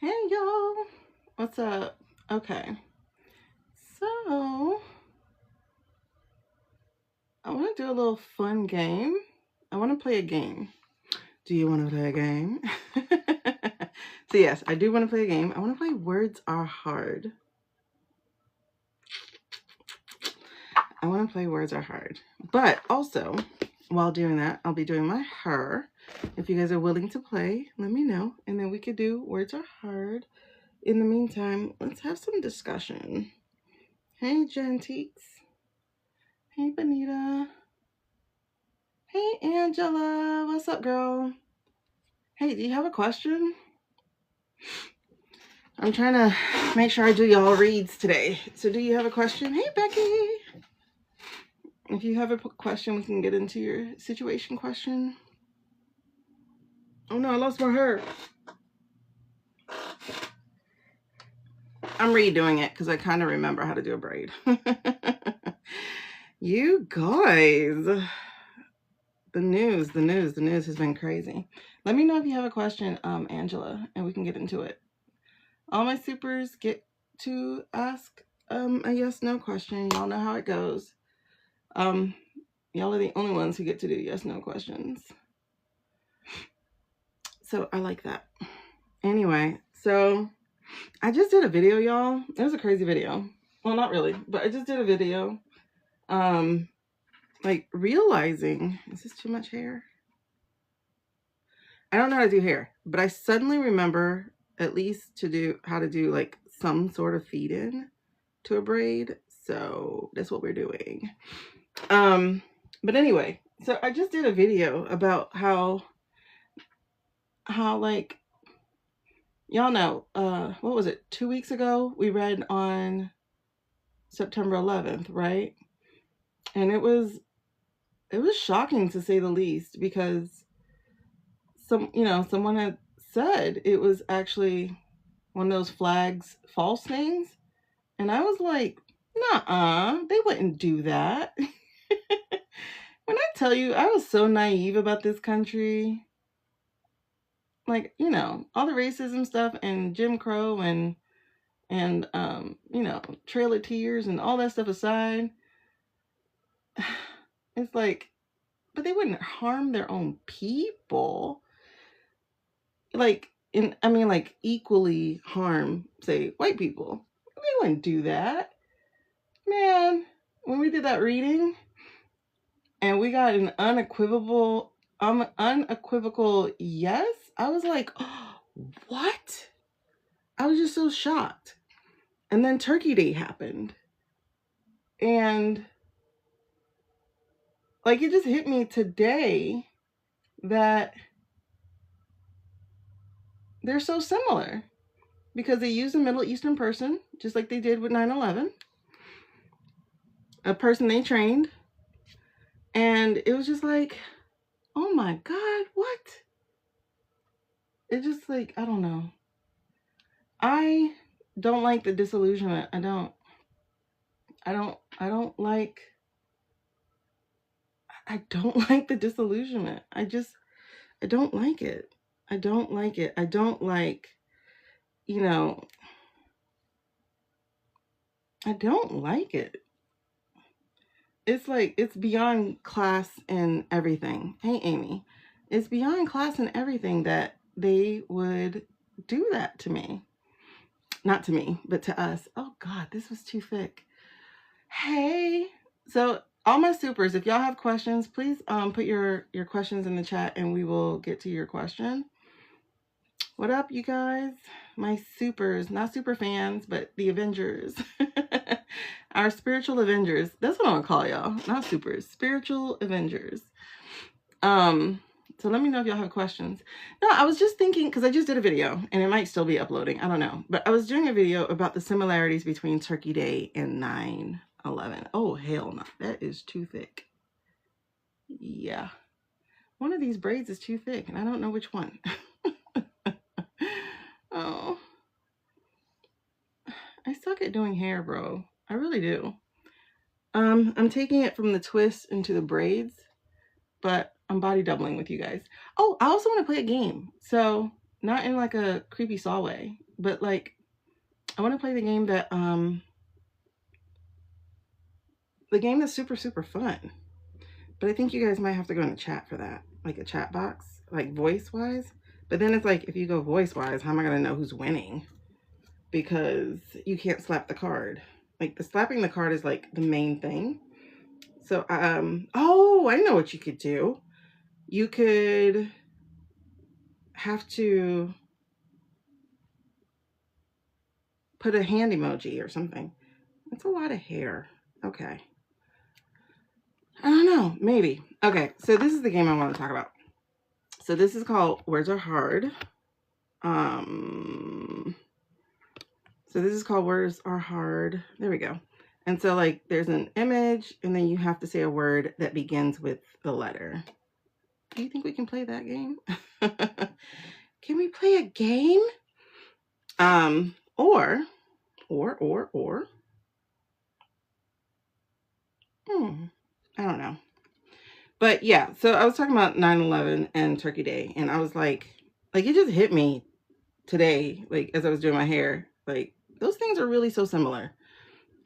Hey y'all, what's up? Okay, so I want to do a little fun game. I want to play a game. Do you want to play a game? So yes, I do want to play a game. I want to play Words Are Hard. I want to play Words Are Hard. But also, while doing that, I'll be doing my her. If you guys are willing to play, let me know. And then we could do Words Are Hard. In the meantime, let's have some discussion. Hey, Genteeks. Hey, Benita. Hey, Angela. What's up, girl? Hey, do you have a question? I'm trying to make sure I do y'all reads today. So do you have a question? Hey, Becky. If you have a question, we can get into your situation question. Oh, no, I lost my hair. I'm redoing it because I kind of remember how to do a braid. You guys. The news has been crazy. Let me know if you have a question, Angela, and we can get into it. All my supers get to ask a yes/no question. Y'all know how it goes. Y'all are the only ones who get to do yes/no questions. So I like that. Anyway, so I just did a video, y'all. It was a crazy video. Well, not really, but I just did a video. Like realizing, is this too much hair? I don't know how to do hair, but I suddenly remember at least how to do like some sort of feed in to a braid. So that's what we're doing. But anyway, so I just did a video about how like, y'all know, what was it? 2 weeks ago, we read on September 11th, right? And it was shocking to say the least, because someone had said it was actually one of those flags false things. And I was like, nuh-uh, they wouldn't do that. When I tell you, I was so naive about this country. Like, all the racism stuff and Jim Crow and Trail of Tears and all that stuff aside, it's like, but they wouldn't harm their own people. Like, like equally harm, say, white people. They wouldn't do that. Man, when we did that reading and we got an unequivocal yes, I was like, oh, what? I was just so shocked. And then Turkey Day happened. And like, it just hit me today that they're so similar, because they use a Middle Eastern person, just like they did with 9/11, a person they trained. And it was just like, oh my God, what? It's just like, I don't know. I don't like the disillusionment. I don't like the disillusionment. I don't like it. I don't like it. I don't like, I don't like it. It's like, it's beyond class and everything. Hey, Amy. It's beyond class and everything that they would do that to me. Not to me, but to us. Oh, God, this was too thick. Hey. So, all my supers, if y'all have questions, please put your questions in the chat and we will get to your question. What up, you guys? My supers, not super fans, but the Avengers. Our spiritual Avengers. That's what I'm gonna call y'all. Not supers. Spiritual Avengers. So let me know if y'all have questions. No, I was just thinking, because I just did a video and it might still be uploading. I don't know. But I was doing a video about the similarities between Turkey Day and 9/11. Oh, hell no. That is too thick. Yeah. One of these braids is too thick and I don't know which one. Oh. I suck at doing hair, bro. I really do. I'm taking it from the twist into the braids, but I'm body doubling with you guys. Oh, I also want to play a game. So Not in like a creepy saw way, but like I want to play the game that's super, super fun. But I think you guys might have to go in the chat for that, like a chat box, like voice wise. But then it's like, if you go voice wise, how am I going to know who's winning? Because you can't slap the card. Like the slapping the card is like the main thing. So, oh, I know what you could do. You could have to put a hand emoji or something. That's a lot of hair. Okay. I don't know. Maybe. Okay. So this is the game I want to talk about. So this is called Words Are Hard. So this is called Words Are Hard. There we go. And so like there's an image and then you have to say a word that begins with the letter. Do you think we can play that game? Can we play a game? Or. I don't know. But yeah, so I was talking about 9/11 and Turkey Day, and I was like it just hit me today, like as I was doing my hair, like those things are really so similar.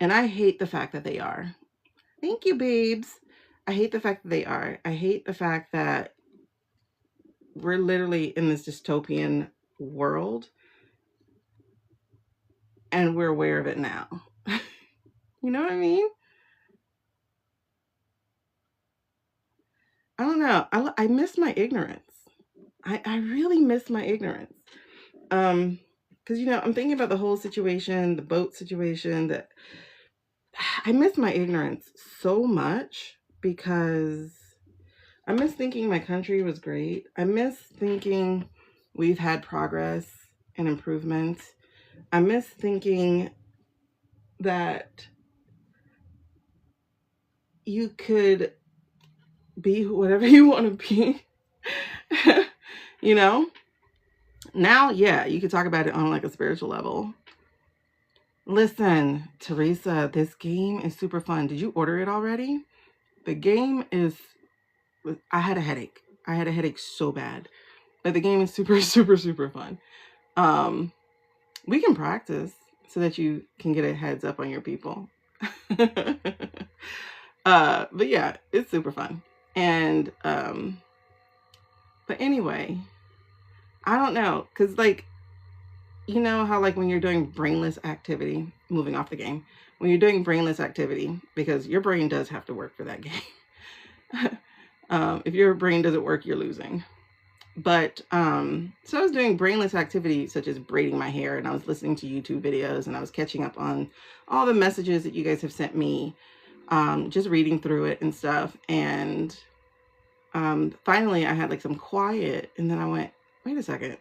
And I hate the fact that they are. Thank you, babes. I hate the fact that they are. I hate the fact that we're literally in this dystopian world and we're aware of it now. You know what I mean? I don't know. I miss my ignorance. I really miss my ignorance. Because, you know, I'm thinking about the whole situation, the boat situation, that I miss my ignorance so much because I miss thinking my country was great. I miss thinking we've had progress and improvement. I miss thinking that you could be whatever you want to be. You know? Now, yeah, you could talk about it on like a spiritual level. Listen, Teresa, this game is super fun. Did you order it already? The game is... I had a headache. I had a headache so bad. But the game is super, super, super fun. We can practice so that you can get a heads up on your people. But yeah, it's super fun. And but anyway, I don't know, because like, you know how like when you're doing brainless activity, moving off the game, when you're doing brainless activity, because your brain does have to work for that game. If your brain doesn't work, you're losing. But so I was doing brainless activity such as braiding my hair, and I was listening to YouTube videos, and I was catching up on all the messages that you guys have sent me, just reading through it and stuff. And finally I had like some quiet, and then I went, wait a second,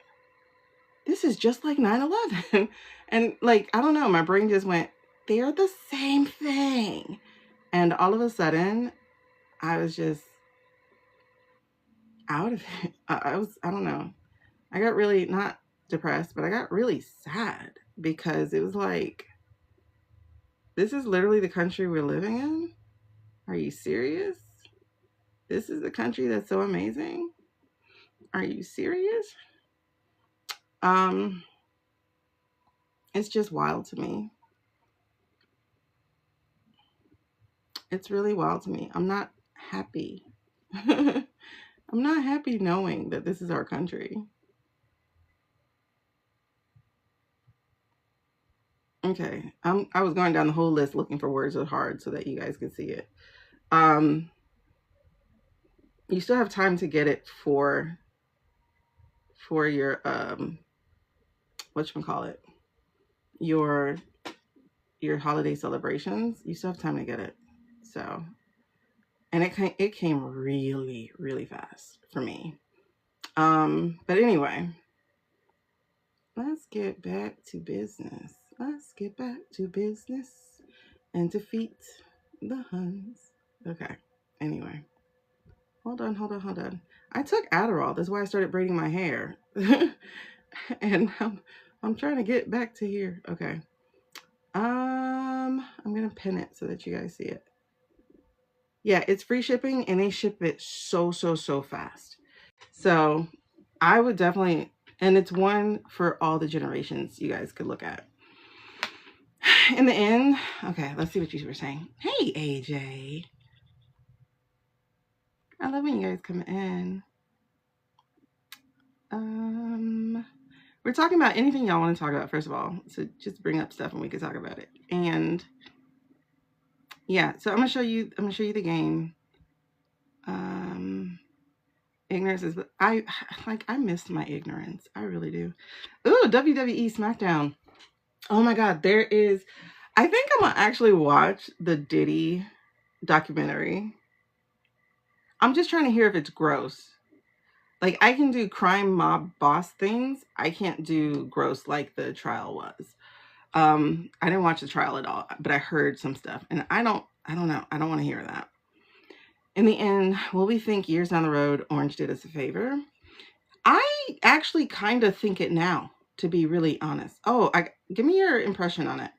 this is just like 9/11. And like, I don't know, my brain just went, they're the same thing. And all of a sudden I was just out of it. I don't know. I got really, not depressed, but I got really sad because it was like, this is literally the country we're living in? Are you serious? This is the country that's so amazing? Are you serious? It's just wild to me. It's really wild to me. I'm not happy. I'm not happy knowing that this is our country. Okay, I was going down the whole list looking for words are hard so that you guys can see it. You still have time to get it for your whatchamacallit, your holiday celebrations. You still have time to get it. So, and it came really, really fast for me. But anyway, let's get back to business. Let's get back to business and defeat the Huns. Okay. Anyway, hold on. I took Adderall. That's why I started braiding my hair. And I'm trying to get back to here. Okay. I'm gonna pin it so that you guys see it. Yeah, it's free shipping and they ship it so fast. So I would definitely And it's one for all the generations you guys could look at. In the end, okay, let's see what you were saying. Hey, AJ. I love when you guys come in. We're talking about anything y'all want to talk about, first of all. So just bring up stuff and we can talk about it. And yeah, so I'm gonna show you the game. Ignorance is, I missed my ignorance. I really do. Ooh, WWE SmackDown. Oh my God, there is, I think I'm gonna actually watch the Diddy documentary. I'm just trying to hear if it's gross. Like, I can do crime mob boss things. I can't do gross like the trial was. I didn't watch the trial at all, but I heard some stuff, and I don't know. I don't want to hear that. In the end, will we think years down the road Orange did us a favor? I actually kind of think it now, to be really honest. Oh, give me your impression on it.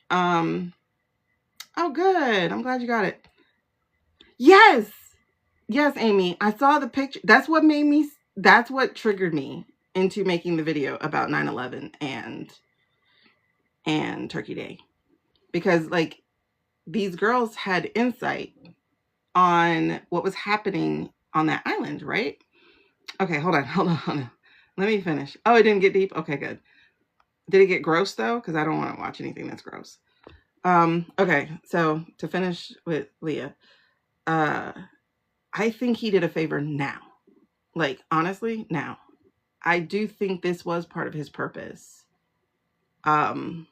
Oh, good. I'm glad you got it. Yes. Yes, Amy. I saw the picture. That's what triggered me into making the video about 9/11 and Turkey Day. Because, like, these girls had insight on what was happening on that island, right? Okay, hold on. Let me finish. Oh, it didn't get deep? Okay, good. Did it get gross, though? Because I don't want to watch anything that's gross. Okay, so to finish with Leah, I think he did a favor now. Like, honestly, now. I do think this was part of his purpose. I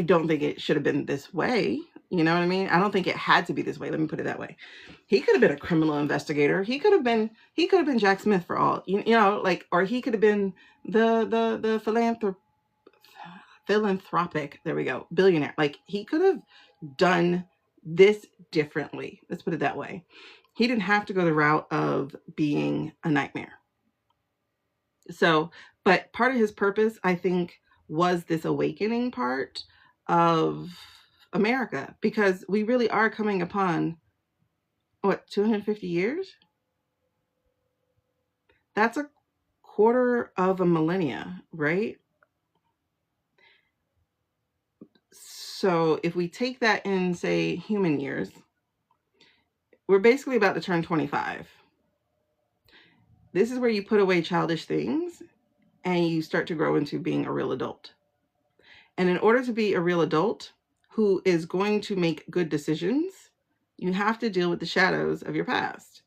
don't think it should have been this way. You know what I mean? I don't think it had to be this way. Let me put it that way. He could have been a criminal investigator. He could have been Jack Smith for all, you know, like, or he could have been the philanthropic, there we go, billionaire. Like, he could have done this differently. Let's put it that way. He didn't have to go the route of being a nightmare. So, but part of his purpose, I think, was this awakening part of America, because we really are coming upon, what, 250 years? That's a quarter of a millennia, right? So if we take that in, say, human years, we're basically about to turn 25. This is where you put away childish things and you start to grow into being a real adult. And in order to be a real adult who is going to make good decisions, you have to deal with the shadows of your past.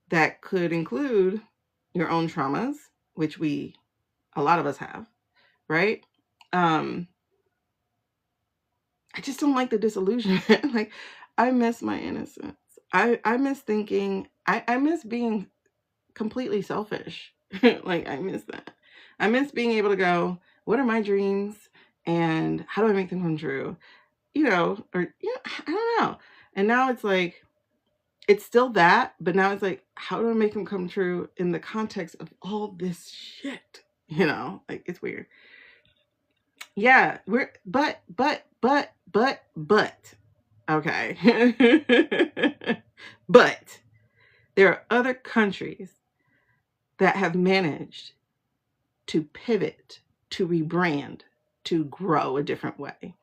That could include your own traumas, which a lot of us have, right? I just don't like the disillusionment. Like, I miss my innocence. I miss thinking, I miss being completely selfish. Like, I miss that. I miss being able to go, what are my dreams and how do I make them come true? You know, or, you know, I don't know. And now it's like, it's still that, but now it's like, how do I make them come true in the context of all this shit? You know, like, it's weird. Yeah, but, okay. But there are other countries that have managed to pivot, to rebrand, to grow a different way.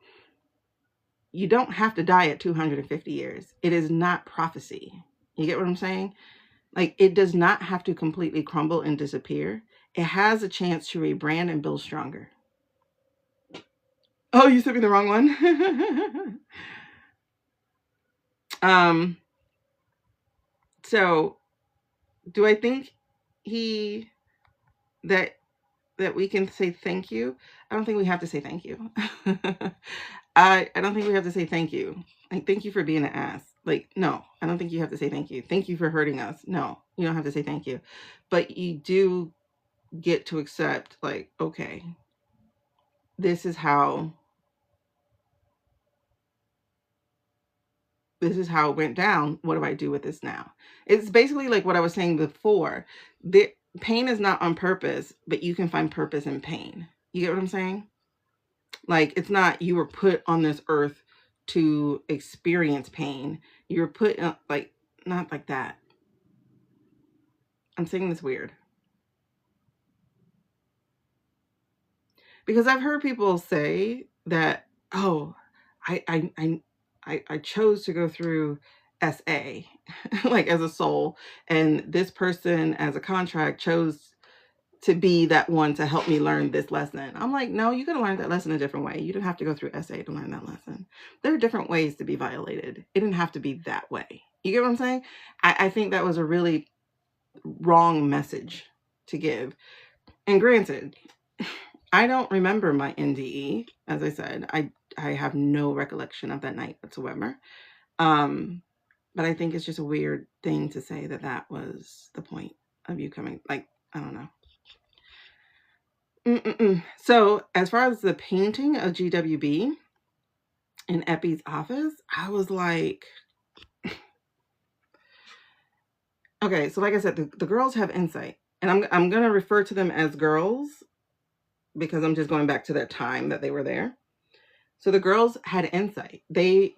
You don't have to die at 250 years. It is not prophecy. You get what I'm saying? Like, it does not have to completely crumble and disappear. It has a chance to rebrand and build stronger. Oh, you sent me the wrong one. So do I think that we can say thank you? I don't think we have to say thank you. I don't think we have to say thank you. Like, thank you for being an ass. Like, no, I don't think you have to say thank you. Thank you for hurting us. No, you don't have to say thank you. But you do get to accept, like, okay, this is how it went down. What do I do with this now? It's basically like what I was saying before. The pain is not on purpose, but you can find purpose in pain. You get what I'm saying? Like, it's not you were put on this earth to experience pain. You're put in, like, not like that. I'm saying this weird. Because I've heard people say that, oh, I chose to go through SA, like as a soul, and this person as a contract chose to be that one to help me learn this lesson. I'm like, no, you got to learn that lesson a different way. You didn't have to go through SA to learn that lesson. There are different ways to be violated. It didn't have to be that way. You get what I'm saying? I think that was a really wrong message to give. And granted, I don't remember my NDE. As I said, I have no recollection of that night whatsoever. But I think it's just a weird thing to say that that was the point of you coming. Like, I don't know. So as far as the painting of GWB in Epi's office, I was like, okay, so like I said, the girls have insight. And I'm going to refer to them as girls because I'm just going back to that time that they were there. So the girls had insight. They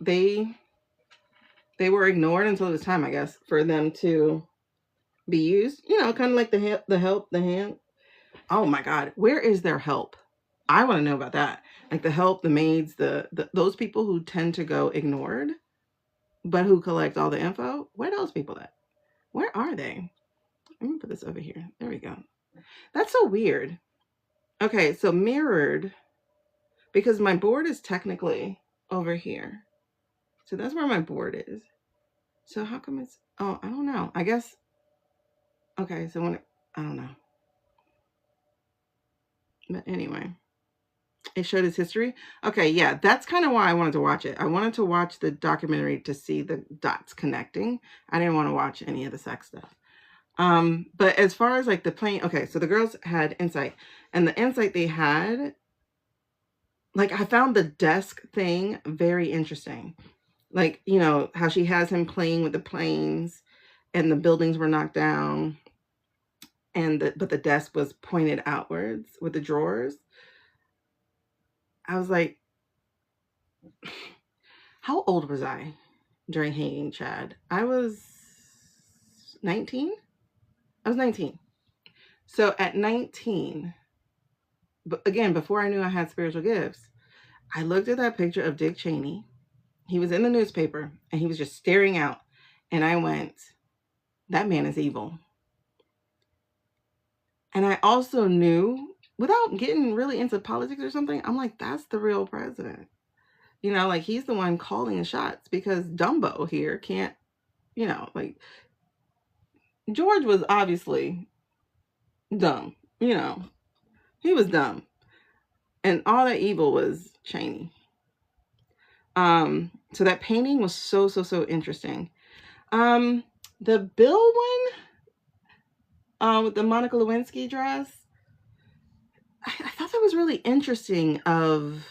were ignored until it was time, I guess, for them to be used. You know, kind of like the hand. Oh my God, where is their help? I want to know about that. Like the help, the maids, those people who tend to go ignored, but who collect all the info. Where are those people at? Where are they? Let me put this over here. There we go. That's so weird. Okay, so mirrored, because my board is technically over here. So that's where my board is. So how come it's, oh, I don't know. I guess, okay, so when, I don't know. But anyway, it showed his history. Okay, yeah, that's kind of why I wanted to watch it. I wanted to watch the documentary to see the dots connecting. I didn't want to watch any of the sex stuff. But as far as like the plane, okay, so the girls had insight, and the insight they had, like I found the desk thing very interesting. Like, you know, how she has him playing with the planes and the buildings were knocked down and but the desk was pointed outwards with the drawers. I was like, how old was I during hanging Chad? I was 19. I was 19. So at 19, but again, before I knew I had spiritual gifts, I looked at that picture of Dick Cheney. He was in the newspaper and he was just staring out. And I went, that man is evil. And I also knew, without getting really into politics or something, I'm like, that's the real president. You know, like he's the one calling the shots because Dumbo here can't, you know, like George was obviously dumb. You know, he was dumb. And all that evil was Cheney. So that painting was so interesting. The Bill one, with the Monica Lewinsky dress, I thought that was really interesting of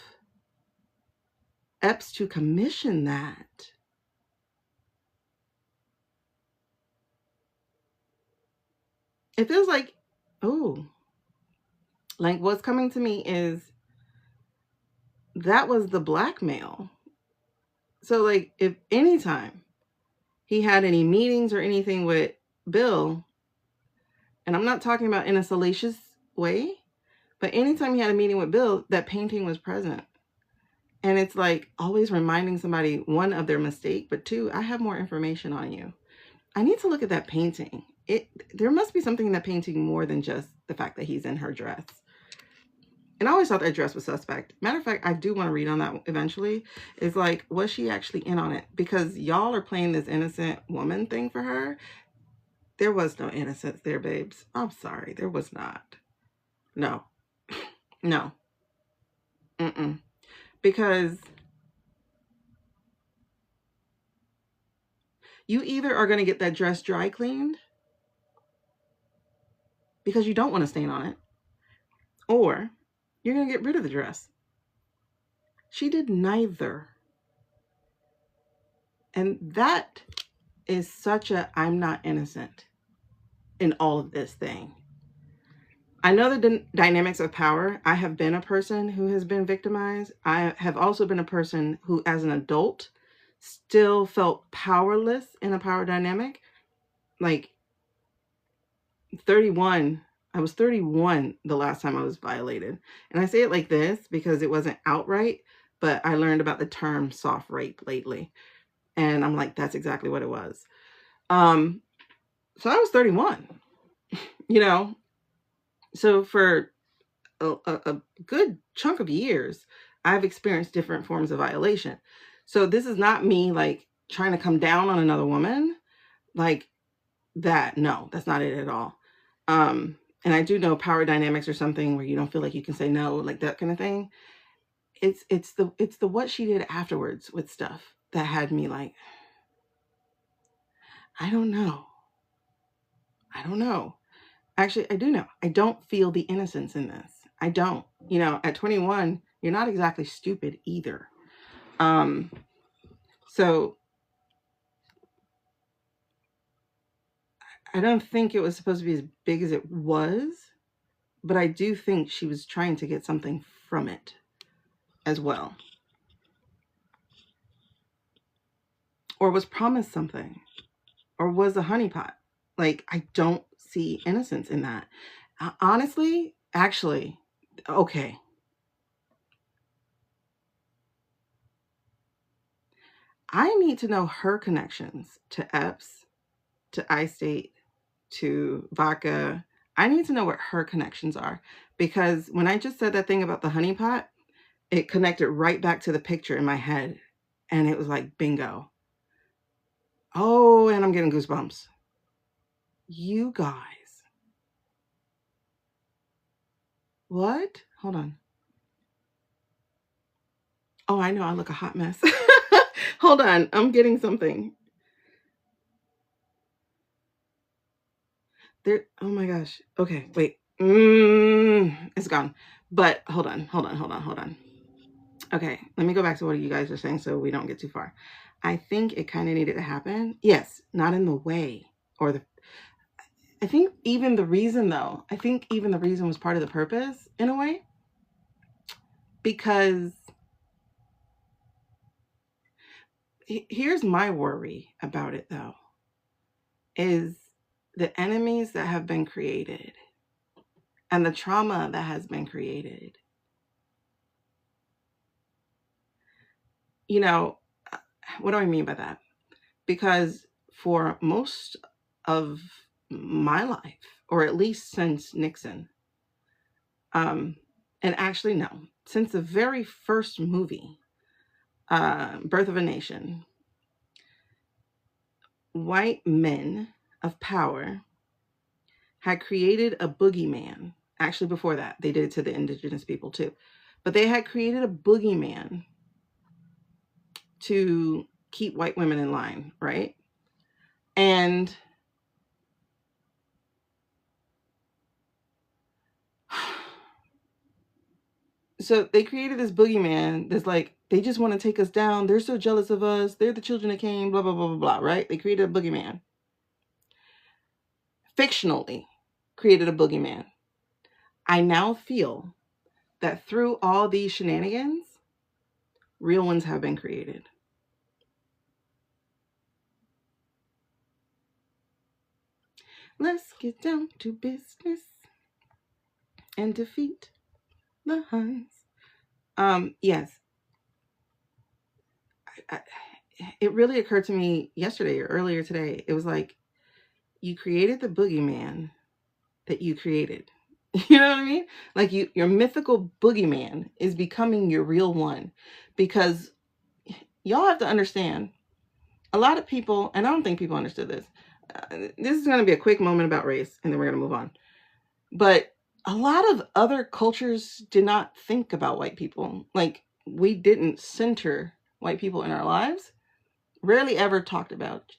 Epps to commission that. It feels like, oh, like what's coming to me is that was the blackmail. So like if anytime he had any meetings or anything with Bill, and I'm not talking about in a salacious way, but anytime he had a meeting with Bill, that painting was present. And it's like always reminding somebody, one, of their mistake, but two, I have more information on you. I need to look at that painting. There must be something in that painting more than just the fact that he's in her dress. And I always thought that dress was suspect. Matter of fact, I do want to read on that eventually. It's like, was she actually in on it? Because y'all are playing this innocent woman thing for her. There was no innocence there, babes. I'm sorry. There was not. No. No. Because you either are going to get that dress dry cleaned because you don't want to stain on it, or you're going to get rid of the dress. She did neither. And that is such a I'm not innocent in all of this thing. I know the dynamics of power. I have been a person who has been victimized. I have also been a person who, as an adult, still felt powerless in a power dynamic. Like 31, I was 31 the last time I was violated. And I say it like this because it wasn't outright, but I learned about the term soft rape lately. And I'm like, that's exactly what it was. So I was 31, you know. So for a good chunk of years, I've experienced different forms of violation. So this is not me like trying to come down on another woman like that. No, that's not it at all. And I do know power dynamics or something where you don't feel like you can say no, like that kind of thing. It's the what she did afterwards with stuff that had me like, I don't know. I don't know. Actually, I do know. I don't feel the innocence in this. I don't. You know, at 21, you're not exactly stupid either. So I don't think it was supposed to be as big as it was, but I do think she was trying to get something from it as well. Or was promised something. Or was a honeypot. Like, I don't see innocence in that. Honestly, actually, okay. I need to know her connections to EPS, to iState, to vodka. I need to know what her connections are. Because when I just said that thing about the honeypot, it connected right back to the picture in my head. And it was like, bingo. Oh, and I'm getting goosebumps. You guys. What? Hold on. Oh, I know. I look a hot mess. Hold on. I'm getting something. There. Oh my gosh. Okay. Wait. It's gone. But hold on. Okay. Let me go back to what you guys are saying so we don't get too far. I think it kind of needed to happen. Yes. Not in the way or the. I think even the reason though, was part of the purpose in a way. Because here's my worry about it though, is the enemies that have been created and the trauma that has been created. You know, what do I mean by that? Because for most of my life, or at least since Nixon, and actually no, since the very first movie, Birth of a Nation, white men of power had created a boogeyman. Actually, before that, they did it to the indigenous people too. But they had created a boogeyman to keep white women in line, right? And so they created this boogeyman that's like, they just want to take us down. They're so jealous of us. They're the children of Cain, blah, blah, blah, blah, blah, right? They created a boogeyman. Fictionally created a boogeyman. I now feel that through all these shenanigans, real ones have been created. Let's get down to business and defeat the Huns. Yes. It really occurred to me yesterday or earlier today. It was like, you created the boogeyman that you created. You know what I mean? Like your mythical boogeyman is becoming your real one, because y'all have to understand, a lot of people, and I don't think people understood this. This is going to be a quick moment about race, and then we're going to move on. But a lot of other cultures did not think about white people. Like, we didn't center white people in our lives. Rarely ever talked about.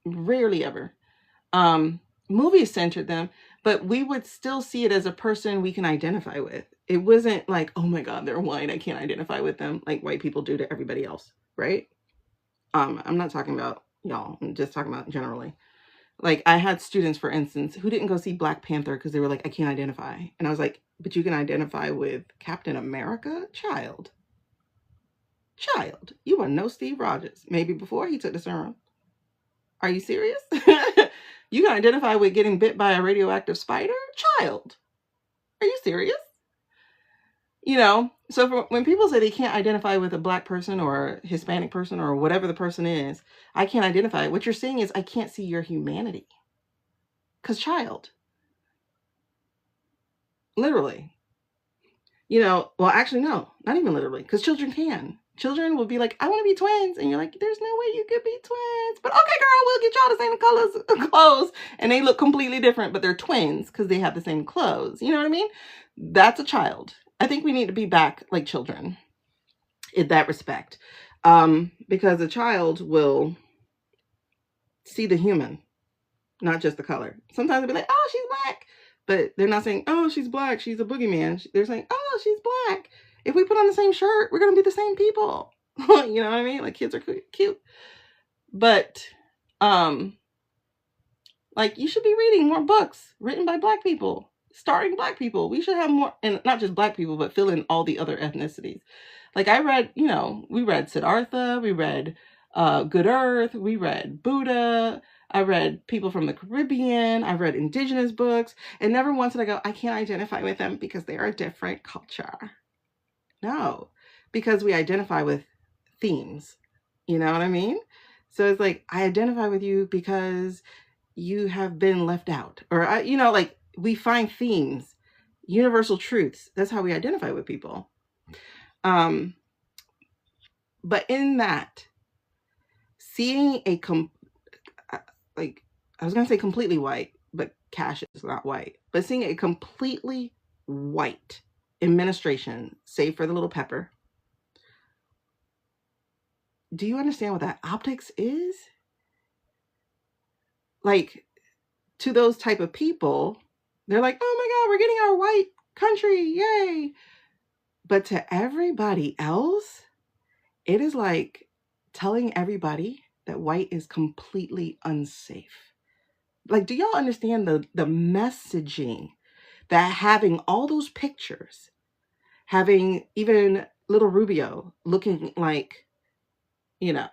Rarely ever. Movies centered them, but we would still see it as a person we can identify with. It wasn't like, oh my God, they're white, I can't identify with them, like white people do to everybody else, right? I'm not talking about y'all. I'm just talking about generally. Like, I had students, for instance, who didn't go see Black Panther because they were like, I can't identify. And I was like, but you can identify with Captain America? Child, you want to know Steve Rogers. Maybe before he took the serum. Are you serious? You can identify with getting bit by a radioactive spider? Child, are you serious? You know, so when people say they can't identify with a Black person or a Hispanic person or whatever the person is, I can't identify. What you're saying is I can't see your humanity. Because child, literally, you know, well, actually, no, not even literally, because children can. Children will be like, I want to be twins. And you're like, there's no way you could be twins. But okay, girl, we'll get y'all the same colors, clothes. And they look completely different, but they're twins because they have the same clothes. You know what I mean? That's a child. I think we need to be back like children in that respect. Because a child will see the human, not just the color. Sometimes they'll be like, oh, she's Black. But they're not saying, oh, she's Black, she's a boogeyman. They're saying, oh, she's Black. If we put on the same shirt, we're going to be the same people. You know what I mean? Like, kids are cute. But, like, you should be reading more books written by Black people, starring Black people. We should have more, and not just Black people, but fill in all the other ethnicities. Like, I read, you know, we read Siddhartha, we read Good Earth, we read Buddha, I read people from the Caribbean, I read indigenous books, and never once did I go, I can't identify with them because they are a different culture. No, because we identify with themes. You know what I mean? So it's like, I identify with you because you have been left out. Or, you know, like, we find themes, universal truths. That's how we identify with people. But in that, seeing a, like, I was going to say completely white, but Cash is not white. But seeing a completely white administration, save for the little pepper. Do you understand what that optics is? Like, to those type of people, they're like, oh my God, we're getting our white country, yay. But to everybody else, it is like telling everybody that white is completely unsafe. Like, do y'all understand the messaging that having all those pictures, having even little Rubio looking like, you know,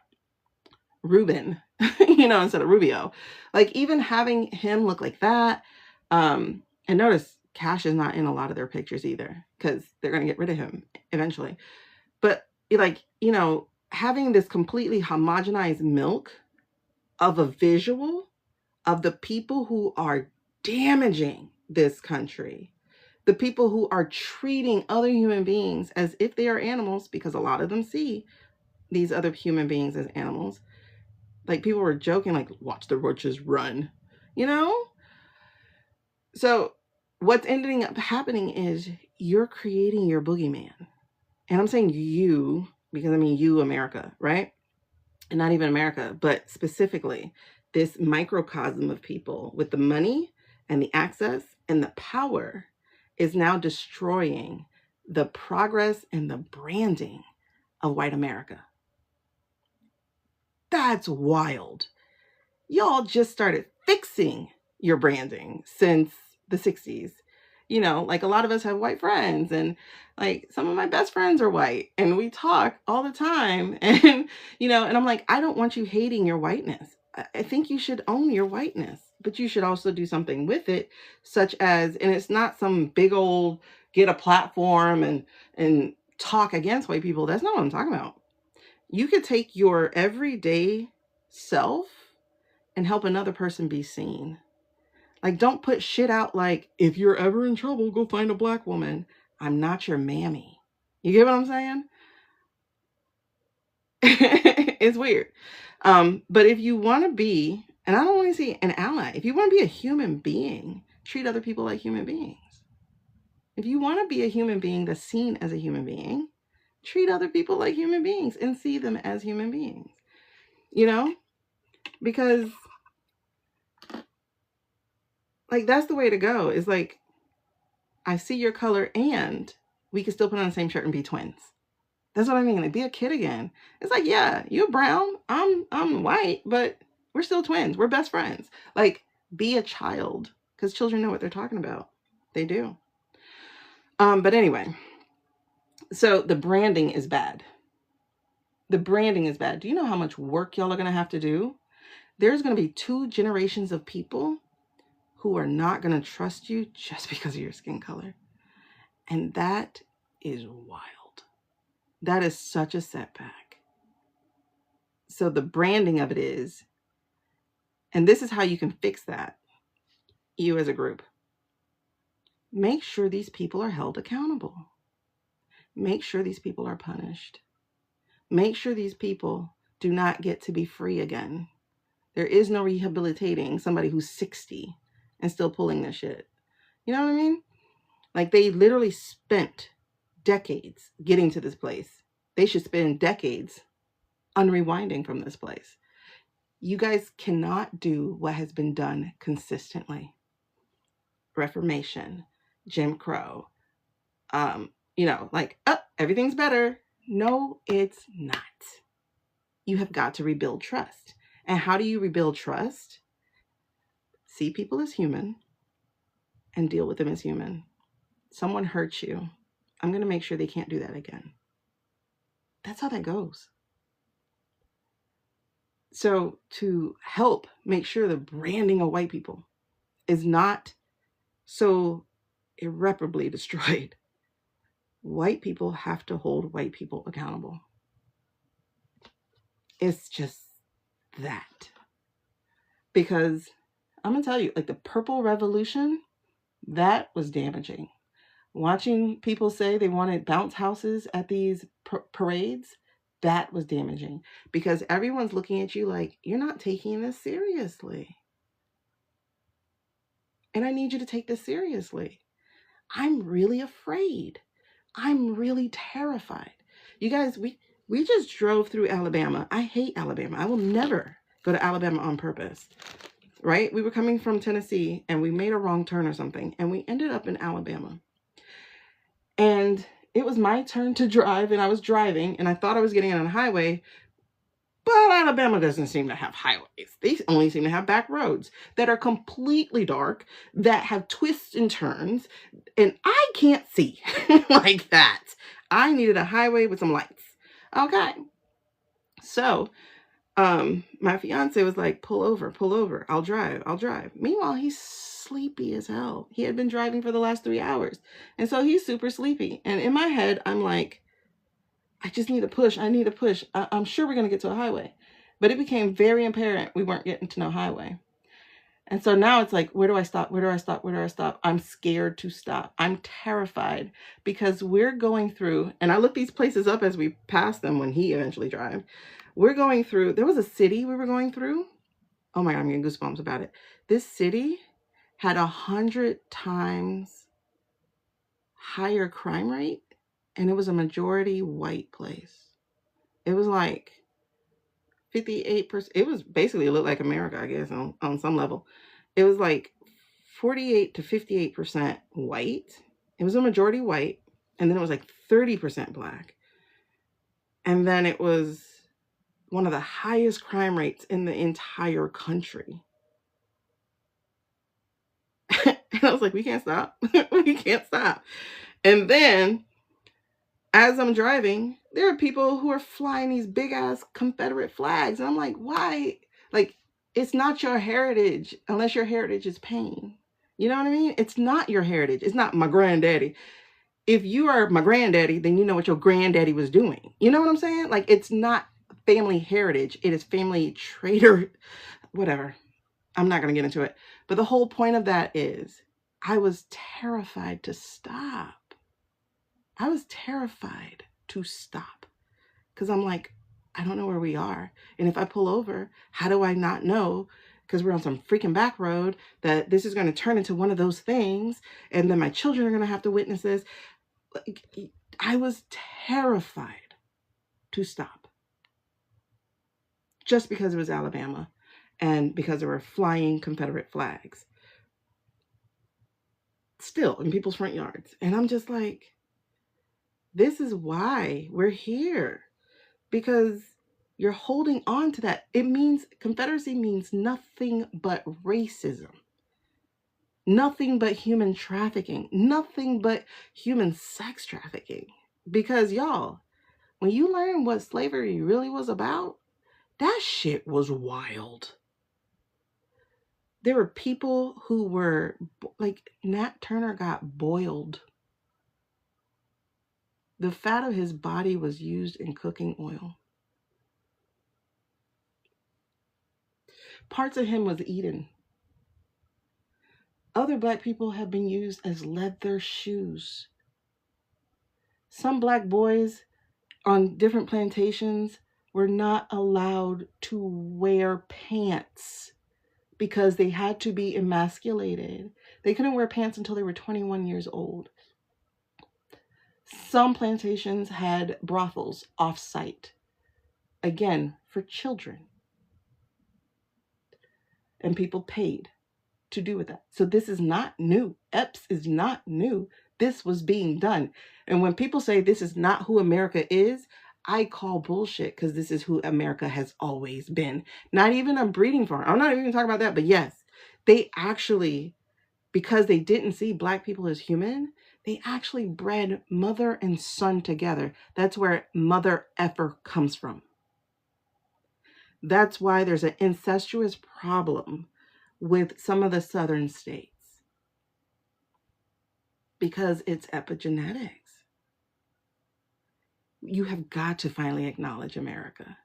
Ruben, you know, instead of Rubio, like even having him look like that. And notice Cash is not in a lot of their pictures either, because they're going to get rid of him eventually. But like, you know, having this completely homogenized milk of a visual of the people who are damaging this country, the people who are treating other human beings as if they are animals, because a lot of them see these other human beings as animals. Like, people were joking, like, watch the roaches run, you know? So what's ending up happening is you're creating your boogeyman. And I'm saying you, because I mean you, America, right? And not even America, but specifically this microcosm of people with the money and the access and the power is now destroying the progress and the branding of white America. That's wild. Y'all just started fixing your branding since the 60s. You know, like, a lot of us have white friends, and like some of my best friends are white, and we talk all the time. And, you know, and I'm like, I don't want you hating your whiteness. I think you should own your whiteness, but you should also do something with it, such as, and it's not some big old get a platform and talk against white people. That's not what I'm talking about. You could take your everyday self and help another person be seen. Like, don't put shit out like, if you're ever in trouble, go find a Black woman. I'm not your mammy. You get what I'm saying? It's weird. But if you want to be, and I don't want to say an ally, if you want to be a human being, treat other people like human beings. If you want to be a human being that's seen as a human being, treat other people like human beings and see them as human beings. You know? Because, like, that's the way to go. Is like, I see your color and we can still put on the same shirt and be twins. That's what I mean. Like, be a kid again. It's like, yeah, you're brown, I'm white, but we're still twins. We're best friends. Like, be a child, because children know what they're talking about. They do. But anyway, so the branding is bad. The branding is bad. Do you know how much work y'all are going to have to do? there's going to be 2 generations of people who are not going to trust you just because of your skin color. And that is wild. That is such a setback. So the branding of it is, and this is how you can fix that, you as a group. Make sure these people are held accountable. Make sure these people are punished. Make sure these people do not get to be free again. There is no rehabilitating somebody who's 60 and still pulling this shit. You know what I mean? Like, they literally spent decades getting to this place. They should spend decades unrewinding from this place. You guys cannot do what has been done consistently. Reformation, Jim Crow, like, oh, everything's better. No, it's not. You have got to rebuild trust. And how do you rebuild trust? See people as human and deal with them as human. Someone hurts you. I'm going to make sure they can't do that again. That's how that goes. So to help make sure the branding of white people is not so irreparably destroyed, white people have to hold white people accountable. It's just that. Because I'm going to tell you, like, the Purple Revolution, that was damaging. Watching people say they wanted bounce houses at these parades, that was damaging. Because everyone's looking at you like, you're not taking this seriously. And I need you to take this seriously. I'm really afraid. I'm really terrified. You guys, we just drove through Alabama. I hate Alabama. I will never go to Alabama on purpose. Right? We were coming from Tennessee and we made a wrong turn or something. And we ended up in Alabama. And it was my turn to drive, and I was driving, and I thought I was getting on a highway, but Alabama doesn't seem to have highways. They only seem to have back roads that are completely dark, that have twists and turns, and I can't see like that. I needed a highway with some lights. Okay. So, my fiance was like, pull over, I'll drive. Meanwhile, he's sleepy as hell. He had been driving for the last 3 hours. And so he's super sleepy. And in my head, I'm like, I just need to push. I'm sure we're going to get to a highway. But it became very apparent we weren't getting to no highway. And so now it's like, where do I stop? I'm scared to stop. I'm terrified because we're going through, and I looked these places up as we passed them when he eventually drive. We're going through, there was a city we were going through. Oh my God, I'm getting goosebumps about it. This city had 100 times higher crime rate, and it was a majority white place. It was like 58%. It was basically, it looked like America, I guess, on some level. It was like 48 to 58% white. It was a majority white. And then it was like 30% black. And then it was one of the highest crime rates in the entire country. And I was like, we can't stop. We can't stop. And then as I'm driving, there are people who are flying these big ass Confederate flags. And I'm like, why? Like, it's not your heritage unless your heritage is pain. You know what I mean? It's not your heritage. It's not my granddaddy. If you are my granddaddy, then you know what your granddaddy was doing. You know what I'm saying? Like, it's not family heritage. It is family traitor, whatever. I'm not going to get into it. But the whole point of that is I was terrified to stop. I was terrified to stop because I'm like, I don't know where we are. And if I pull over, how do I not know? Because we're on some freaking back road that this is going to turn into one of those things. And then my children are going to have to witness this. I was terrified to stop just because it was Alabama and because there were flying Confederate flags still in people's front yards. And I'm just like, this is why we're here, because you're holding on to that. It means Confederacy means nothing but racism, nothing but human trafficking, nothing but human sex trafficking. Because y'all, when you learn what slavery really was about, that shit was wild. There were people who were, like, Nat Turner got boiled. The fat of his body was used in cooking oil. Parts of him was eaten. Other Black people have been used as leather shoes. Some Black boys on different plantations were not allowed to wear pants because they had to be emasculated. They couldn't wear pants until they were 21 years old. Some plantations had brothels off-site, again, for children. And people paid to do with that. So this is not new. EPS is not new. This was being done. And when people say this is not who America is, I call bullshit, because this is who America has always been. Not even a breeding farm. I'm not even talking about that, but yes, they actually, because they didn't see Black people as human, they actually bred mother and son together. That's where mother effer comes from. That's why there's an incestuous problem with some of the southern states, because it's epigenetics. You have got to finally acknowledge America.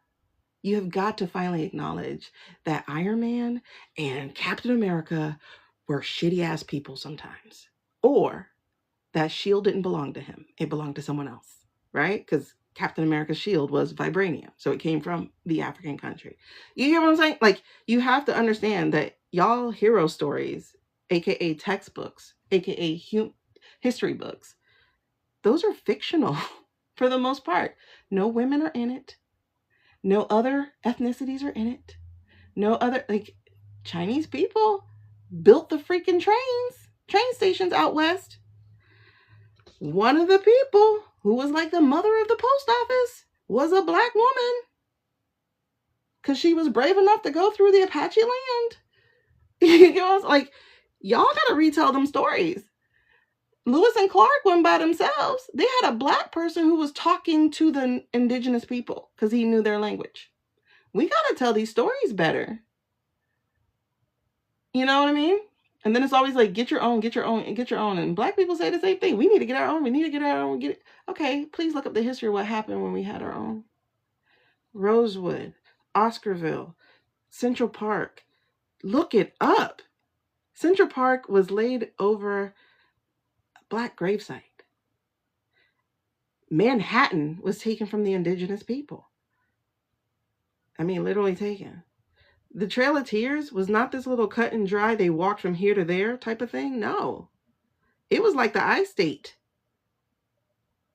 You have got to finally acknowledge that Iron Man and Captain America were shitty ass people sometimes, or that shield didn't belong to him. It belonged to someone else, right? Because Captain America's shield was vibranium. So it came from the African country. You hear what I'm saying? Like, you have to understand that y'all hero stories, AKA textbooks, AKA history books, those are fictional for the most part. No women are in it. No other ethnicities are in it. No other, like, Chinese people built the freaking train stations out west. One of the people who was like the mother of the post office was a Black woman, because she was brave enough to go through the Apache land. You know, like, y'all gotta retell them stories. Lewis and Clark went by themselves. They had a Black person who was talking to the indigenous people because he knew their language. We gotta tell these stories better. You know what I mean? And then it's always like, get your own, get your own, and get your own. And Black people say the same thing. We need to get our own. We need to get our own. Get it. Okay, please look up the history of what happened when we had our own. Rosewood, Oscarville, Central Park. Look it up. Central Park was laid over a Black gravesite. Manhattan was taken from the indigenous people. I mean, literally taken. The Trail of Tears was not this little cut and dry, they walked from here to there type of thing. No. It was like the I-State.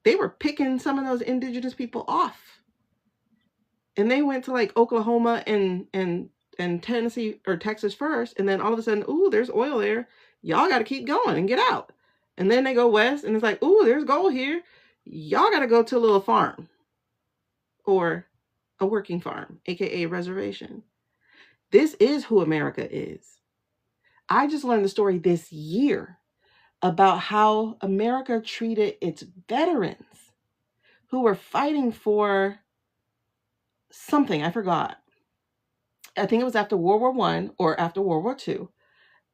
They were picking some of those indigenous people off. And they went to like Oklahoma and Tennessee or Texas first. And then all of a sudden, ooh, there's oil there. Y'all got to keep going and get out. And then they go west and it's like, ooh, there's gold here. Y'all got to go to a little farm or a working farm, AKA reservation. This is who America is. I just learned the story this year about how America treated its veterans who were fighting for something. I forgot. I think it was after World War I or after World War II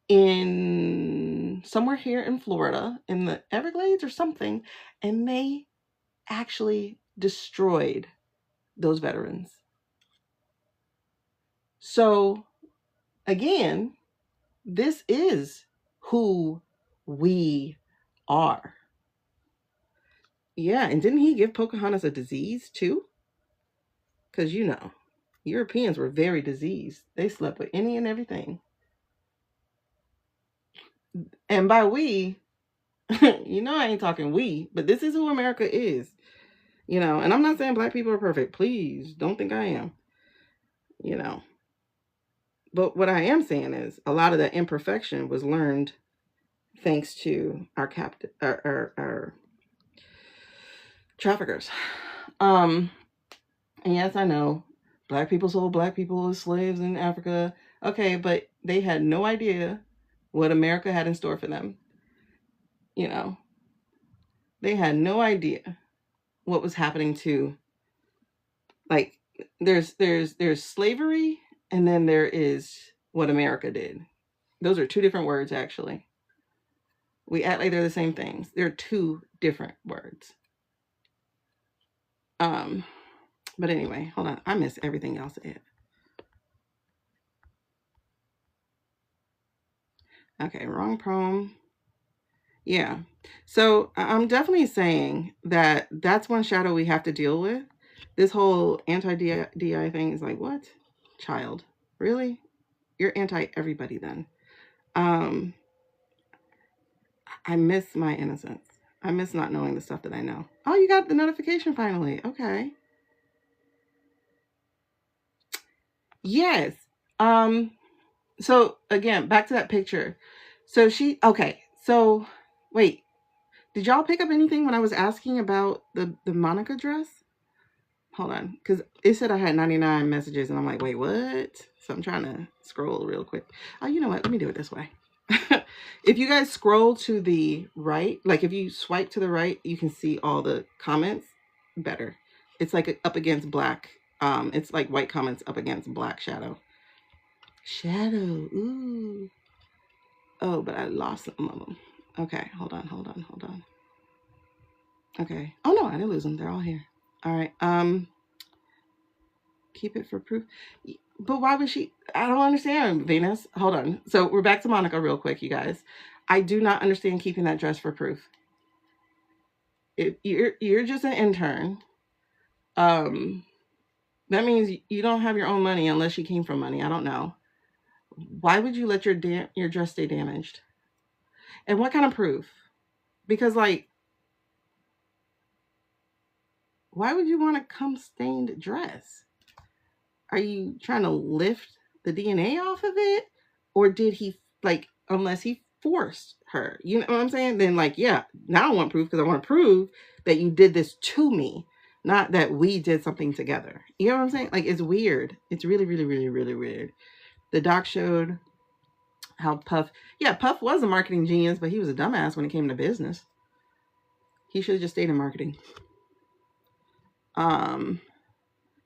in somewhere here in Florida, in the Everglades or something. And they actually destroyed those veterans. So again, this is who we are. Yeah, and didn't he give Pocahontas a disease too? Because, you know, Europeans were very diseased. They slept with any and everything. And by we, you know I ain't talking we, but this is who America is. You know, and I'm not saying Black people are perfect. Please don't think I am. You know. But what I am saying is a lot of that imperfection was learned thanks to our traffickers. And yes, I know Black people sold Black people as slaves in Africa. Okay, but they had no idea what America had in store for them. You know, they had no idea what was happening to, like, there's slavery, and then there is what America did. Those are two different words, actually. We act like they're the same things. They're two different words. But anyway, hold on. I missed everything else. Okay, wrong poem. Yeah. So I'm definitely saying that that's one shadow we have to deal with. This whole anti-DI thing is like, what? Child. Really? You're anti everybody then. Um, I miss my innocence. I miss not knowing the stuff that I know. Oh, you got the notification finally. Okay. Yes. Um, so again, back to that picture. So okay. So wait, did y'all pick up anything when I was asking about the Monica dress? Hold on, because it said I had 99 messages, and I'm like, wait, what? So I'm trying to scroll real quick. Oh, you know what? Let me do it this way. If you guys scroll to the right, like if you swipe to the right, you can see all the comments better. It's like up against black. It's like white comments up against black shadow. Shadow. Ooh. Oh, but I lost some of them. Okay, hold on. Okay. Oh no, I didn't lose them. They're all here. All right. Keep it for proof. But why would she? I don't understand, Venus. Hold on. So we're back to Monica real quick, you guys. I do not understand keeping that dress for proof. You're just an intern. That means you don't have your own money unless you came from money. I don't know. Why would you let your dress stay damaged? And what kind of proof? Because like, why would you want a cum stained dress? Are you trying to lift the DNA off of it? Or did he, like, unless he forced her? You know what I'm saying? Then, like, yeah, now I want proof because I want to prove that you did this to me, not that we did something together. You know what I'm saying? Like, it's weird. It's really, really, really, really weird. The doc showed how Puff was a marketing genius, but he was a dumbass when it came to business. He should have just stayed in marketing.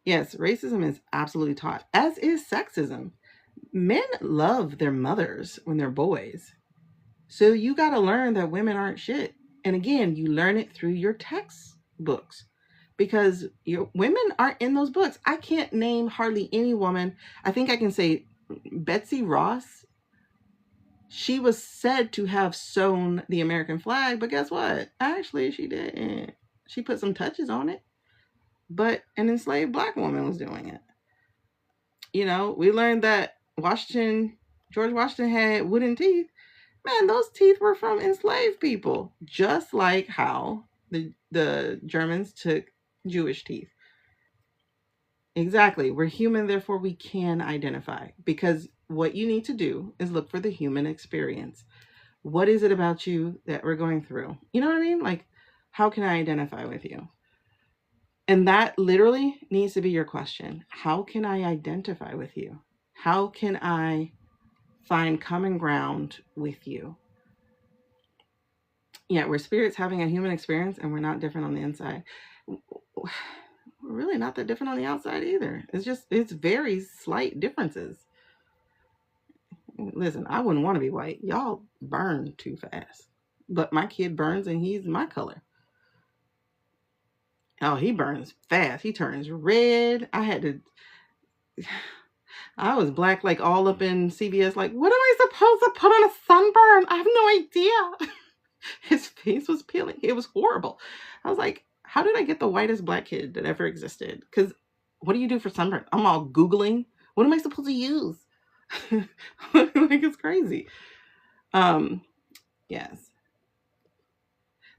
Yes, racism is absolutely taught, as is sexism. Men love their mothers when they're boys. So you got to learn that women aren't shit. And again, you learn it through your textbooks because your women aren't in those books. I can't name hardly any woman. I think I can say Betsy Ross. She was said to have sewn the American flag, but guess what? Actually, she didn't. She put some touches on it, but an enslaved black woman was doing it. You know, we learned that George Washington had wooden teeth. Man, those teeth were from enslaved people, just like how the Germans took Jewish teeth. Exactly. We're human, therefore we can identify. Because what you need to do is look for the human experience. What is it about you that we're going through? You know what I mean? Like, how can I identify with you? And that literally needs to be your question. How can I identify with you? How can I find common ground with you? Yeah, we're spirits having a human experience and we're not different on the inside. We're really not that different on the outside either. It's very slight differences. Listen, I wouldn't want to be white. Y'all burn too fast. But my kid burns and he's my color. Oh, he burns fast. He turns red. I was black, like all up in CVS, like, what am I supposed to put on a sunburn? I have no idea. His face was peeling. It was horrible. I was like, how did I get the whitest black kid that ever existed? Because what do you do for sunburn? I'm all Googling. What am I supposed to use? Like, it's crazy. Yes.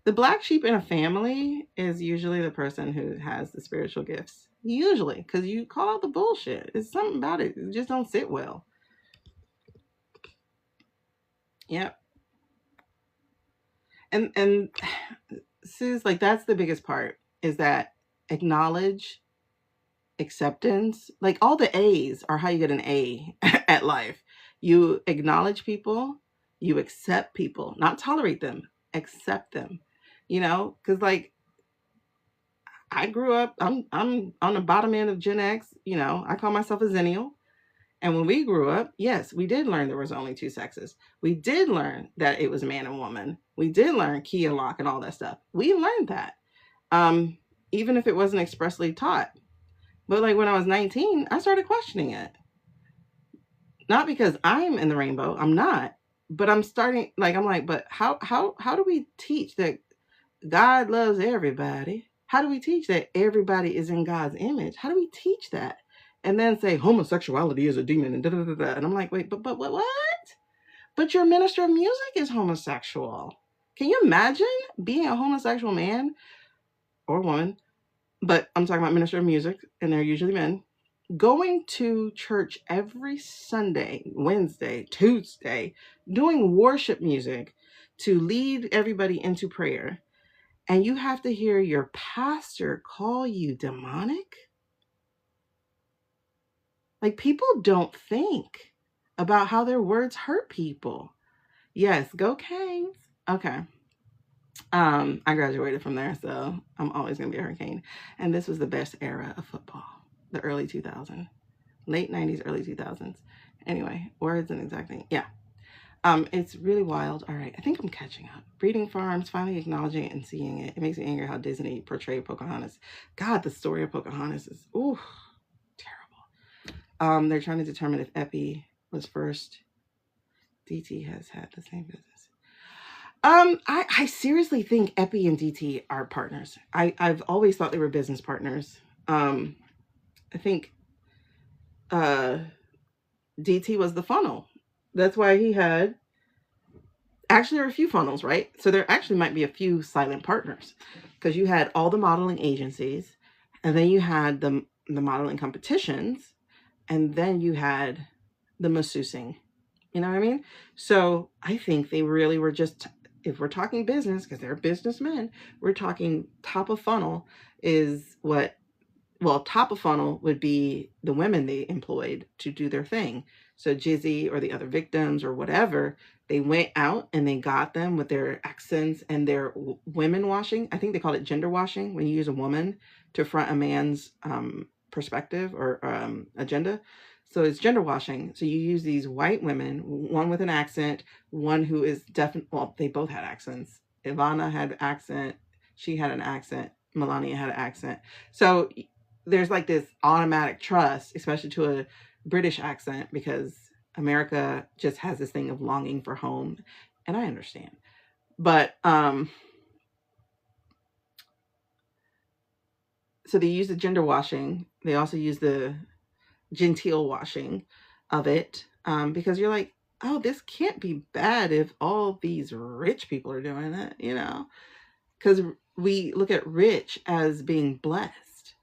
The black sheep in a family is usually the person who has the spiritual gifts. Usually, because you call out the bullshit. It's something about it. It just don't sit well. Yep. And Sue's like, that's the biggest part, is that acknowledge, acceptance. Like, all the A's are how you get an A at life. You acknowledge people, you accept people, not tolerate them, accept them. You know, because like, I grew up, I'm on the bottom end of Gen X, you know, I call myself a Zennial. And when we grew up, yes, we did learn there was only two sexes. We did learn that it was man and woman. We did learn key and lock and all that stuff. We learned that, um, even if it wasn't expressly taught. But like when I was 19, I started questioning it. Not because I'm in the rainbow, I'm not. But I'm starting like I'm like, but how do we teach that God loves everybody? How do we teach that everybody is in God's image? How do we teach that? And then say homosexuality is a demon and da da da da. And I'm like, wait, but what? But your minister of music is homosexual. Can you imagine being a homosexual man or woman? But I'm talking about minister of music, and they're usually men, going to church every Sunday, Wednesday, Tuesday, doing worship music to lead everybody into prayer. And you have to hear your pastor call you demonic? Like, people don't think about how their words hurt people. Yes, go Canes. Okay. I graduated from there, so I'm always gonna be a Hurricane. And this was the best era of football, the early 2000s, late 90s, early 2000s. Anyway, words and exact thing. Yeah. It's really wild. All right, I think I'm catching up. Breeding farms, finally acknowledging it and seeing it. It makes me angry how Disney portrayed Pocahontas. God, the story of Pocahontas is terrible. They're trying to determine if Epi was first. DT has had the same business. I seriously think Epi and DT are partners. I've always thought they were business partners. I think DT was the funnel. That's why he had. Actually, there are a few funnels, right? So there actually might be a few silent partners because you had all the modeling agencies, and then you had the modeling competitions, and then you had the masseusing. You know what I mean? So I think they really were just, if we're talking business, because they're businessmen, we're talking top of funnel is what, well, top of funnel would be the women they employed to do their thing. So Jizzy or the other victims or whatever, they went out and they got them with their accents and their women washing. I think they call it gender washing when you use a woman to front a man's perspective or agenda. So it's gender washing. So you use these white women, one with an accent, one who is definitely, well, they both had accents. Ivana had an accent. She had an accent. Melania had an accent. So there's like this automatic trust, especially to a British accent, because America just has this thing of longing for home. And I understand. But so they use the gender washing. They also use the genteel washing of it, because you're like, oh, this can't be bad if all these rich people are doing it, you know, because we look at rich as being blessed.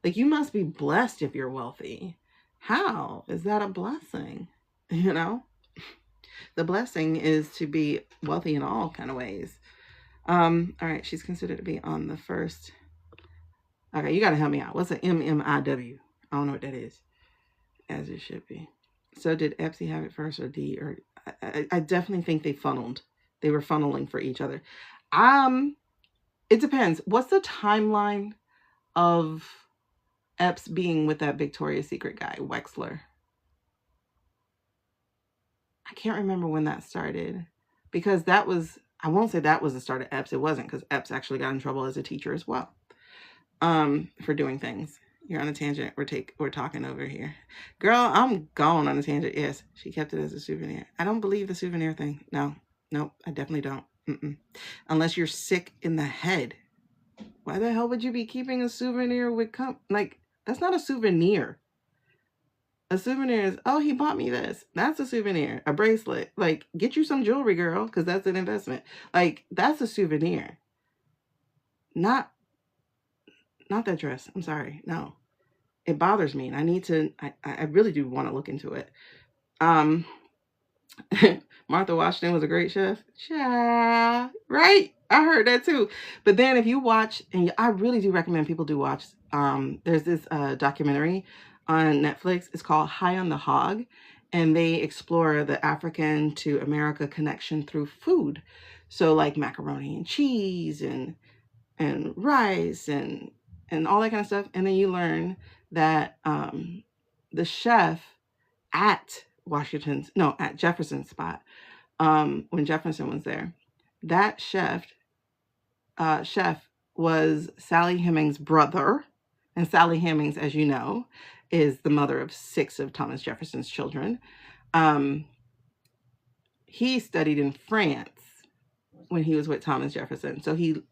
Like, you must be blessed if you're wealthy. How is that a blessing? You know, the blessing is to be wealthy in all kind of ways. All right, she's considered to be on the first. Okay, you got to help me out. What's an MMIW? I don't know what that is. As it should be. So did Epsi have it first or D? Or I definitely think they funneled. They were funneling for each other. It depends. What's the timeline of Epps being with that Victoria's Secret guy, Wexler? I can't remember when that started, because that was, I won't say that was the start of Epps. It wasn't, because Epps actually got in trouble as a teacher as well, for doing things. You're on a tangent. We're talking over here. Girl, I'm gone on a tangent. Yes, she kept it as a souvenir. I don't believe the souvenir thing. No, nope, I definitely don't. Unless you're sick in the head. Why the hell would you be keeping a souvenir with like, that's not a souvenir. A souvenir is, oh, he bought me this. That's a souvenir. A bracelet. Like, get you some jewelry, girl, because that's an investment. Like, that's a souvenir. Not that dress. I'm sorry. No. It bothers me, and I need to, I really do want to look into it. Martha Washington was a great chef. Yeah, right? I heard that too. But then if you watch, and I really do recommend people do watch, there's this documentary on Netflix. It's called High on the Hog, and they explore the African to America connection through food. So like macaroni and cheese and rice and all that kind of stuff. And then you learn that the chef at Jefferson's spot, when Jefferson was there. That chef was Sally Hemings' brother. And Sally Hemings, as you know, is the mother of 6 of Thomas Jefferson's children. He studied in France when he was with Thomas Jefferson. So he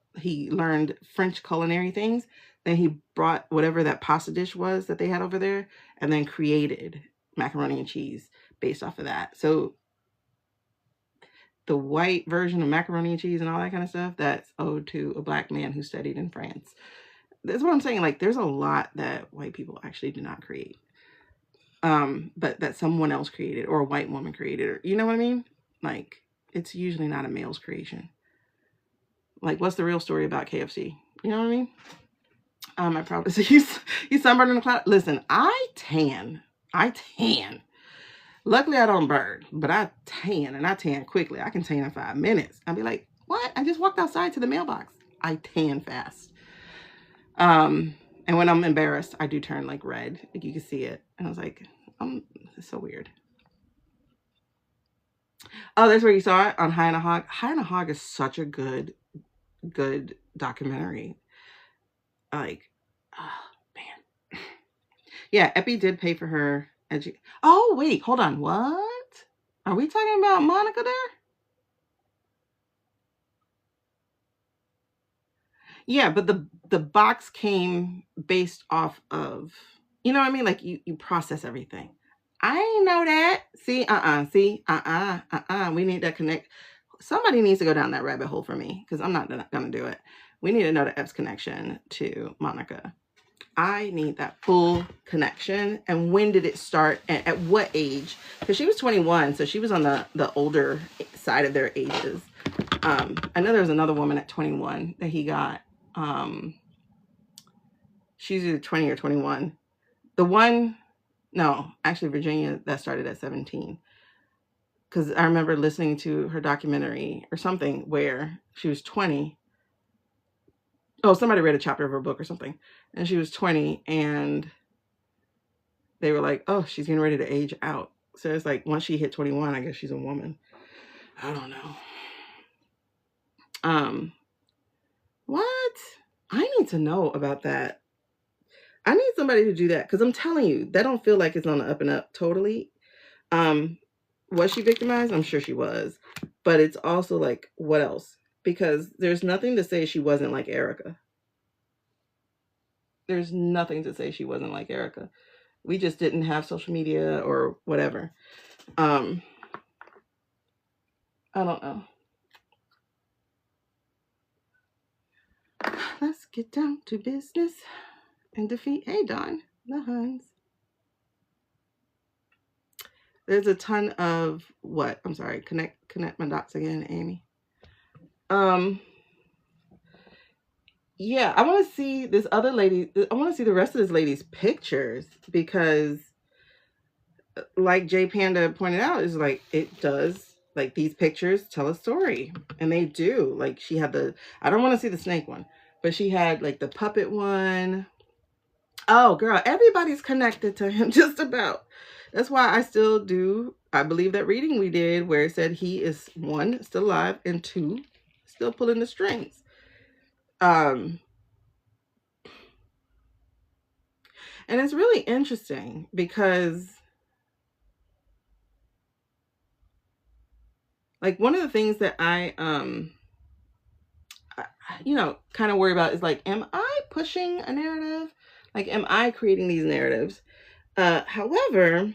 learned French culinary things. Then he brought whatever that pasta dish was that they had over there and then created macaroni and cheese based off of that. So the white version of macaroni and cheese and all that kind of stuff, that's owed to a Black man who studied in France. That's what I'm saying. Like, there's a lot that white people actually did not create. But that someone else created, or a white woman created, or, you know what I mean? Like, it's usually not a male's creation. Like, what's the real story about KFC? You know what I mean? I probably say you sunburned in the cloud. Listen, I tan. Luckily, I don't burn, but I tan, and I tan quickly. I can tan in 5 minutes. I'll be like, what? I just walked outside to the mailbox. I tan fast. And when I'm embarrassed, I do turn like red. Like, you can see it. And I was like, it's so weird. Oh, that's where you saw it, on High on a Hog. High on a Hog is such a good documentary. Like, oh man. Yeah, Epi did pay for her oh wait, hold on. What? Are we talking about Monica there? Yeah, but the box came based off of, you know what I mean? Like, you process everything. I ain't know that. See, we need to connect. Somebody needs to go down that rabbit hole for me, because I'm not gonna do it. We need to know the F's connection to Monica. I need that full connection. And when did it start? And at what age? Because she was 21, so she was on the older side of their ages. I know there was another woman at 21 that he got. She's either 20 or 21. The one, no, actually Virginia, that started at 17. Because I remember listening to her documentary or something where she was 20. Oh, somebody read a chapter of her book or something. And she was 20, and they were like, oh, she's getting ready to age out. So it's like, once she hit 21, I guess she's a woman. I don't know. What? I need to know about that. I need somebody to do that, because I'm telling you, that don't feel like it's on the up and up totally. Was she victimized? I'm sure she was. But it's also like, what else? Because there's nothing to say she wasn't like Erica. There's nothing to say she wasn't like Erica. We just didn't have social media or whatever. I don't know. Let's get down to business and defeat. Hey, Dawn, the Huns. There's a ton of what? I'm sorry. Connect my dots again, Amy. Yeah, I want to see this other lady. I want to see the rest of this lady's pictures, because, like Jay Panda pointed out, is like, it does, like, these pictures tell a story, and they do. Like, she had I don't want to see the snake one, but she had like the puppet one. Oh, girl, everybody's connected to him just about. That's why I still do. I believe that reading we did where it said he is, 1, still alive, and 2, still pulling the strings. And it's really interesting because, like, one of the things that I kind of worry about is, like, am I pushing a narrative? Like, am I creating these narratives? However,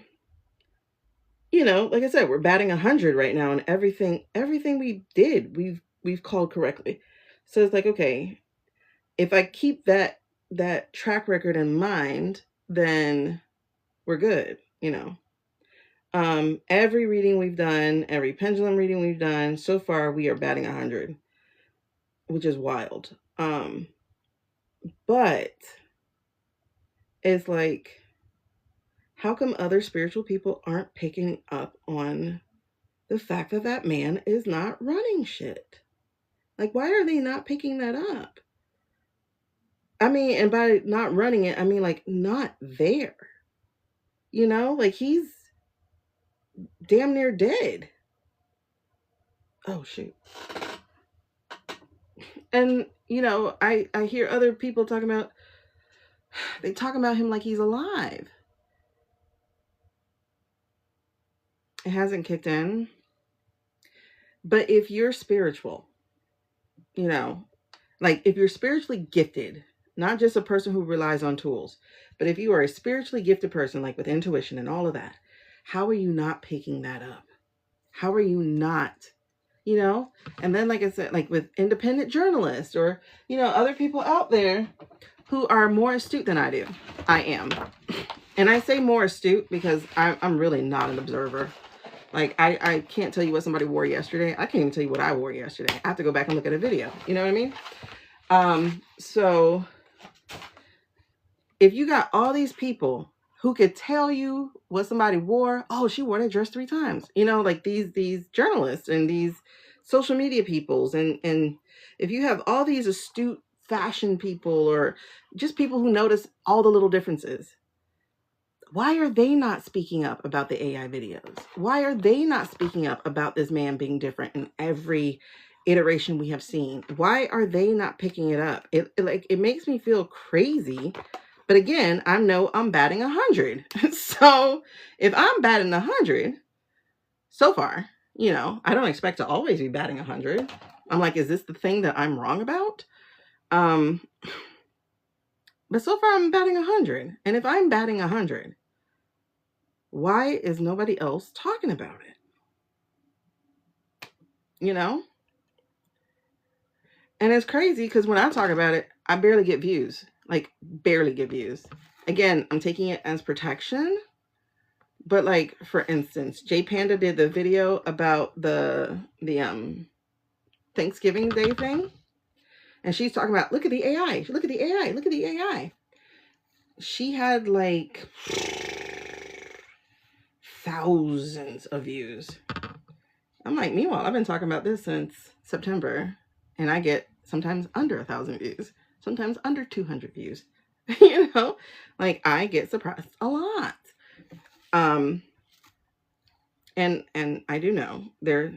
like I said, we're batting 100 right now, and everything we did, we've called correctly. So it's like, okay, if I keep that track record in mind, then we're good, Every reading we've done, every pendulum reading we've done, so far we are batting 100, which is wild. But it's like, how come other spiritual people aren't picking up on the fact that that man is not running shit? Like, why are they not picking that up? I mean, and by not running it, I mean, like, not there. Like, he's damn near dead. Oh, shoot. And, you know, I hear other people talking about, they talk about him like he's alive. It hasn't kicked in. But if you're spiritual, you know, like if you're spiritually gifted, not just a person who relies on tools, but if you are a spiritually gifted person, like with intuition and all of that, how are you not picking that up? How are you not, you know? And then, like I said, like with independent journalists or, you know, other people out there who are more astute than I do. I am. And I say more astute because I'm really not an observer. Like, I can't tell you what somebody wore yesterday. I can't even tell you what I wore yesterday. I have to go back and look at a video. You know what I mean? So if you got all these people who could tell you what somebody wore, oh, she wore that dress 3 times. You know, like these journalists and these social media peoples. And if you have all these astute fashion people or just people who notice all the little differences, why are they not speaking up about the AI videos? Why are they not speaking up about this man being different in every iteration we have seen? Why are they not picking it up? It makes me feel crazy. But again, I'm batting 100. So if I'm batting 100 so far, you know, I don't expect to always be batting 100. I'm like, is this the thing that I'm wrong about? But so far I'm batting 100. And if I'm batting 100, why is nobody else talking about it? You know? And it's crazy because when I talk about it, I barely get views. Like, barely get views. Again, I'm taking it as protection. But like, for instance, J Panda did the video about the Thanksgiving Day thing. And she's talking about, look at the AI. Look at the AI. Look at the AI. She had like thousands of views. I'm like, meanwhile, I've been talking about this since September, and I get sometimes under 1,000 views, sometimes under 200 views. You know, like I get suppressed a lot. And I do know there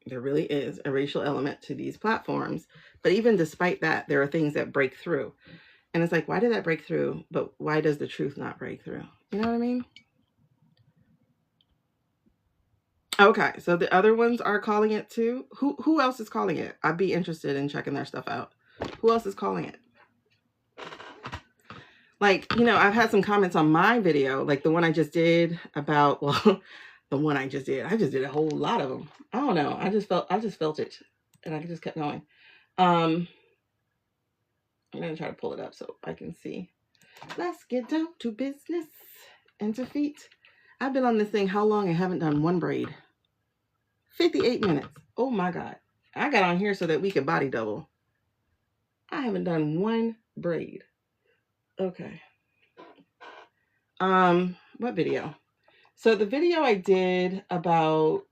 really is a racial element to these platforms, but even despite that, there are things that break through. And it's like, why did that break through? But why does the truth not break through? You know what I mean? Okay, so the other ones are calling it too. Who else is calling it? I'd be interested in checking their stuff out. Who else is calling it? Like, you know, I've had some comments on my video, like the one I just did about, well, the one I just did a whole lot of them. I don't know. I just felt it, and I just kept going. I'm gonna try to pull it up so I can see. Let's get down to business and to feet. I've been on this thing how long? I haven't done one braid. 58 minutes. Oh my God. I got on here so that we could body double. I haven't done one braid. Okay. What video? So the video I did about,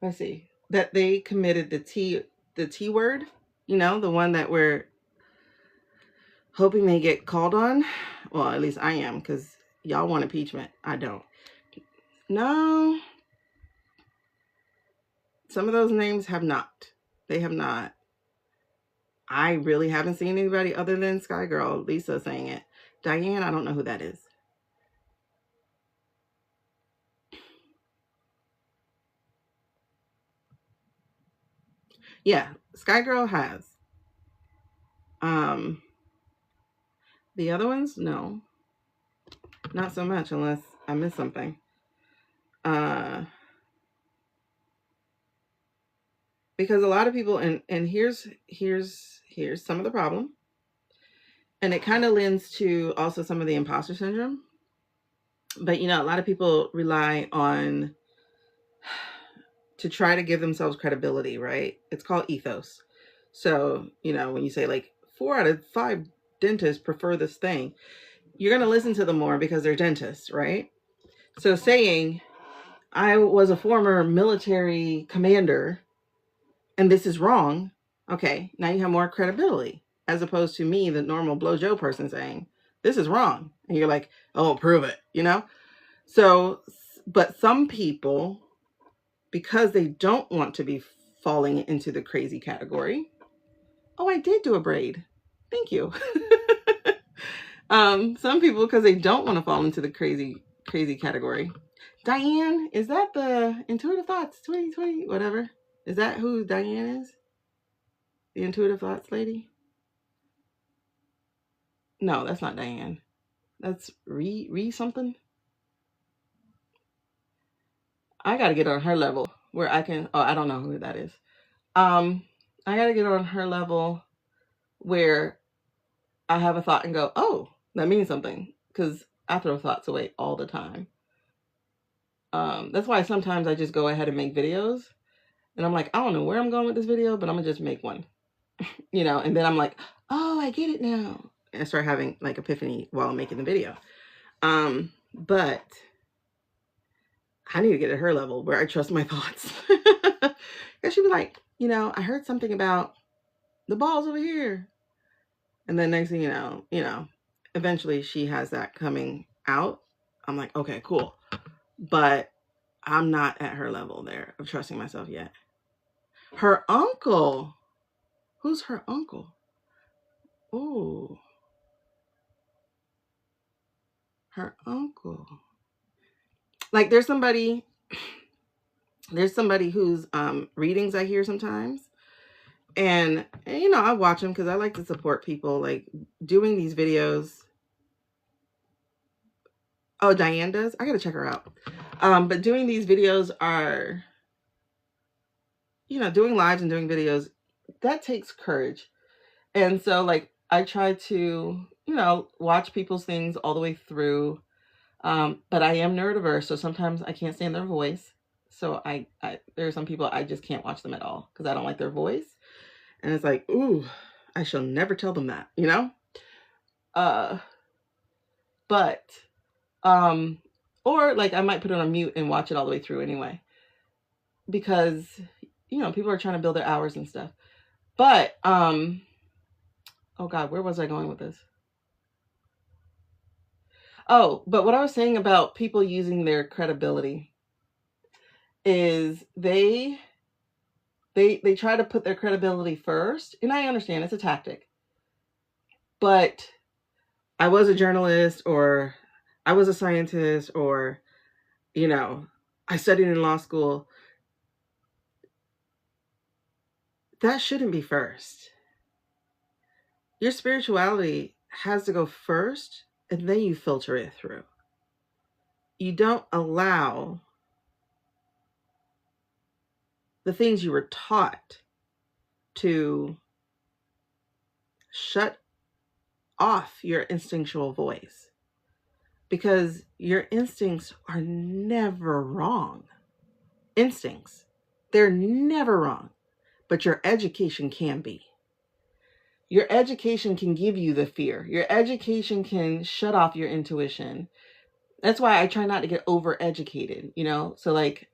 let's see, that they committed the T word, you know, the one that we're hoping they get called on. Well, at least I am, because y'all want impeachment. I don't. No. Some of those names have not. They have not. I really haven't seen anybody other than Sky Girl, Lisa, saying it. Diane, I don't know who that is. Yeah, Sky Girl has. The other ones, no. Not so much, unless I missed something. Because a lot of people, and here's some of the problem. And it kind of lends to also some of the imposter syndrome. But, you know, a lot of people rely on, to try to give themselves credibility, right? It's called ethos. So, you know, when you say like 4 out of 5 dentists prefer this thing, you're going to listen to them more because they're dentists, right? So saying, I was a former military commander and this is wrong. Okay, now you have more credibility, as opposed to me, the normal Blow Joe person, saying, This is wrong. And you're like, oh, prove it, you know? So, but some people, because they don't want to be falling into the crazy category. Oh, I did do a braid. Thank you. Some people, because they don't want to fall into the crazy category. Diane, is that the Intuitive Thoughts 2020, whatever? Is that who Diane is? The Intuitive Thoughts lady? No, that's not Diane. That's Re something. I got to get on her level where I can, oh, I don't know who that is. I got to get on her level where I have a thought and go, oh, that means something. Because I throw thoughts away all the time. That's why sometimes I just go ahead and make videos. And I'm like, I don't know where I'm going with this video, but I'm going to just make one. You know, and then I'm like, oh, I get it now. And I start having like epiphany while I'm making the video. But I need to get at her level where I trust my thoughts. Because she'd be like, you know, I heard something about the balls over here. And then next thing you know, eventually she has that coming out. I'm like, okay, cool. But I'm not at her level there of trusting myself yet. Her uncle. Who's her uncle? Oh. Her uncle. Like there's somebody whose readings I hear sometimes. And you know, I watch them because I like to support people like doing these videos. Oh, Diane does? I gotta check her out. But doing these videos are, you know, doing lives and doing videos, that takes courage. And so like I try to, you know, watch people's things all the way through. But I am neurodiverse, so sometimes I can't stand their voice. So I there are some people I just can't watch them at all because I don't like their voice. And it's like, ooh, I shall never tell them that, you know? But or like I might put it on mute and watch it all the way through anyway. Because, you know, people are trying to build their hours and stuff. But oh God, where was I going with this? Oh, but what I was saying about people using their credibility is they try to put their credibility first. And I understand it's a tactic. But I was a journalist, or I was a scientist, or, you know, I studied in law school. That shouldn't be first. Your spirituality has to go first, and then you filter it through. You don't allow the things you were taught to shut off your instinctual voice, because your instincts are never wrong. Instincts, they're never wrong, but your education can be. Your education can give you the fear. Your education can shut off your intuition. That's why I try not to get overeducated, you know? So like,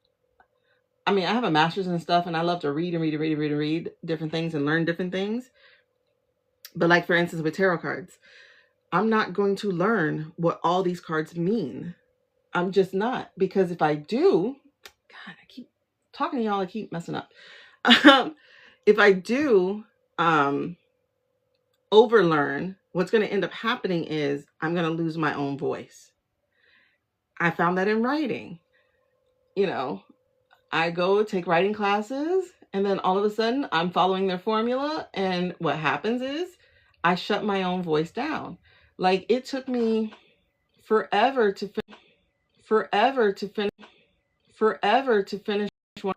I mean, I have a master's and stuff, and I love to read and read and read and read and read different things and learn different things. But like, for instance, with tarot cards, I'm not going to learn what all these cards mean. I'm just not. Because if I do, God, I keep talking to y'all, I keep messing up. If I do overlearn, what's going to end up happening is I'm going to lose my own voice. I found that in writing. You know, I go take writing classes, and then all of a sudden I'm following their formula. And what happens is I shut my own voice down. Like it took me forever to finish one.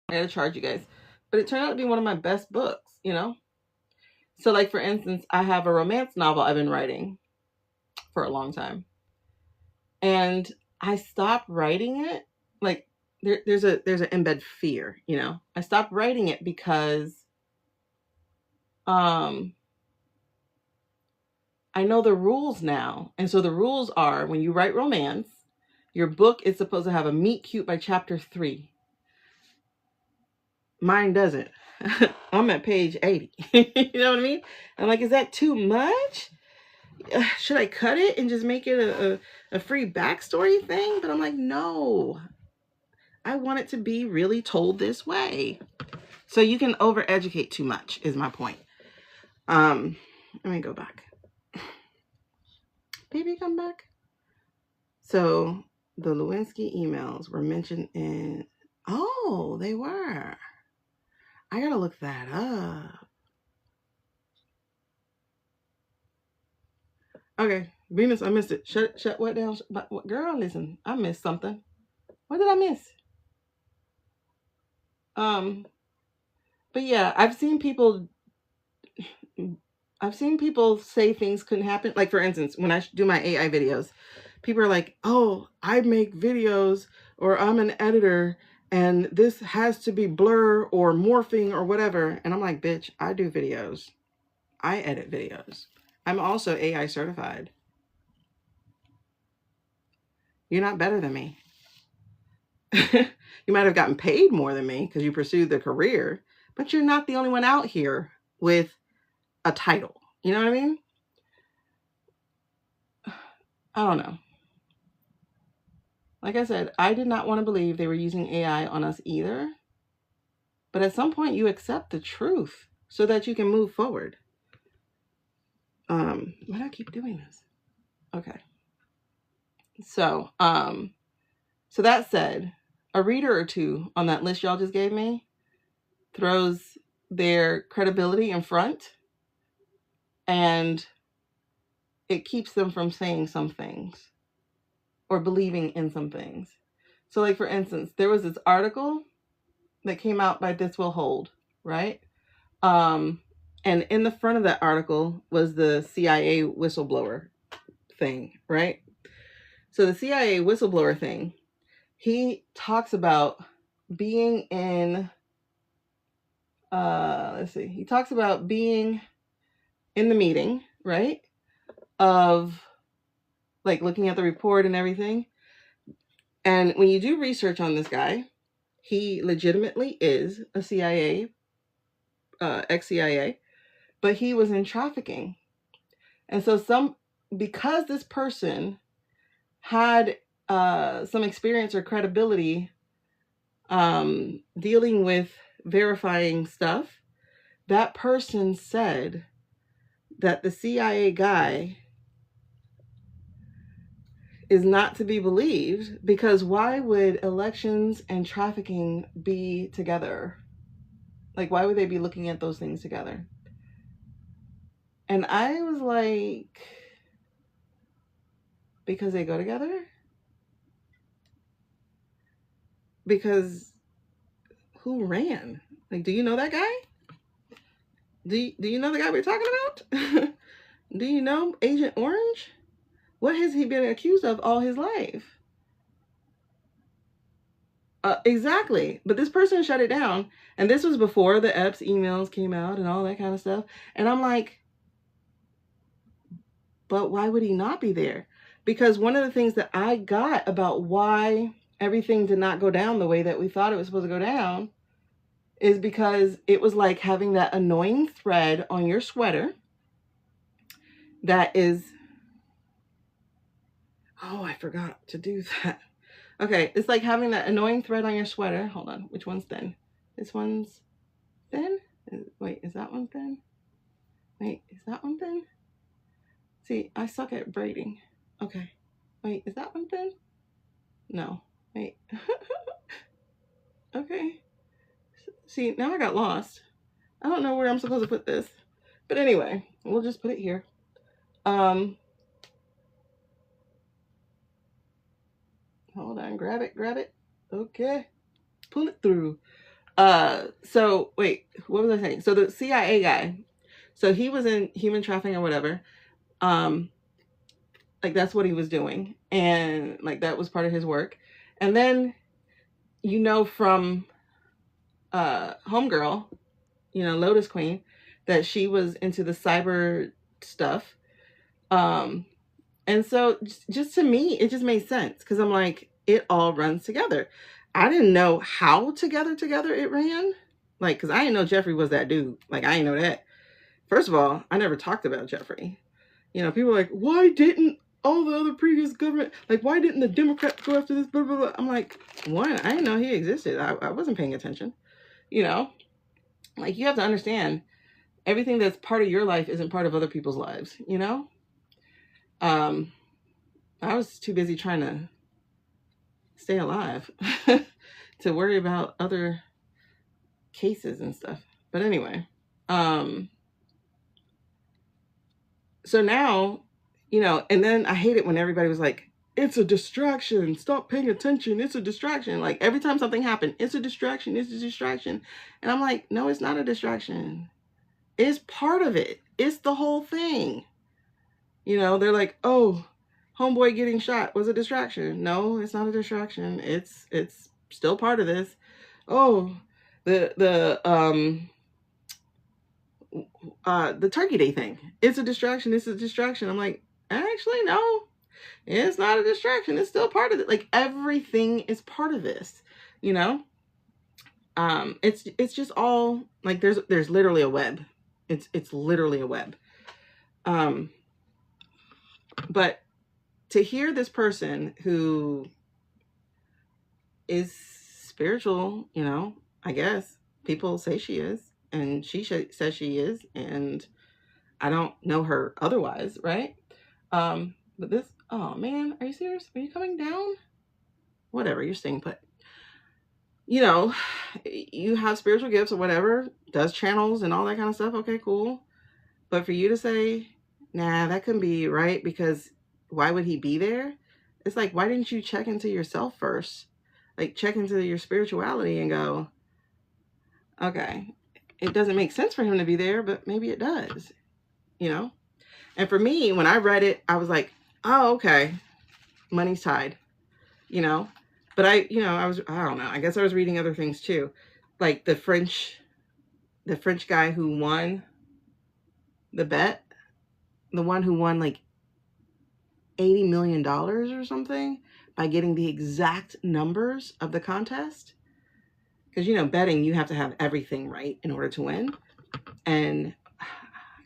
I gotta charge you guys. But it turned out to be one of my best books, you know? So like, for instance, I have a romance novel I've been writing for a long time. And I stopped writing it. Like there's an embed fear, you know? I stopped writing it because I know the rules now. And so the rules are, when you write romance, Your book is supposed to have a meet cute by chapter 3. Mine doesn't. I'm at page 80. You know what I mean? I'm like, is that too much? Should I cut it and just make it a free backstory thing? But I'm like, no. I want it to be really told this way. So you can overeducate too much is my point. Let me go back. Baby, come back. So the Lewinsky emails were mentioned in... Oh, they were. I gotta look that up. Okay, Venus, I missed it. Shut what down? Girl, listen, I missed something. What did I miss? But yeah, I've seen people say things couldn't happen. Like, for instance, when I do my AI videos, people are like, oh, I make videos, or I'm an editor, and this has to be blur or morphing or whatever. And I'm like, bitch, I do videos. I edit videos. I'm also AI certified. You're not better than me. You might have gotten paid more than me because you pursued the career, but you're not the only one out here with a title. You know what I mean? I don't know. Like I said, I did not want to believe they were using AI on us either. But at some point, you accept the truth so that you can move forward. Why do I keep doing this? Okay. So that said, a reader or two on that list y'all just gave me throws their credibility in front, and it keeps them from saying some things or believing in some things. So, like, for instance, there was this article that came out by This Will Hold, right? And in the front of that article was the CIA whistleblower thing, right? So the CIA whistleblower thing, he talks about being in, he talks about being in the meeting, right? Of, like, looking at the report and everything. And when you do research on this guy, he legitimately is a CIA, ex-CIA, but he was in trafficking. And so because this person had some experience or credibility dealing with verifying stuff, that person said that the CIA guy is not to be believed, because why would elections and trafficking be together? Like, why would they be looking at those things together? And I was like, because they go together? Because who ran? Like, do you know that guy? Do you know the guy we're talking about? Do you know Agent Orange? What has he been accused of all his life? Exactly. But this person shut it down. And this was before the Epps emails came out and all that kind of stuff. And I'm like, but why would he not be there? Because one of the things that I got about why everything did not go down the way that we thought it was supposed to go down is because it was like having that annoying thread on your sweater that is... Oh, I forgot to do that. Okay, it's like having that annoying thread on your sweater. Hold on, which one's thin? This one's thin? Wait, is that one thin? Wait, is that one thin? See, I suck at braiding. Okay, wait, is that one thin? No, wait. Okay. See, now I got lost. I don't know where I'm supposed to put this. But anyway, we'll just put it here. Hold on, grab it. Okay. Pull it through. So wait, what was I saying? So the CIA guy, so he was in human trafficking or whatever. Like, that's what he was doing. And like, that was part of his work. And then, you know, from Homegirl, you know, Lotus Queen, that she was into the cyber stuff. And so just to me, it just made sense because I'm like, it all runs together. I didn't know how together it ran. Like, because I didn't know Jeffrey was that dude. Like, I didn't know that. First of all, I never talked about Jeffrey. You know, people are like, why didn't all the other previous government, like, why didn't the Democrats go after this, blah, blah, blah. I'm like, one, I didn't know he existed. I wasn't paying attention. You know, like, you have to understand, everything that's part of your life isn't part of other people's lives, you know? I was too busy trying to stay alive to worry about other cases and stuff. But anyway, so now, you know, and then I hate it when everybody was like, it's a distraction. Stop paying attention. It's a distraction. Like, every time something happened, it's a distraction. It's a distraction. And I'm like, no, it's not a distraction. It's part of it. It's the whole thing. You know, they're like, oh, homeboy getting shot was a distraction. No, it's not a distraction. It's still part of this. Oh, the Turkey Day thing. It's a distraction. It's a distraction. I'm like, actually, no, it's not a distraction. It's still part of it. Like, everything is part of this, you know? It's just all like, there's literally a web. It's literally a web. But to hear this person who is spiritual, you know, I guess people say she is, and she says she is, and I don't know her otherwise, right? But this, oh man, are you serious? Are you coming down? Whatever, you're staying put. You know, you have spiritual gifts or whatever, does channels and all that kind of stuff. Okay, cool. But for you to say, nah, that couldn't be right, because why would he be there? It's like, why didn't you check into yourself first? Like, check into your spirituality and go, okay, it doesn't make sense for him to be there, but maybe it does, you know? And for me, when I read it, I was like, oh, okay, money's tied, you know? But I don't know, I guess I was reading other things too. Like the French guy who won the bet, the one who won like $80 million or something by getting the exact numbers of the contest. Because, you know, betting, you have to have everything right in order to win. And I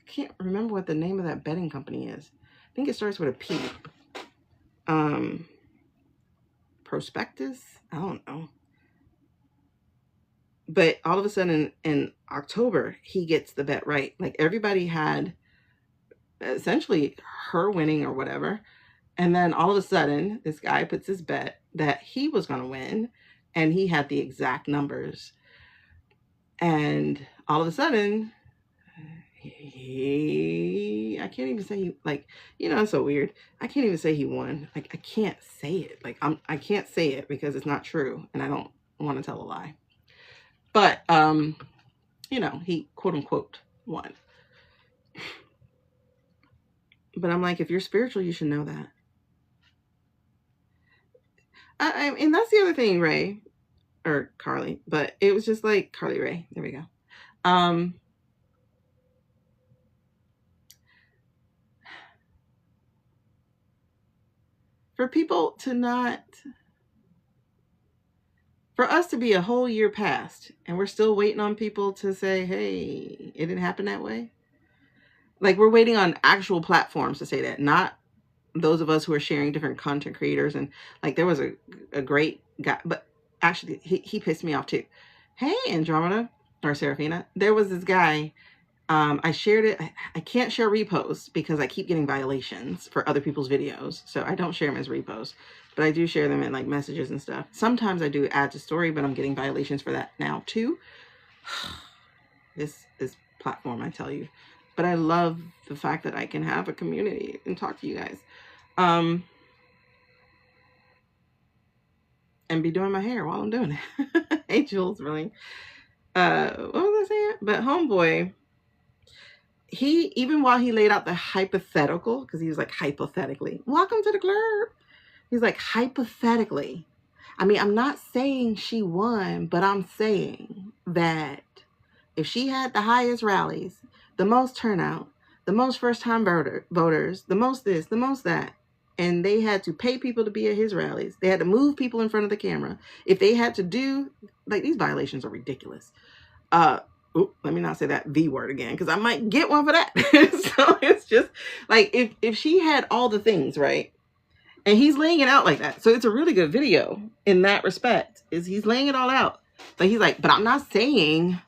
can't remember what the name of that betting company is. I think it starts with a P. Prospectus? I don't know. But all of a sudden in October, he gets the bet right. Like, everybody had essentially her winning or whatever. And then all of a sudden, this guy puts his bet that he was going to win, and he had the exact numbers. And all of a sudden, I can't even say, like, you know, it's so weird. I can't even say he won. Like, I can't say it. Like, I can't say it because it's not true, and I don't want to tell a lie. But, you know, he quote unquote won. But I'm like, if you're spiritual, you should know that. And that's the other thing, Ray, or Carly, but it was just like Carly Ray. There we go. For people to not, for us to be a whole year past and we're still waiting on people to say, hey, it didn't happen that way. Like, we're waiting on actual platforms to say that, not those of us who are sharing different content creators. And like, there was a great guy, but actually he pissed me off too. Hey, Andromeda or Seraphina, there was this guy. I shared it. I can't share reposts because I keep getting violations for other people's videos. So I don't share them as reposts, but I do share them in like messages and stuff. Sometimes I do add to story, but I'm getting violations for that now too. This platform, I tell you. But I love the fact that I can have a community and talk to you guys. And be doing my hair while I'm doing it. Hey, Jules, really. What was I saying? But homeboy, he, even while he laid out the hypothetical, because he was like, hypothetically, welcome to the club. He's like, hypothetically. I mean, I'm not saying she won, but I'm saying that if she had the highest rallies, the most turnout, the most first-time voters, the most this, the most that, and they had to pay people to be at his rallies. They had to move people in front of the camera. If they had to do, like, these violations are ridiculous. Let me not say that V word again, because I might get one for that. So it's just like, if she had all the things, right? And he's laying it out like that. So it's a really good video in that respect, is he's laying it all out. But he's like, but I'm not saying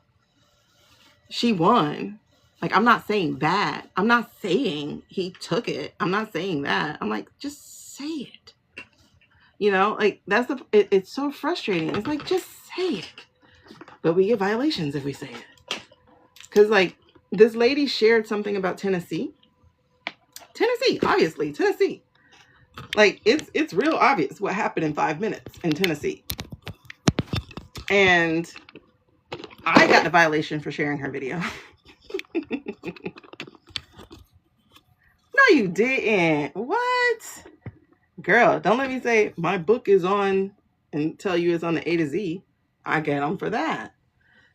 she won. Like, I'm not saying that. I'm not saying he took it. I'm not saying that. I'm like, just say it. You know, like, it's so frustrating. It's like, just say it. But we get violations if we say it. Because, like, this lady shared something about Tennessee. Tennessee, obviously, Tennessee. Like, it's real obvious what happened in 5 minutes in Tennessee. And I got the violation for sharing her video. No, you didn't. What? Girl, don't let me say my book is on and tell you it's on the A to Z. I get them for that.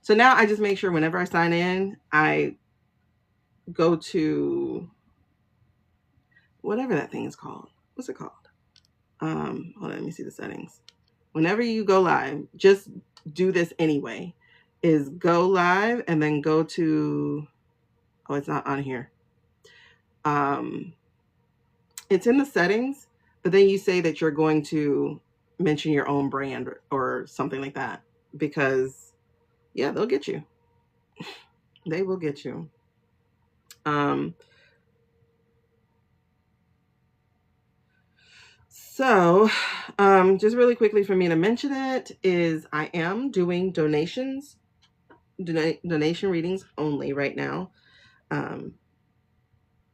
So now I just make sure whenever I sign in, I go to whatever that thing is called. What's it called? Hold on, let me see the settings. Whenever you go live, just do this anyway. Is go live and then go to, oh, it's not on here. It's in the settings, but then you say that you're going to mention your own brand or something like that, because yeah, they'll get you. They will get you. So just really quickly for me to mention it is I am doing donation readings only right now.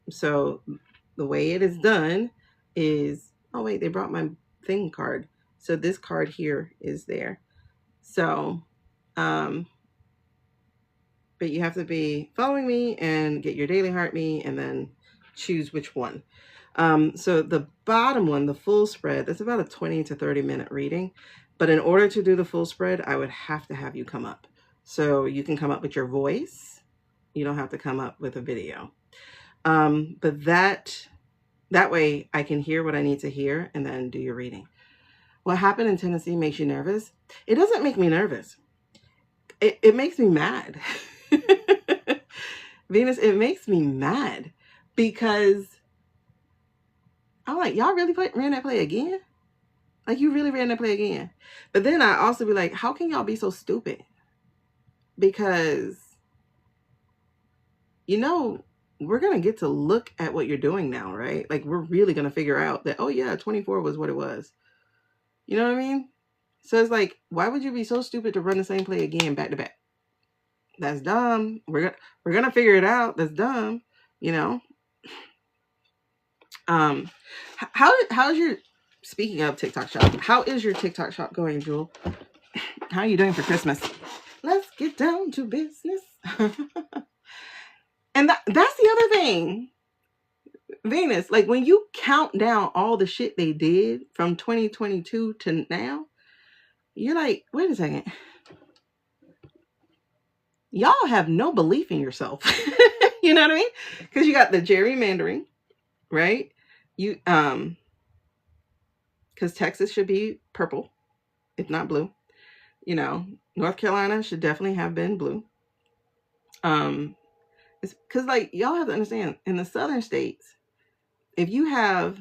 So the way it is done is, oh wait, they brought my thing card. So this card here is there. So, but you have to be following me and get your daily heart me and then choose which one. So the bottom one, the full spread, that's about a 20 to 30 minute reading. But in order to do the full spread, I would have to have you come up. So you can come up with your voice. You don't have to come up with a video. But that way I can hear what I need to hear and then do your reading. What happened in Tennessee makes you nervous? It doesn't make me nervous. It makes me mad. Venus, it makes me mad because I'm like, y'all really ran that play again? Like, you really ran that play again? But then I also be like, how can y'all be so stupid? Because, you know, we're going to get to look at what you're doing now, right? Like, we're really going to figure out that, oh yeah, 24 was what it was. You know what I mean? So it's like, why would you be so stupid to run the same play again back to back? That's dumb. We're going to figure it out. That's dumb. You know? How's your, speaking of TikTok shop, how is your TikTok shop going, Jewel? How are you doing for Christmas? Let's get down to business. And that's the other thing, Venus, like when you count down all the shit they did from 2022 to now, you're like, wait a second. Y'all have no belief in yourself. You know what I mean? Because you got the gerrymandering, right? You because Texas should be purple, if not blue. You know, North Carolina should definitely have been blue. It's because, like, y'all have to understand, in the southern states, if you have,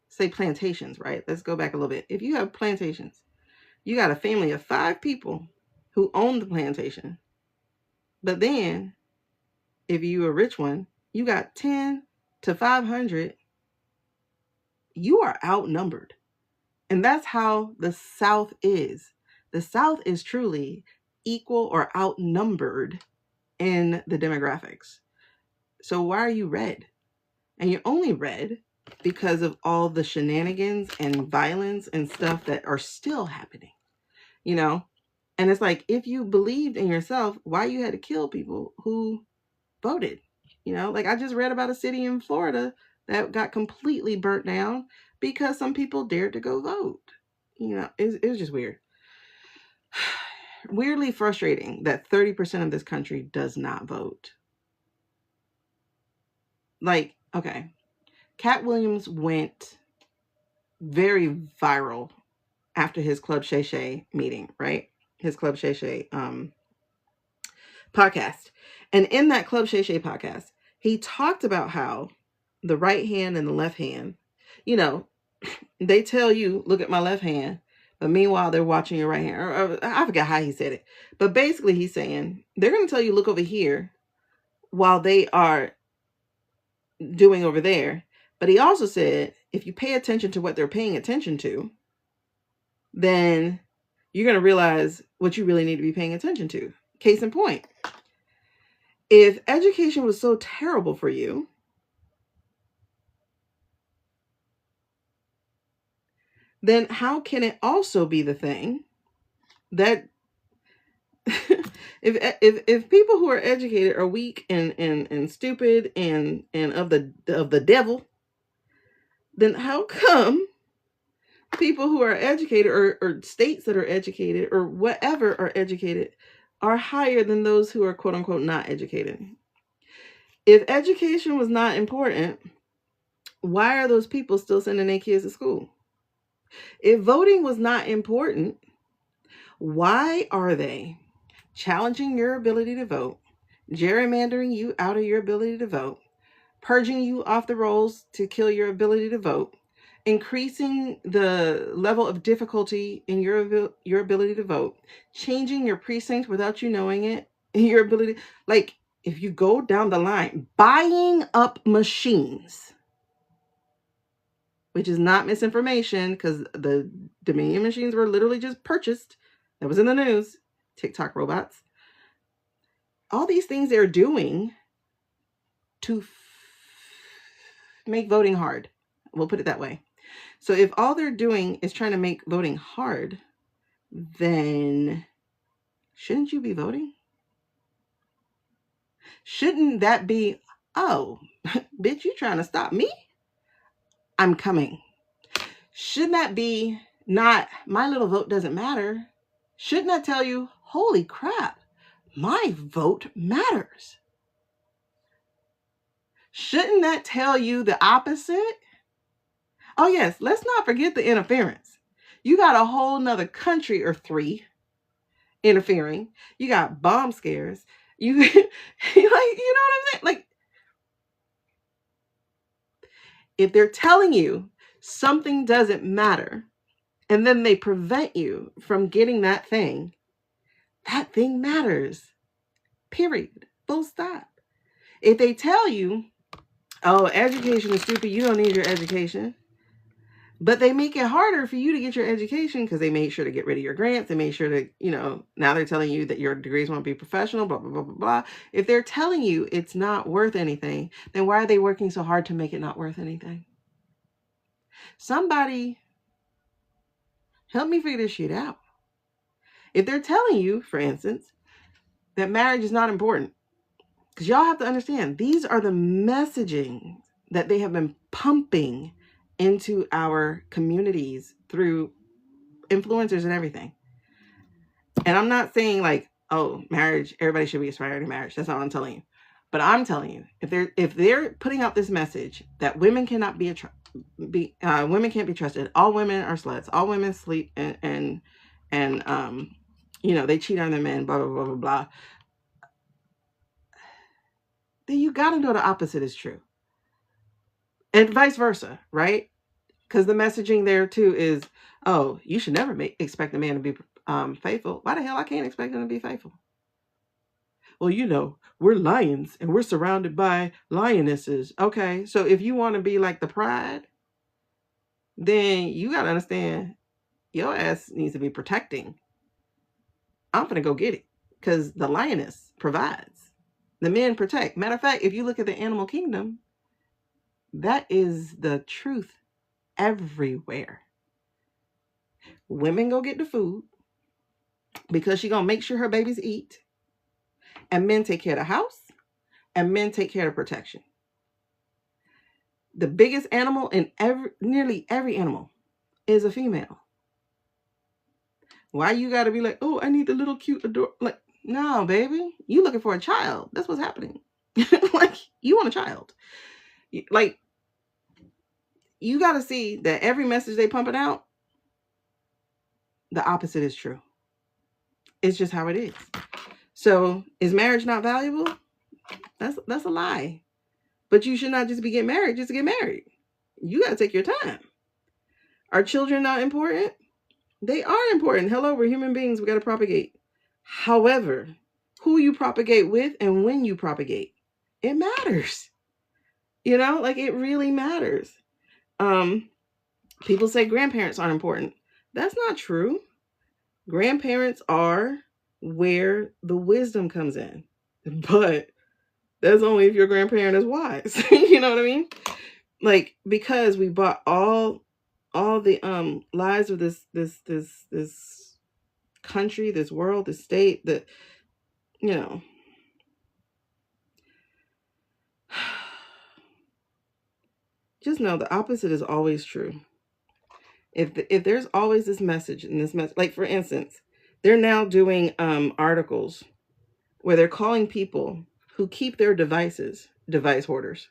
say, plantations, right? Let's go back a little bit. If you have plantations, you got a family of 5 people who own the plantation. But then, if you're a rich one, you got 10 to 500. You are outnumbered. And that's how the South is. The South is truly equal or outnumbered in the demographics. So why are you red? And you're only red because of all the shenanigans and violence and stuff that are still happening, you know? And it's like, if you believed in yourself, why you had to kill people who voted? You know, like I just read about a city in Florida that got completely burnt down because some people dared to go vote. You know, it was just weird. Weirdly frustrating that 30% of this country does not vote. Like, okay, Cat Williams went very viral after his Club Shay Shay meeting, right? His Club Shay Shay podcast. And in that Club Shay Shay podcast, he talked about how the right hand and the left hand, you know, they tell you, look at my left hand, but meanwhile, they're watching your right hand. Or I forgot how he said it. But basically, he's saying, they're going to tell you, look over here, while they are doing over there. But he also said, if you pay attention to what they're paying attention to, then you're going to realize what you really need to be paying attention to. Case in point, if education was so terrible for you, then how can it also be the thing that if people who are educated are weak and stupid and of the devil, then how come people who are educated or states that are educated or whatever are educated are higher than those who are quote unquote not educated? If education was not important, why are those people still sending their kids to school? If voting was not important, why are they challenging your ability to vote, gerrymandering you out of your ability to vote, purging you off the rolls to kill your ability to vote, increasing the level of difficulty in your ability to vote, changing your precinct without you knowing it, your ability, like if you go down the line, buying up machines, which is not misinformation because the Dominion machines were literally just purchased. That was in the news. TikTok robots. All these things they're doing to make voting hard. We'll put it that way. So if all they're doing is trying to make voting hard, then shouldn't you be voting? Shouldn't that be, oh, bitch, you trying to stop me? I'm coming. Shouldn't that be not, my little vote doesn't matter? Shouldn't that tell you, holy crap, my vote matters? Shouldn't that tell you the opposite? Oh yes, let's not forget the interference. You got a whole nother country or three interfering. You got bomb scares. You like, you know what I'm saying? Like, if they're telling you something doesn't matter, and then they prevent you from getting that thing matters. Period. Full stop. If they tell you, oh, education is stupid, you don't need your education, but they make it harder for you to get your education because they made sure to get rid of your grants. They made sure to, now they're telling you that your degrees won't be professional, blah, blah, blah, blah, blah. If they're telling you it's not worth anything, then why are they working so hard to make it not worth anything? Somebody help me figure this shit out. If they're telling you, for instance, that marriage is not important, because y'all have to understand, these are the messaging that they have been pumping into our communities through influencers and everything. And I'm not saying like, oh, marriage, everybody should be aspiring to marriage. That's not what I'm telling you. But I'm telling you, if they're putting out this message that women cannot women can't be trusted, all women are sluts, all women sleep and they cheat on their men, blah blah blah blah blah, then you got to know the opposite is true. And vice versa, right? Because the messaging there too is, oh, you should never expect a man to be faithful. Why the hell I can't expect him to be faithful? Well, we're lions and we're surrounded by lionesses. Okay, so if you want to be like the pride, then you got to understand your ass needs to be protecting. I'm going to go get it because the lioness provides. The men protect. Matter of fact, if you look at the animal kingdom, that is the truth everywhere. Women go get the food because she going to make sure her babies eat. And men take care of the house. And men take care of protection. The biggest animal in nearly every animal is a female. Why you got to be like, oh, I need the little cute adore. Like, no, baby. You looking for a child. That's what's happening. Like, you want a child. Like, you got to see that every message they pumping out, the opposite is true. It's just how it is. So is marriage not valuable? That's a lie. But you should not just be getting married just to get married. You got to take your time. Are children not important? They are important. Hello, we're human beings. We got to propagate. However, who you propagate with and when you propagate, it matters. You know, like it really matters. People say grandparents aren't important. That's not true. Grandparents are where the wisdom comes in. But that's only if your grandparent is wise. You know what I mean? Like, because we bought all the lies of this country, this world, this state, that, you know, just know the opposite is always true. If there's always this message and this message, like for instance, they're now doing articles where they're calling people who keep their devices device hoarders.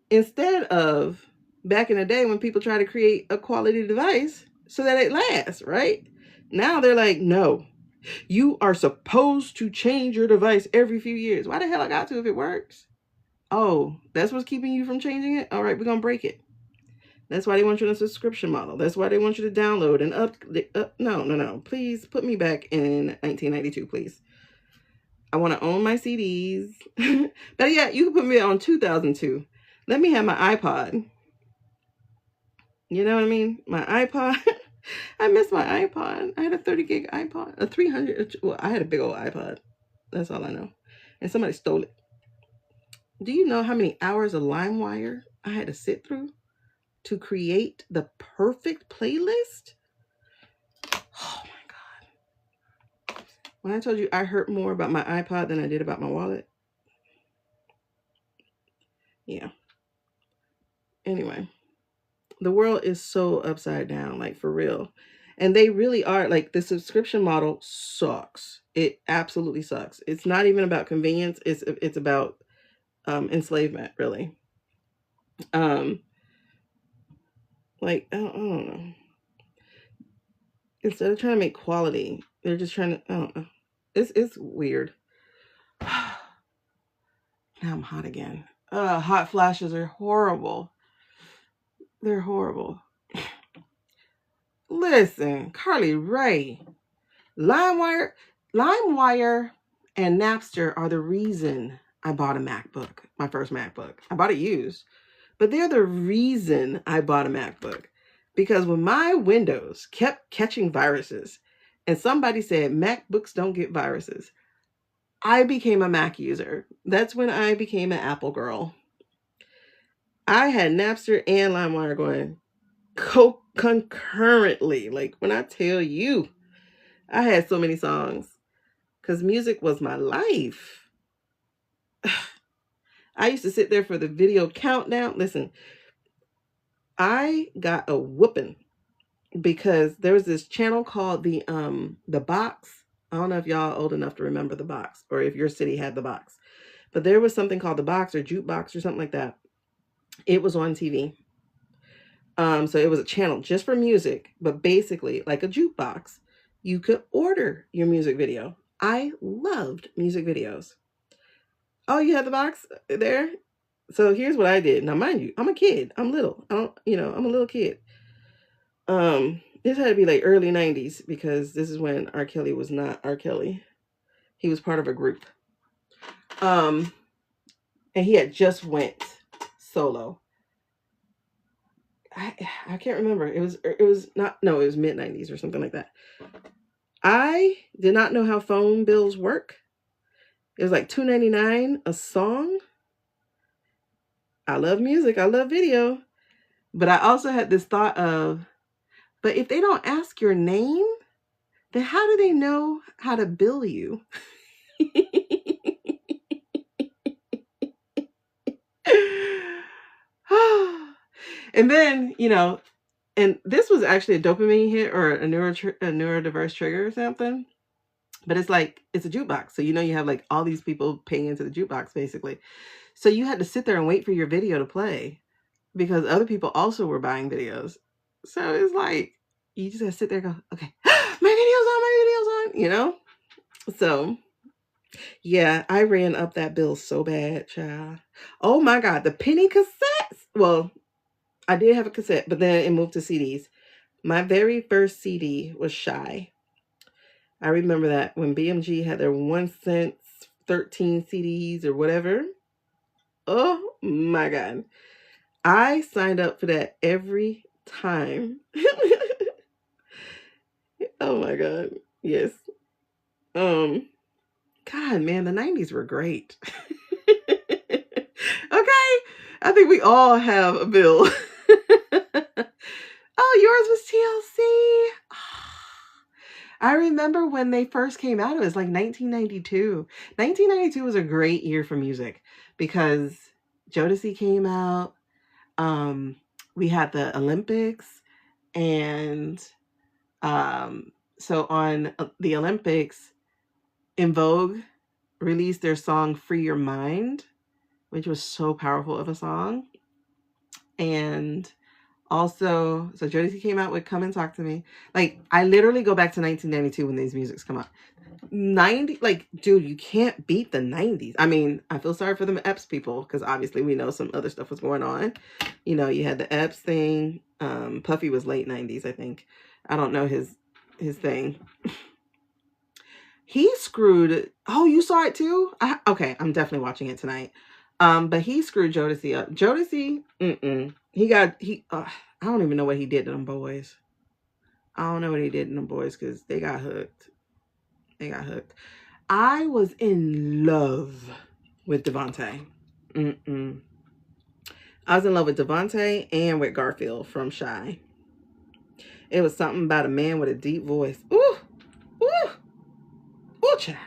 Instead of back in the day when people try to create a quality device so that it lasts, right? Now they're like, no, you are supposed to change your device every few years. Why the hell I got to if it works? Oh, that's what's keeping you from changing it? All right, we're going to break it. That's why they want you in a subscription model. That's why they want you to download and no. Please put me back in 1992, please. I want to own my CDs. But yeah, you can put me on 2002. Let me have my iPod. You know what I mean? My iPod. I miss my iPod. I had a 30 gig iPod. A 300. Well, I had a big old iPod. That's all I know. And somebody stole it. Do you know how many hours of LimeWire I had to sit through to create the perfect playlist? Oh my God. When I told you I hurt more about my iPod than I did about my wallet. Yeah. Anyway, the world is so upside down, like for real. And they really are, like, the subscription model sucks. It absolutely sucks. It's not even about convenience. It's about enslavement, really. Like, I don't know. Instead of trying to make quality, they're just trying to, I don't know. It's weird. Now I'm hot again. Hot flashes are horrible. They're horrible. Listen, Carly Rae, LimeWire, and Napster are the reason I bought a MacBook, my first MacBook. I bought it used, but they're the reason I bought a MacBook. Because when my Windows kept catching viruses and somebody said MacBooks don't get viruses, I became a Mac user. That's when I became an Apple girl. I had Napster and LimeWire going concurrently. Like, when I tell you, I had so many songs because music was my life. I used to sit there for the video countdown. Listen, I got a whooping because there was this channel called the Box. I don't know if y'all old enough to remember the Box or if your city had the Box, but there was something called the Box or Jukebox or something like that. It was on TV. So it was a channel just for music, but basically like a jukebox. You could order your music video. I loved music videos. Oh, you had the box there? So here's what I did. Now, mind you, I'm a kid. I'm little. I'm a little kid. This had to be like early 90s because this is when R. Kelly was not R. Kelly. He was part of a group. And he had just went solo. I can't remember. It was mid 90s or something like that. I did not know how phone bills work. It was like $2.99 a song. I love music. I love video. But I also had this thought of, but if they don't ask your name, then how do they know how to bill you? And then, and this was actually a dopamine hit or a neurodiverse trigger or something. But it's like, it's a jukebox. So, you have like all these people paying into the jukebox, basically. So you had to sit there and wait for your video to play. because other people also were buying videos. So it's like, you just gotta sit there and go, okay, my video's on, So yeah, I ran up that bill so bad, child. Oh my God, the penny cassettes. Well, I did have a cassette, but then it moved to CDs. My very first CD was Shy. I remember that when BMG had their 1 cent 13 CDs or whatever. Oh my God. I signed up for that every time. Oh my God. Yes. God, man, the 90s were great. Okay. I think we all have a bill. Oh, yours was TLC. I remember when they first came out, it was like 1992. 1992 was a great year for music because Jodeci came out. We had the Olympics, and so on the Olympics, In Vogue released their song Free Your Mind, which was so powerful of a song. And also, so Jodeci came out with Come and Talk to Me. Like, I literally go back to 1992 when these musics come out. 90, like, dude, you can't beat the 90s. I mean, I feel sorry for them Epps people, because obviously we know some other stuff was going on. You had the Epps thing. Puffy was late 90s, I think. I don't know his thing. He screwed. Oh, you saw it too? Okay, I'm definitely watching it tonight. But he screwed Jodeci up. Jodeci, I don't even know what he did to them boys. I don't know what he did to them boys because they got hooked. I was in love with Devontae. I was in love with Devontae and with Garfield from Shy. It was something about a man with a deep voice. Ooh, ooh, ooh, child.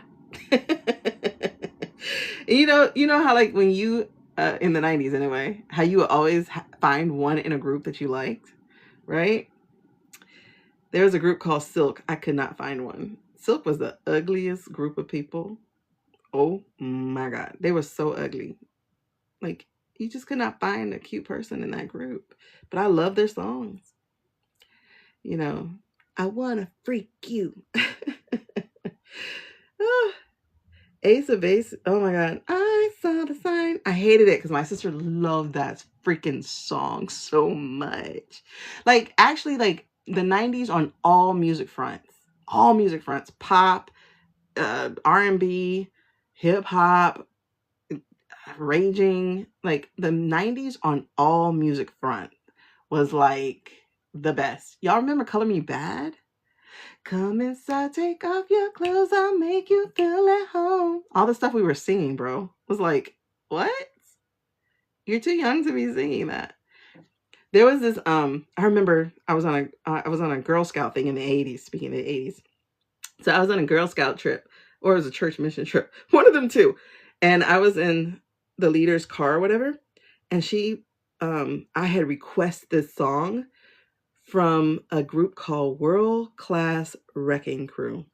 You know how, like, when you in the 90s anyway, how you would always find one in a group that you liked, right? There was a group called Silk. I could not find one. Silk was the ugliest group of people. Oh my God, they were so ugly. Like, you just could not find a cute person in that group. But I love their songs. I wanna freak you. Ace of Base. Oh my God. I saw the sign. I hated it because my sister loved that freaking song so much. Like, actually, like, the 90s on all music fronts. Pop, R&B, hip hop, raging. Like, the 90s on all music front was like the best. Y'all remember Color Me Bad? Come inside, take off your clothes, I'll make you feel at home. All the stuff we were singing, bro, was like, what? You're too young to be singing that. There was this, I remember I was on a Girl Scout thing in the 80s, speaking of the 80s. So I was on a Girl Scout trip, or it was a church mission trip, one of them two. And I was in the leader's car or whatever. And I had requested this song from a group called World Class Wrecking Crew.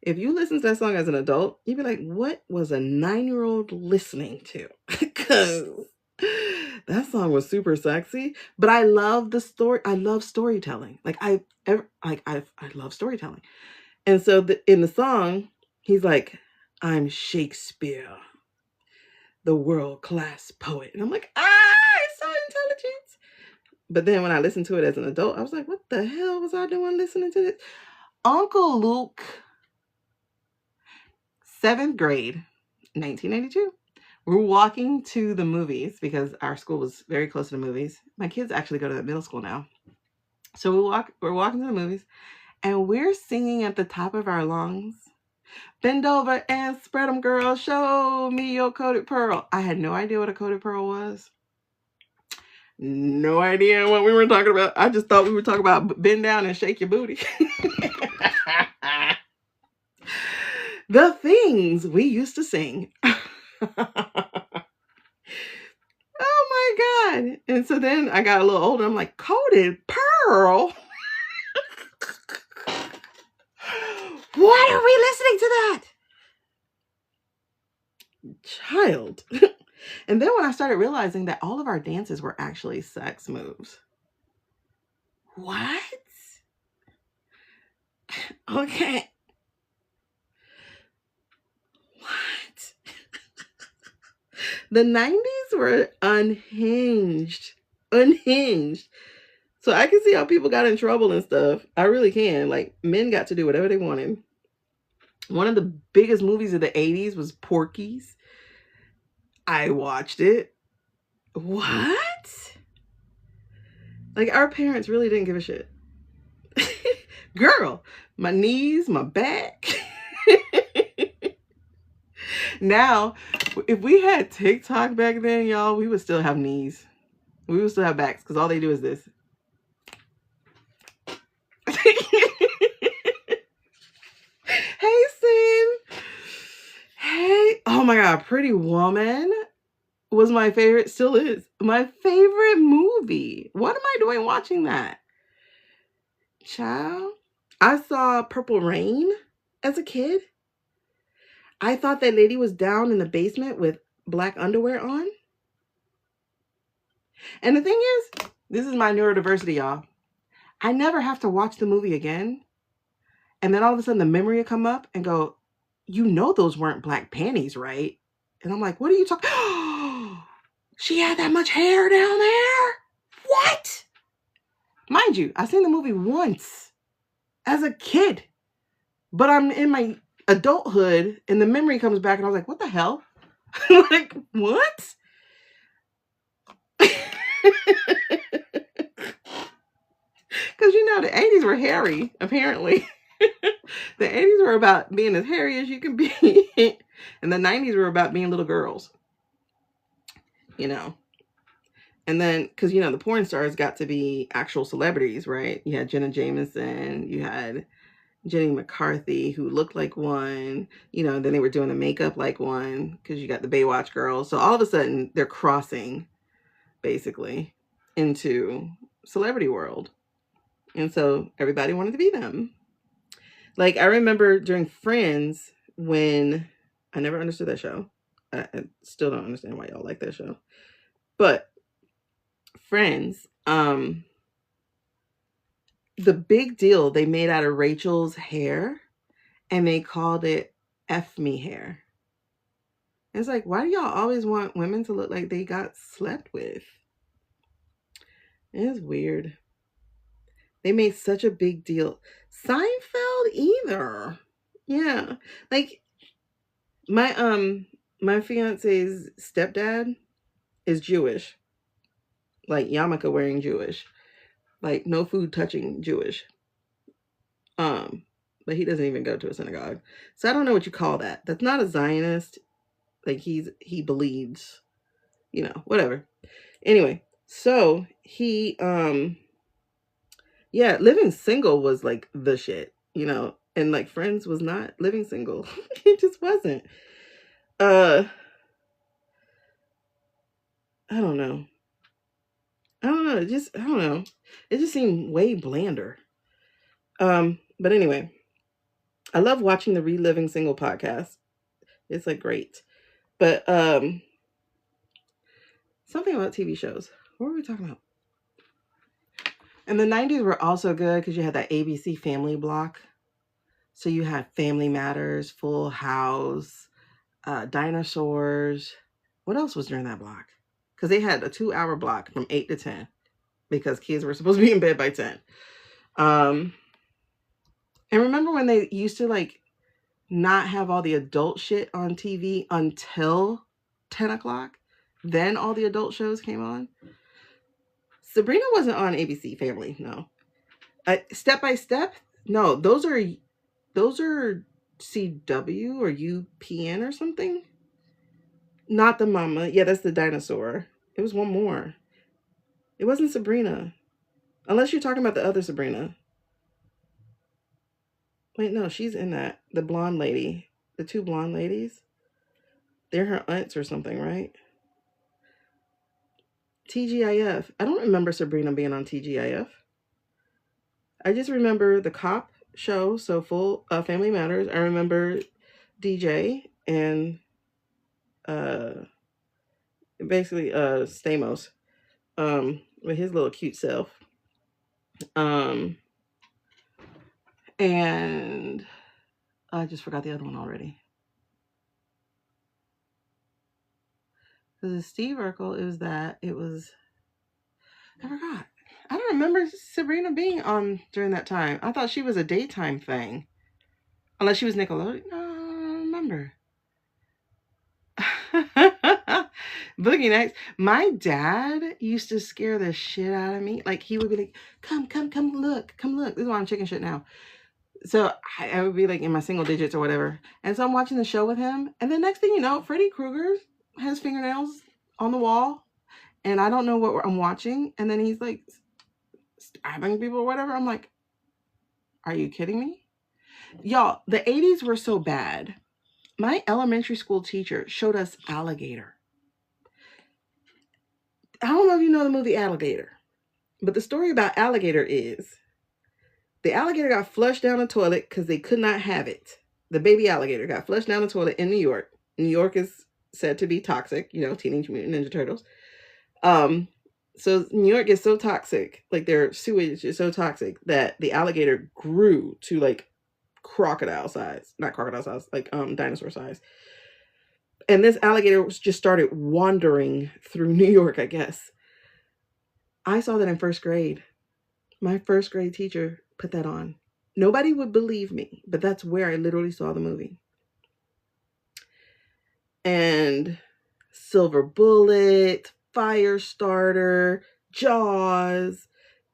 If you listen to that song as an adult, you'd be like, what was a 9-year-old listening to? Because that song was super sexy. But I love the story. I love storytelling. I love storytelling. And so in the song, he's like, I'm Shakespeare, the world-class poet. And I'm like, it's so intelligent. But then when I listened to it as an adult, I was like, what the hell was I doing listening to this? Uncle Luke, 7th grade, 1992. We're walking to the movies because our school was very close to the movies. My kids actually go to that middle school now. So we're walking to the movies, and we're singing at the top of our lungs. Bend over and spread them, girl. Show me your coated pearl. I had no idea what a coated pearl was. No idea what we were talking about. I just thought we were talking about bend down and shake your booty. The things we used to sing. Oh my God. And so then I got a little older. I'm like, coated pearl? Why are we listening to that? Child. And then when I started realizing that all of our dances were actually sex moves. What? Okay. What? The 90s were unhinged. Unhinged. So I can see how people got in trouble and stuff. I really can. Like, men got to do whatever they wanted. One of the biggest movies of the 80s was Porky's. I watched it. What? Like, our parents really didn't give a shit. Girl, my knees, my back. Now, if we had TikTok back then, y'all, we would still have knees. We would still have backs because all they do is this. Hey, Sin. Hey. Oh my God. Pretty Woman was my favorite. Still is my favorite movie. What am I doing watching that? Child. I saw Purple Rain as a kid. I thought that lady was down in the basement with black underwear on. And the thing is, this is my neurodiversity, y'all. I never have to watch the movie again. And then all of a sudden the memory will come up and go, you know those weren't black panties, right? And I'm like, what are you talking? She had that much hair down there? What? Mind you, I've seen the movie once as a kid. But I'm in my adulthood and the memory comes back and I was like, what the hell? Like, what? Because, you know, the 80s were hairy, apparently. The 80s were about being as hairy as you can be. And the 90s were about being little girls. You know. And then, because, you know, the porn stars got to be actual celebrities, right? You had Jenna Jameson. You had Jenny McCarthy, who looked like one. You know, then they were doing the makeup like one. Because you got the Baywatch girls. So all of a sudden, they're crossing, basically, into celebrity world. And so everybody wanted to be them. Like, I remember during Friends when I never understood that show. I still don't understand why y'all like that show. But Friends, the big deal they made out of Rachel's hair and they called it F me hair. It's like, why do y'all always want women to look like they got slept with? It's weird. They made such a big deal. Seinfeld either. Yeah. Like my fiance's stepdad is Jewish. Like yarmulke wearing Jewish. Like no food touching Jewish. But he doesn't even go to a synagogue. So I don't know what you call that. That's not a Zionist. Like he believes, you know, whatever. Anyway, so he yeah, living single was like the shit, you know, and like Friends was not living single. It just wasn't. I don't know. I don't know. I don't know. It just seemed way blander. But anyway, I love watching the Reliving Single podcast. It's like great. But something about TV shows. What were we talking about? And the 90s were also good because you had that ABC family block. So you had Family Matters, Full House, Dinosaurs. What else was during that block? Because they had a 2-hour block from 8 to 10 because kids were supposed to be in bed by 10. And remember when they used to like not have all the adult shit on TV until 10 o'clock? Then all the adult shows came on. Sabrina wasn't on ABC Family, no. Step by Step? No, those are CW or UPN or something. Not the mama. Yeah, that's the dinosaur. It was one more. It wasn't Sabrina. Unless you're talking about the other Sabrina. Wait, no, she's in that. The blonde lady. The 2 blonde ladies. They're her aunts or something, right? TGIF. I don't remember Sabrina being on TGIF. I just remember the cop show, so Full Family Matters. I remember DJ and basically Stamos, with his little cute self. And I just forgot the other one already. Because Steve Urkel, it was that. It was, I forgot. I don't remember Sabrina being on during that time. I thought she was a daytime thing. Unless she was Nickelodeon. No, I don't remember. Boogie Nights. My dad used to scare the shit out of me. Like, he would be like, come look. This is why I'm chicken shit now. So I would be like in my single digits or whatever. And so I'm watching the show with him. And the next thing you know, Freddy Krueger has fingernails on the wall. And I don't know what I'm watching. And then he's like stabbing people or whatever. I'm like, are you kidding me? Y'all, the 80s were so bad. My elementary school teacher showed us Alligator. I don't know if you know the movie Alligator. But the story about Alligator is the alligator got flushed down the toilet because they could not have it. The baby alligator got flushed down the toilet in New York. New York is said to be toxic, Teenage Mutant Ninja Turtles. So New York is so toxic, like their sewage is so toxic that the alligator grew to like crocodile size, not crocodile size, like dinosaur size. And this alligator just started wandering through New York, I guess. I saw that in first grade. My first grade teacher put that on. Nobody would believe me, but that's where I literally saw the movie. And Silver Bullet, Firestarter, Jaws,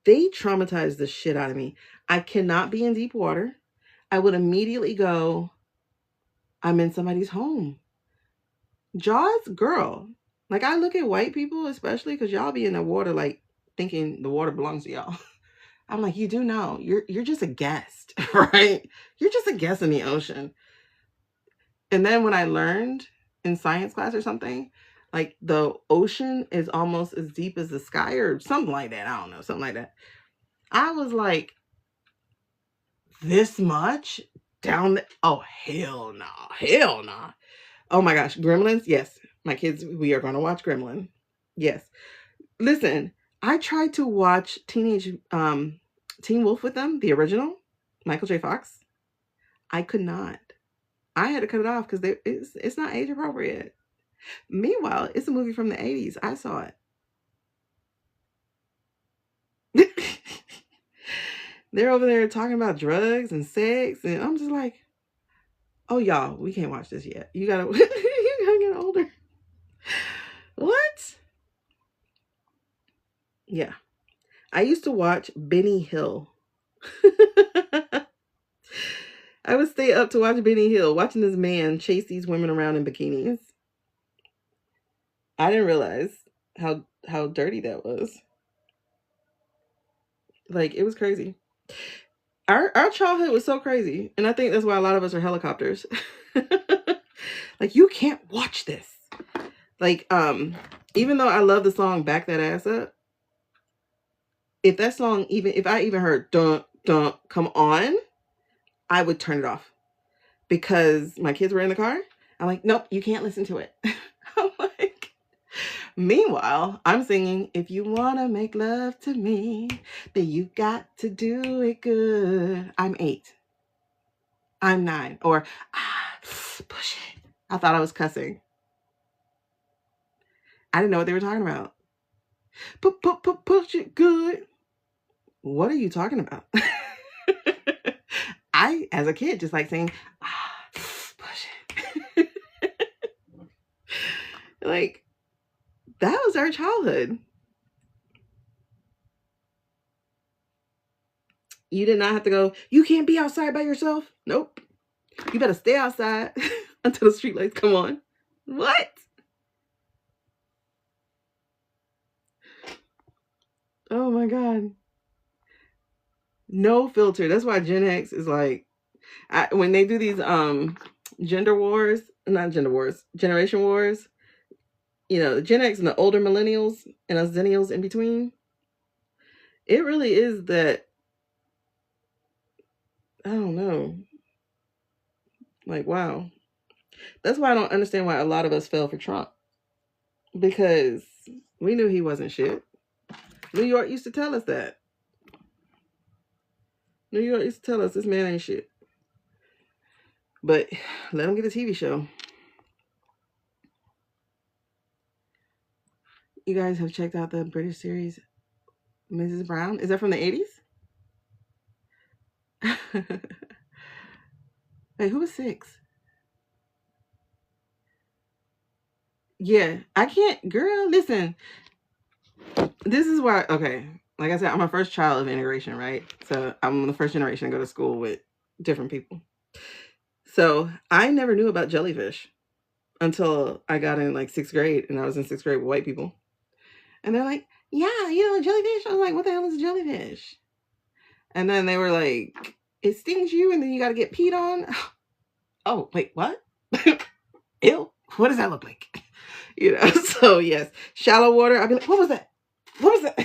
they traumatized the shit out of me. I cannot be in deep water. I would immediately go, I'm in somebody's home. Jaws, girl. Like, I look at white people, especially because y'all be in the water, like, thinking the water belongs to y'all. I'm like, you do know, you're just a guest, right? You're just a guest in the ocean. And then when I learned in science class or something, like the ocean is almost as deep as the sky or something like that. I don't know, something like that. I was like, this much down the, oh, hell no, hell no. Oh my gosh, Gremlins? Yes, my kids, we are going to watch Gremlin. Yes. Listen, I tried to watch Teen Wolf with them, the original, Michael J. Fox. I could not. I had to cut it off because it's not age appropriate. Meanwhile, it's a movie from the 80s. I saw it. They're over there talking about drugs and sex, and I'm just like, oh, y'all, we can't watch this yet. You gotta, you gotta get older. What? Yeah. I used to watch Benny Hill. I would stay up to watch Benny Hill, watching this man chase these women around in bikinis. I didn't realize how dirty that was. Like, it was crazy. Our childhood was so crazy. And I think that's why a lot of us are helicopters. Like, you can't watch this. Like, even though I love the song Back That Ass Up, if that song, if I even heard dun dun come on, I would turn it off. Because my kids were in the car. I'm like, nope, you can't listen to it. I'm like, meanwhile, I'm singing, if you want to make love to me, then you got to do it good. I'm 8. I'm 9. Or, push it. I thought I was cussing. I didn't know what they were talking about. Push it good. What are you talking about? I, as a kid, just like saying, push it. Like, that was our childhood. You did not have to go, you can't be outside by yourself. Nope. You better stay outside until the streetlights come on. What? Oh my God. No filter. That's why Gen X is like, when they do these generation wars, Gen X and the older millennials and us zennials in between, it really is that, I don't know. Like, wow. That's why I don't understand why a lot of us fell for Trump. because we knew he wasn't shit. New York used to tell us that. New York used to tell us this man ain't shit. But let him get a TV show. You guys have checked out the British series Mrs. Brown? Is that from the 80s? Wait, who was 6? Yeah, I can't. Girl, listen. This is why, okay. Like I said, I'm a first child of integration, right? So I'm the first generation to go to school with different people. So I never knew about jellyfish until I got in like 6th grade, and I was in 6th grade with white people. And they're like, yeah, jellyfish. I was like, what the hell is a jellyfish? And then they were like, it stings you and then you got to get peed on. Oh, wait, what? Ew, what does that look like? So yes, shallow water. I'd be like, what was that? What was that?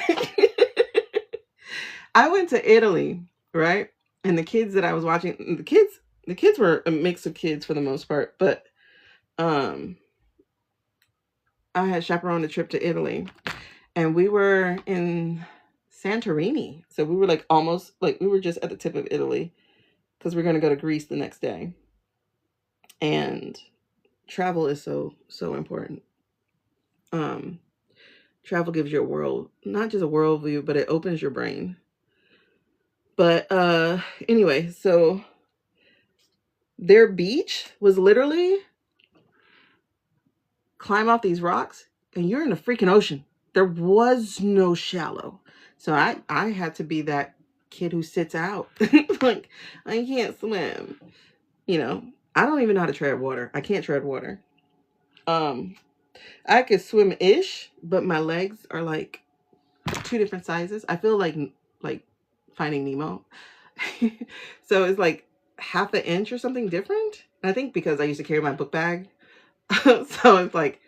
I went to Italy, right? And the kids that I was watching, the kids were a mix of kids for the most part, but I had chaperoned a trip to Italy, and we were in Santorini. So we were like almost like we were just at the tip of Italy because we're going to go to Greece the next day. And travel is so important. Travel gives you a world, not just a worldview, but it opens your brain. But anyway, so their beach was literally climb off these rocks and you're in the freaking ocean. There was no shallow. So I had to be that kid who sits out. Like, I can't swim. I don't even know how to tread water. I can't tread water. I could swim-ish, but my legs are like 2 different sizes. I feel like Finding Nemo. So it's like half an inch or something different. I think because I used to carry my book bag. So it's like,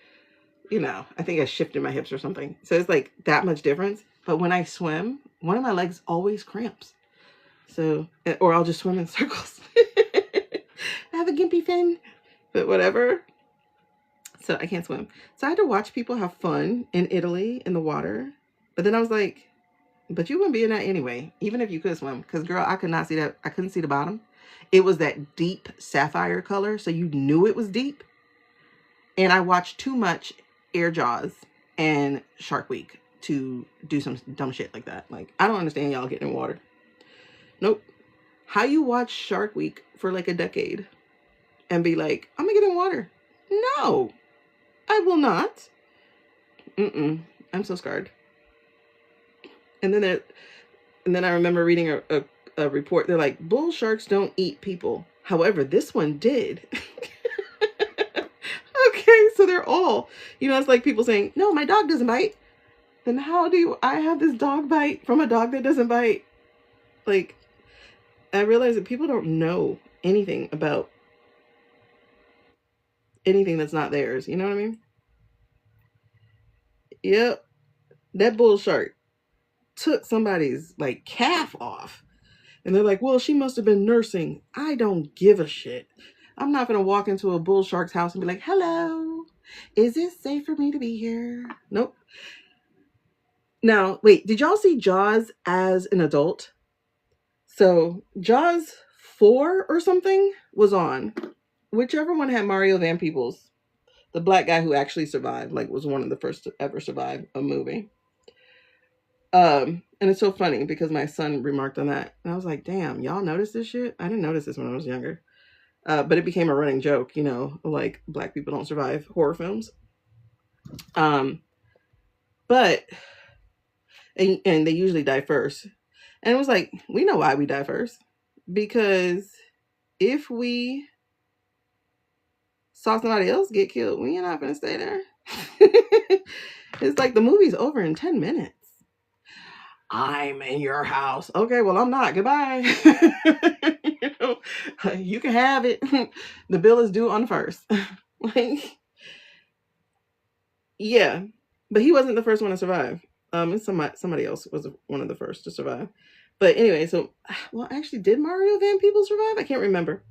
I think I shifted my hips or something. So it's like that much difference. But when I swim, one of my legs always cramps. So, or I'll just swim in circles. I have a gimpy fin, but whatever. So I can't swim. So I had to watch people have fun in Italy in the water. But then I was like, but you wouldn't be in that anyway, even if you could swim. Because, girl, I could not see that. I couldn't see the bottom. It was that deep sapphire color. So you knew it was deep. And I watched too much Air Jaws and Shark Week to do some dumb shit like that. Like, I don't understand y'all getting in water. Nope. How you watch Shark Week for like a decade and be like, I'm going to get in water. No, I will not. I'm so scarred. And then I remember reading a report. They're like, bull sharks don't eat people. However, this one did. Okay, so they're all, it's like people saying, no, my dog doesn't bite. Then how do I have this dog bite from a dog that doesn't bite? Like, I realize that people don't know anything about anything that's not theirs. You know what I mean? Yep. That bull shark took somebody's like calf off. And they're like, well, she must have been nursing. I don't give a shit. I'm not going to walk into a bull shark's house and be like, hello, is it safe for me to be here? Nope. Now, wait, did y'all see Jaws as an adult? So Jaws 4 or something was on. Whichever one had Mario Van Peebles, the black guy who actually survived, like was one of the first to ever survive a movie. And it's so funny because my son remarked on that. And I was like, damn, y'all notice this shit? I didn't notice this when I was younger. But it became a running joke, like black people don't survive horror films. But, and they usually die first. And it was like, we know why we die first. Because if we saw somebody else get killed, we're not going to stay there. It's like the movie's over in 10 minutes. I'm in your house. Okay, well, I'm not. Goodbye. You can have it. The bill is due on the 1st. Like, yeah. But he wasn't the first one to survive. Somebody else was one of the first to survive. But anyway, so, well, actually, did Mario Van Peebles survive? I can't remember.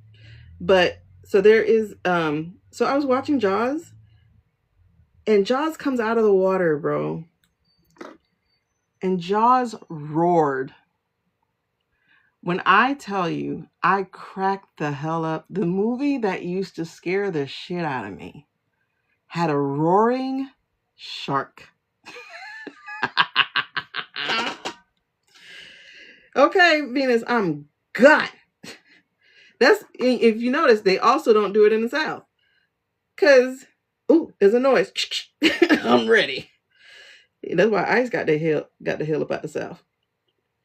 But, so there is, so I was watching Jaws. And Jaws comes out of the water, bro. And Jaws roared. When I tell you, I cracked the hell up. The movie that used to scare the shit out of me had a roaring shark. Okay, Venus, I'm gone. That's, if you notice, they also don't do it in the South. Because, ooh, there's a noise. I'm ready. That's why ICE got the hell up out the South.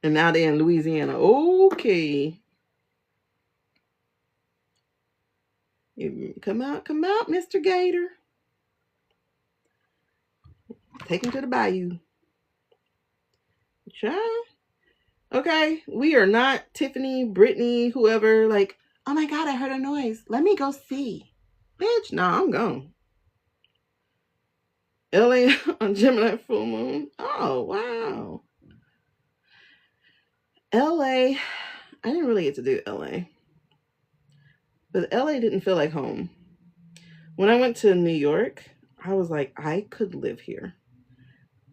And now they're in Louisiana. Okay. Come out, Mr. Gator. Take him to the bayou. Child. Okay, we are not Tiffany, Brittany, whoever, like, oh my God, I heard a noise. Let me go see. Bitch, nah, I'm gone. LA on Gemini full moon. Oh, wow. LA, I didn't really get to do LA. But LA didn't feel like home. When I went to New York, I was like, I could live here.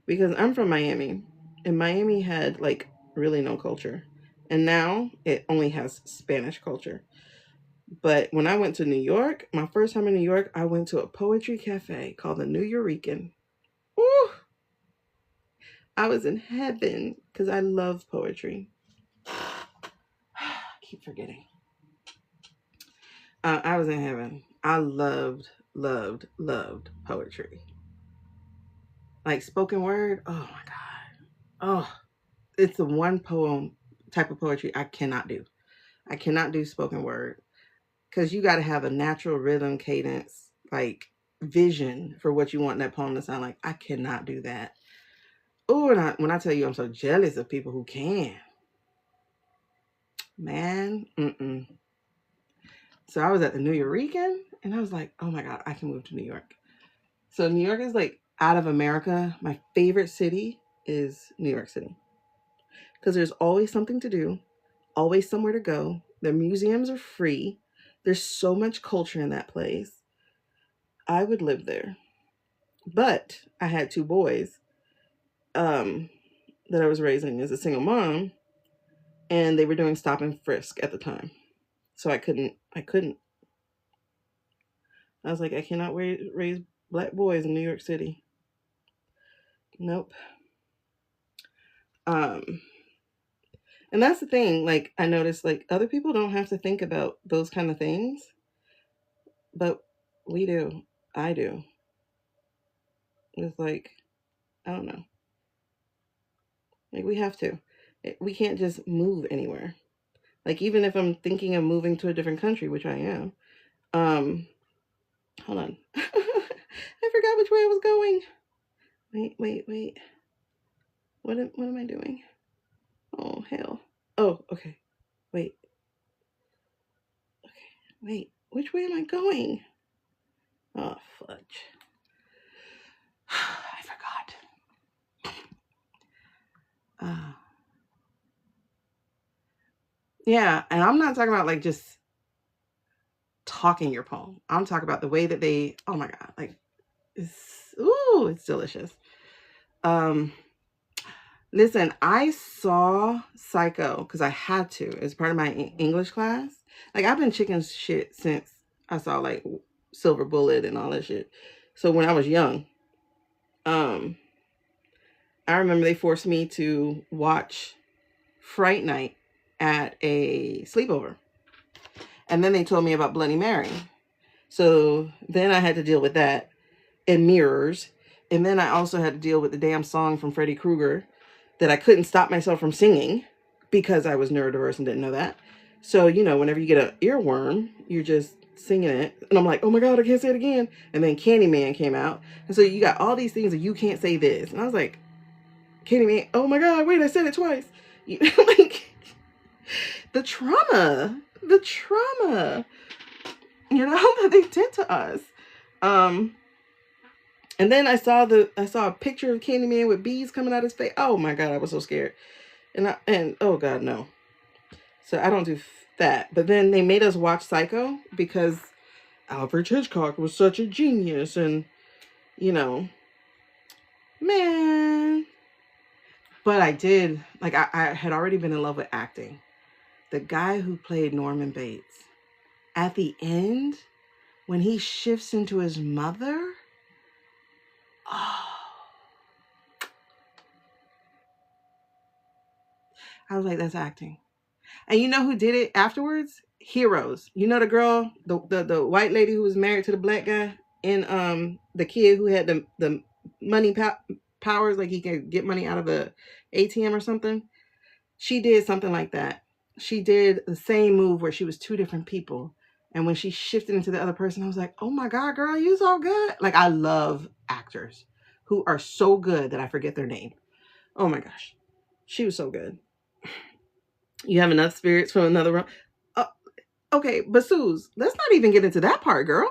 Because I'm from Miami. And Miami had, like, really no culture. And now it only has Spanish culture. But when I went to New York, my first time in New York, I went to a poetry cafe called the New Eurekan. Ooh! I was in heaven because I love poetry. I keep forgetting. I was in heaven. I loved poetry. Like spoken word. Oh my God. Oh, it's the one poem type of poetry I cannot do. I cannot do spoken word because you got to have a natural rhythm, cadence, like vision for what you want that poem to sound like. I cannot do that. Oh, and when I tell you I'm so jealous of people who can. Man, So I was at the New Eurekan and I was like, oh my God, I can move to New York. So New York is like out of America. My favorite city is New York City. Because there's always something to do, always somewhere to go. The museums are free. There's so much culture in that place. I would live there. But I had 2 boys that I was raising as a single mom. And they were doing stop and frisk at the time. So I couldn't. I was like, I cannot raise black boys in New York City. Nope. And that's the thing. Like, I noticed, like, other people don't have to think about those kind of things. But we do. I do. It's like, I don't know. Like, we have to. We can't just move anywhere. Like, even if I'm thinking of moving to a different country, which I am. Hold on. I forgot which way I was going. Wait. What am I doing? Oh, hell. Oh, okay. Wait. Which way am I going? Oh, fudge. I forgot. Yeah, and I'm not talking about like just talking your poem. I'm talking about the way that they, oh my God, like it's delicious. Listen, I saw Psycho because I had to as part of my English class. Like, I've been chicken shit since I saw like Silver Bullet and all that shit. So when I was young, I remember they forced me to watch Fright Night at a sleepover. And then they told me about Bloody Mary. So then I had to deal with that and Mirrors. And then I also had to deal with the damn song from Freddy Krueger that I couldn't stop myself from singing because I was neurodiverse and didn't know that. So, you know, whenever you get an earworm, you're just singing it. And I'm like, oh my God, I can't say it again. And then Candyman came out. And so you got all these things that you can't say this. And I was like, Candyman, oh my God, wait, I said it twice. Like, the trauma, you know, that they did to us. And then I saw a picture of Candyman with bees coming out his face. Oh my God, I was so scared. And oh God, no. So I don't do that. But then they made us watch Psycho because Alfred Hitchcock was such a genius. And you know, man. But I did, like, I had already been in love with acting. The guy who played Norman Bates, at the end, when he shifts into his mother, oh, I was like, that's acting. And you know who did it afterwards? Heroes. You know the girl, the white lady who was married to the black guy, and the kid who had the money powers, like he could get money out of the ATM or something. She did something like that. She did the same move where she was two different people. And when she shifted into the other person, I was like, oh my God, girl, you so good. Like, I love actors who are so good that I forget their name. Oh my gosh. She was so good. You have enough spirits from another room. Okay, but Suze, let's not even get into that part, girl.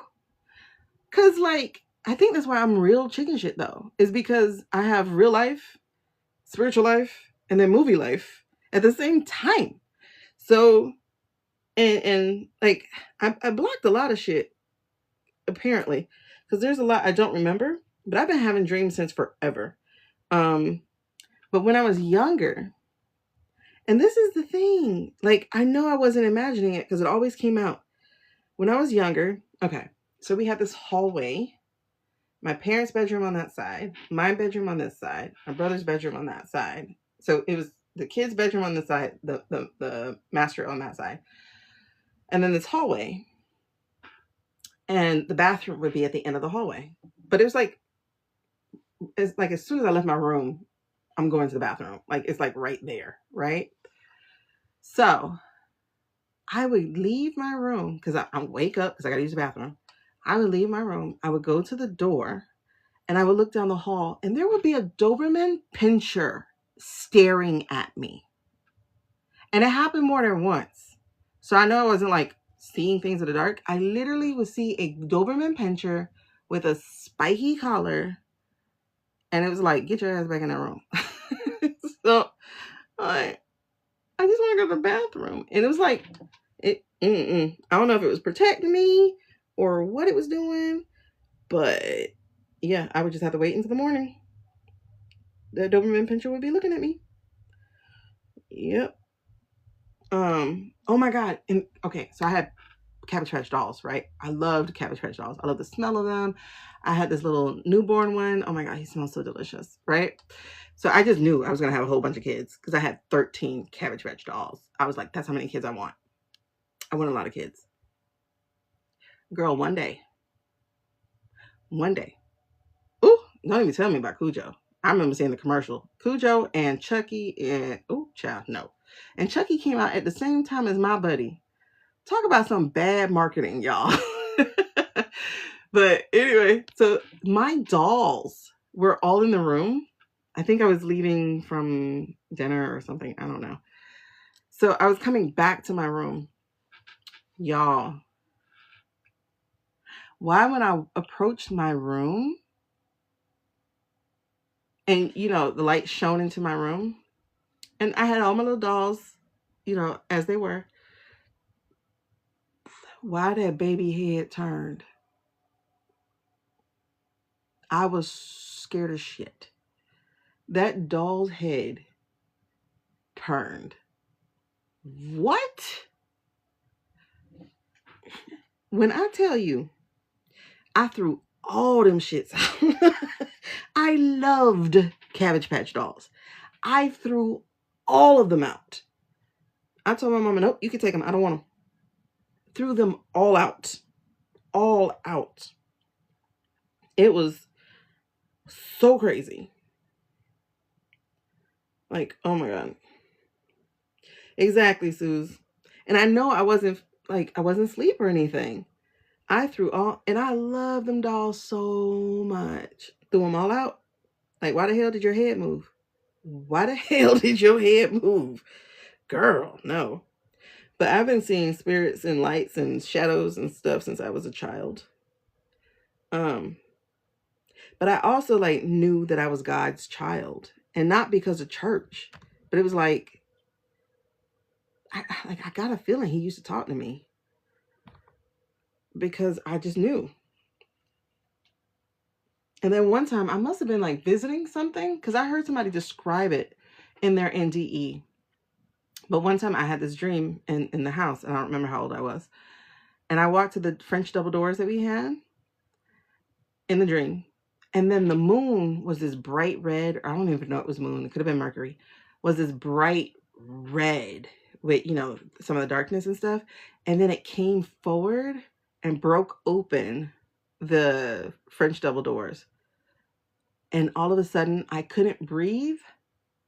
Cause like, I think that's why I'm real chicken shit though, is because I have real life, spiritual life, and then movie life at the same time. So, and like, I blocked a lot of shit, apparently, because there's a lot I don't remember, but I've been having dreams since forever. But when I was younger, and this is the thing, like, I know I wasn't imagining it because it always came out. When I was younger, okay, so we had this hallway, my parents' bedroom on that side, my bedroom on this side, my brother's bedroom on that side. So it was the kid's bedroom on this side, the master on that side. And then this hallway. And the bathroom would be at the end of the hallway. But it was like, it's like as soon as I left my room, I'm going to the bathroom. Like it's like right there, right? So I would leave my room because I wake up because I got to use the bathroom. I would leave my room. I would go to the door and I would look down the hall and there would be a Doberman Pinscher staring at me. And it happened more than once. So I know I wasn't like seeing things in the dark. I literally would see a Doberman Pinscher with a spiky collar. And it was like, get your ass back in that room. So I just want to go to the bathroom. And it was like, I don't know if it was protecting me or what it was doing. But yeah, I would just have to wait until the morning. The Doberman Pinscher would be looking at me. Yep. Oh my God. And okay, so I had Cabbage Patch dolls, right? I loved Cabbage Patch dolls. I love the smell of them. I had this little newborn one. Oh my God, he smells so delicious, right? So I just knew I was going to have a whole bunch of kids because I had 13 Cabbage Patch dolls. I was like, that's how many kids I want. I want a lot of kids. Girl, one day. Ooh, don't even tell me about Cujo. I remember seeing the commercial. Cujo and Chucky and, ooh, child, no. And Chucky came out at the same time as My Buddy. Talk about some bad marketing, y'all. But anyway, so my dolls were all in the room. I think I was leaving from dinner or something. I don't know. So I was coming back to my room. Y'all, why when I approached my room and, you know, the light shone into my room and I had all my little dolls, you know, as they were, why that baby head turned? I was scared as shit. That doll's head turned. What? When I tell you, I threw all them shits out. I loved Cabbage Patch dolls. I threw all of them out. I told my mama, nope, you can take them. I don't want them. Threw them all out. All out. It was so crazy. Like, oh my God. Exactly, Suze. And I know I wasn't asleep or anything. I threw all, and I love them dolls so much. Threw them all out. Like, why the hell did your head move? Why the hell did your head move? Girl, no. But I've been seeing spirits and lights and shadows and stuff since I was a child. But I also like knew that I was God's child. And not because of church. But it was like, I got a feeling he used to talk to me. Because I just knew. And then one time I must have been like visiting something because I heard somebody describe it in their NDE. But one time I had this dream in the house, and I don't remember how old I was. And I walked to the French double doors that we had in the dream. And then the moon was this bright red, or I don't even know it was moon. It could have been Mercury. Was this bright red with, you know, some of the darkness and stuff. And then it came forward and broke open the French double doors. And all of a sudden I couldn't breathe.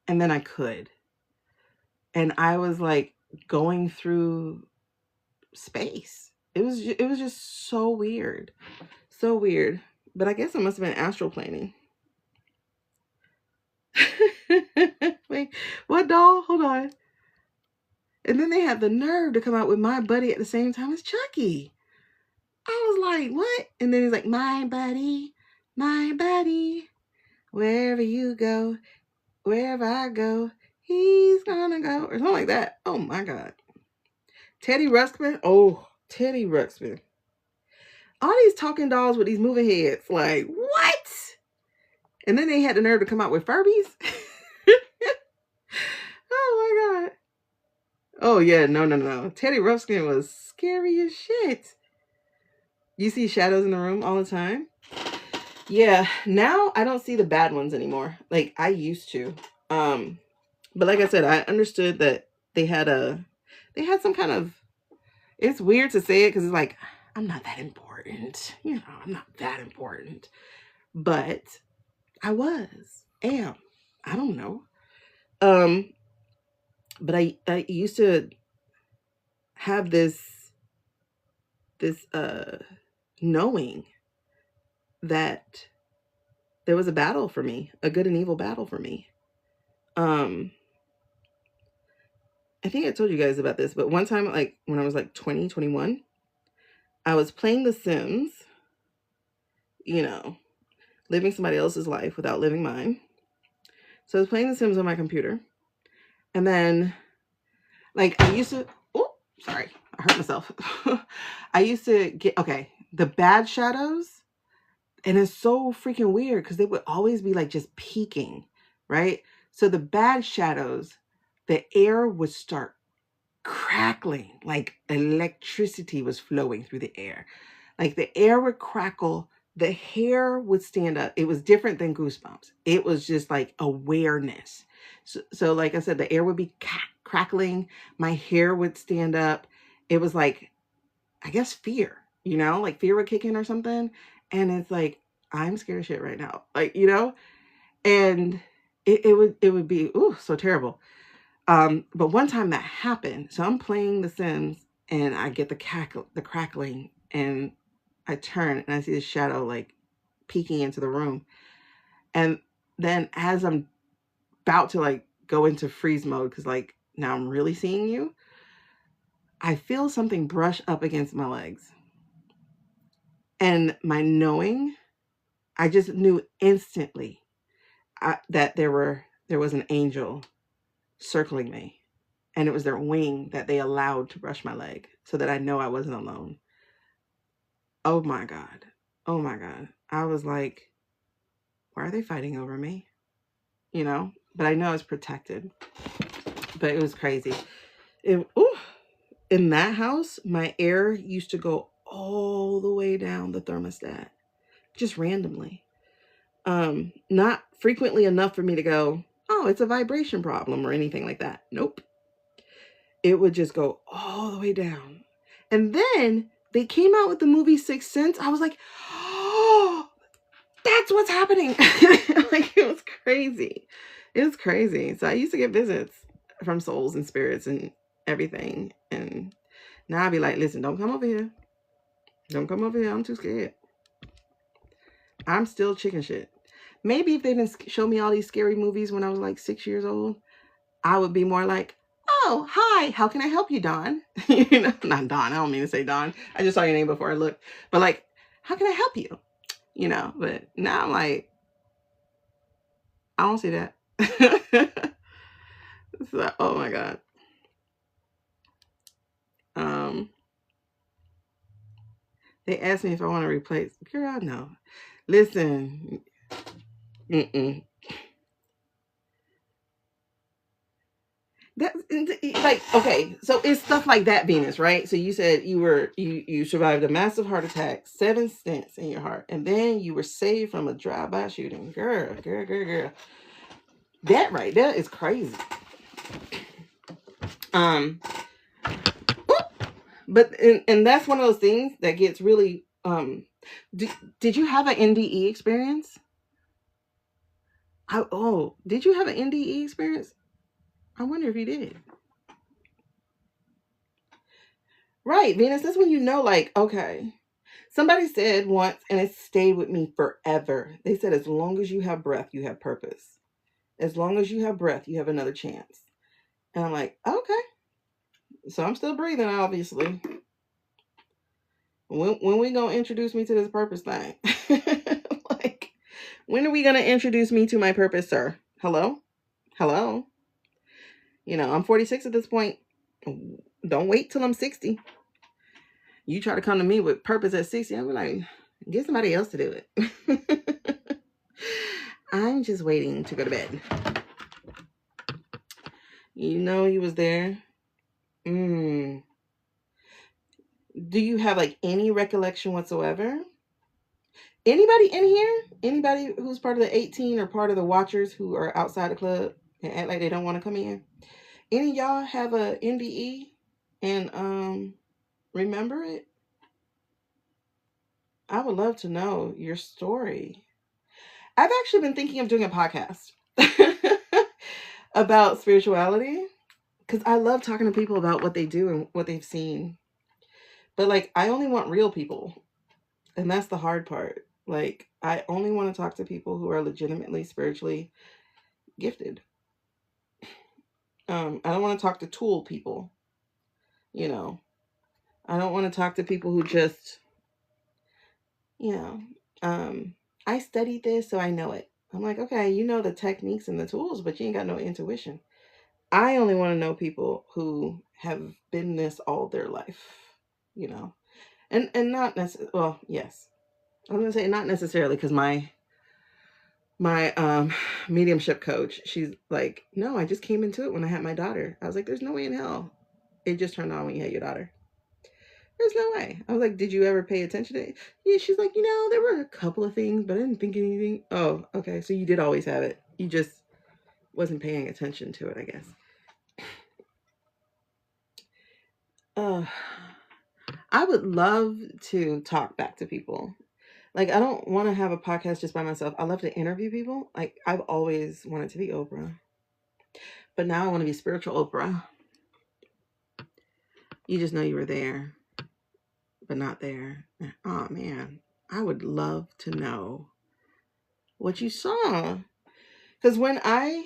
And then I could. And I was like going through space. It was just so weird. So weird. But I guess it must have been astral planing. Wait, what doll? Hold on. And then they had the nerve to come out with My Buddy at the same time as Chucky. I was like, what? And then he's like, my buddy, wherever you go, wherever I go, he's gonna go. Or something like that. Oh my God. Teddy Ruxpin. Oh, Teddy Ruxpin. All these talking dolls with these moving heads. Like, what? And then they had the nerve to come out with Furbies. Oh my God. Oh yeah, no. Teddy Ruxpin was scary as shit. You see shadows in the room all the time? Yeah, now I don't see the bad ones anymore. Like I used to. But like I said, I understood that they had some kind of, it's weird to say it because it's like, I'm not that important. You know, I'm not that important. But I am. I don't know. But I used to have this knowing that there was a battle for me, a good and evil battle for me. I think I told you guys about this, but one time, like when I was like 20, 21, I was playing The Sims, you know, living somebody else's life without living mine. So I was playing The Sims on my computer. And then, like, I used to, oh, sorry, I hurt myself. I used to get, okay, the bad shadows. And it's so freaking weird because they would always be like just peeking, right? So the bad shadows, the air would start crackling, like electricity was flowing through the air. Like the air would crackle, the hair would stand up. It was different than Goosebumps. It was just like awareness. So like I said, the air would be crackling, my hair would stand up. It was like, I guess fear, you know, like fear would kick in or something. And it's like, I'm scared of shit right now. Like, you know, and it would be, ooh, so terrible. But one time that happened, so I'm playing The Sims and I get the crackling, and I turn and I see the shadow like peeking into the room. And then as I'm about to like go into freeze mode, because like now I'm really seeing you, I feel something brush up against my legs. And my knowing, I just knew instantly that there was an angel circling me. And it was their wing that they allowed to brush my leg so that I know I wasn't alone. Oh my God. Oh my God. I was like, why are they fighting over me? You know, but I know it's protected. But it was crazy. In that house, my air used to go all the way down the thermostat, just randomly. Not frequently enough for me to go, oh, it's a vibration problem or anything like that. Nope. It would just go all the way down. And then they came out with the movie Sixth Sense. I was like, oh, that's what's happening. Like, it was crazy. It was crazy. So I used to get visits from souls and spirits and everything. And now I'd be like, listen, don't come over here. Don't come over here. I'm too scared. I'm still chicken shit. Maybe if they didn't show me all these scary movies when I was like 6 years old, I would be more like, oh, hi, how can I help you, Dawn? You know, not Dawn. I don't mean to say Dawn. I just saw your name before I looked. But like, how can I help you? You know, but now I'm like, I don't see that. So, oh my God. They asked me if I want to replace. Girl, no. Listen. Mm-mm. That like okay, so it's stuff like that, Venus, right? So you said you survived a massive heart attack, 7 stents in your heart, and then you were saved from a drive-by shooting. Girl. That right there is crazy. But and that's one of those things that gets really did you have an NDE experience? Did you have an NDE experience? I wonder if you did. Right, Venus, that's when you know, like, okay. Somebody said once, and it stayed with me forever. They said, as long as you have breath, you have purpose. As long as you have breath, you have another chance. And I'm like, okay. So I'm still breathing, obviously. When we gonna introduce me to this purpose thing? Like, when are we gonna introduce me to my purpose, sir? Hello? You know, I'm 46 at this point. Don't wait till I'm 60. You try to come to me with purpose at 60, I'm like, get somebody else to do it. I'm just waiting to go to bed. You know he was there. Do you have like any recollection whatsoever? Anybody in here? Anybody who's part of the 18 or part of the watchers who are outside the club and act like they don't want to come in? Any of y'all have a NDE and remember it? I would love to know your story. I've actually been thinking of doing a podcast about spirituality because I love talking to people about what they do and what they've seen. But like, I only want real people. And that's the hard part. Like, I only want to talk to people who are legitimately spiritually gifted. I don't want to talk to tool people. You know, I don't want to talk to people who just, you know, I studied this, so I know it. I'm like, okay, you know the techniques and the tools, but you ain't got no intuition. I only want to know people who have been this all their life, you know, and not necessarily. Well, yes, I'm gonna say not necessarily because my mediumship coach, she's like, no, I just came into it when I had my daughter. I was like, there's no way in hell it just turned on when you had your daughter. There's no way. I was like, did you ever pay attention to it? Yeah, she's like, you know, there were a couple of things, but I didn't think anything. Oh, okay, so you did always have it. You just wasn't paying attention to it, I guess. I would love to talk back to people. Like, I don't want to have a podcast just by myself. I love to interview people. Like, I've always wanted to be Oprah. But now I want to be spiritual Oprah. You just know you were there, but not there. Oh, man. I would love to know what you saw. Because when I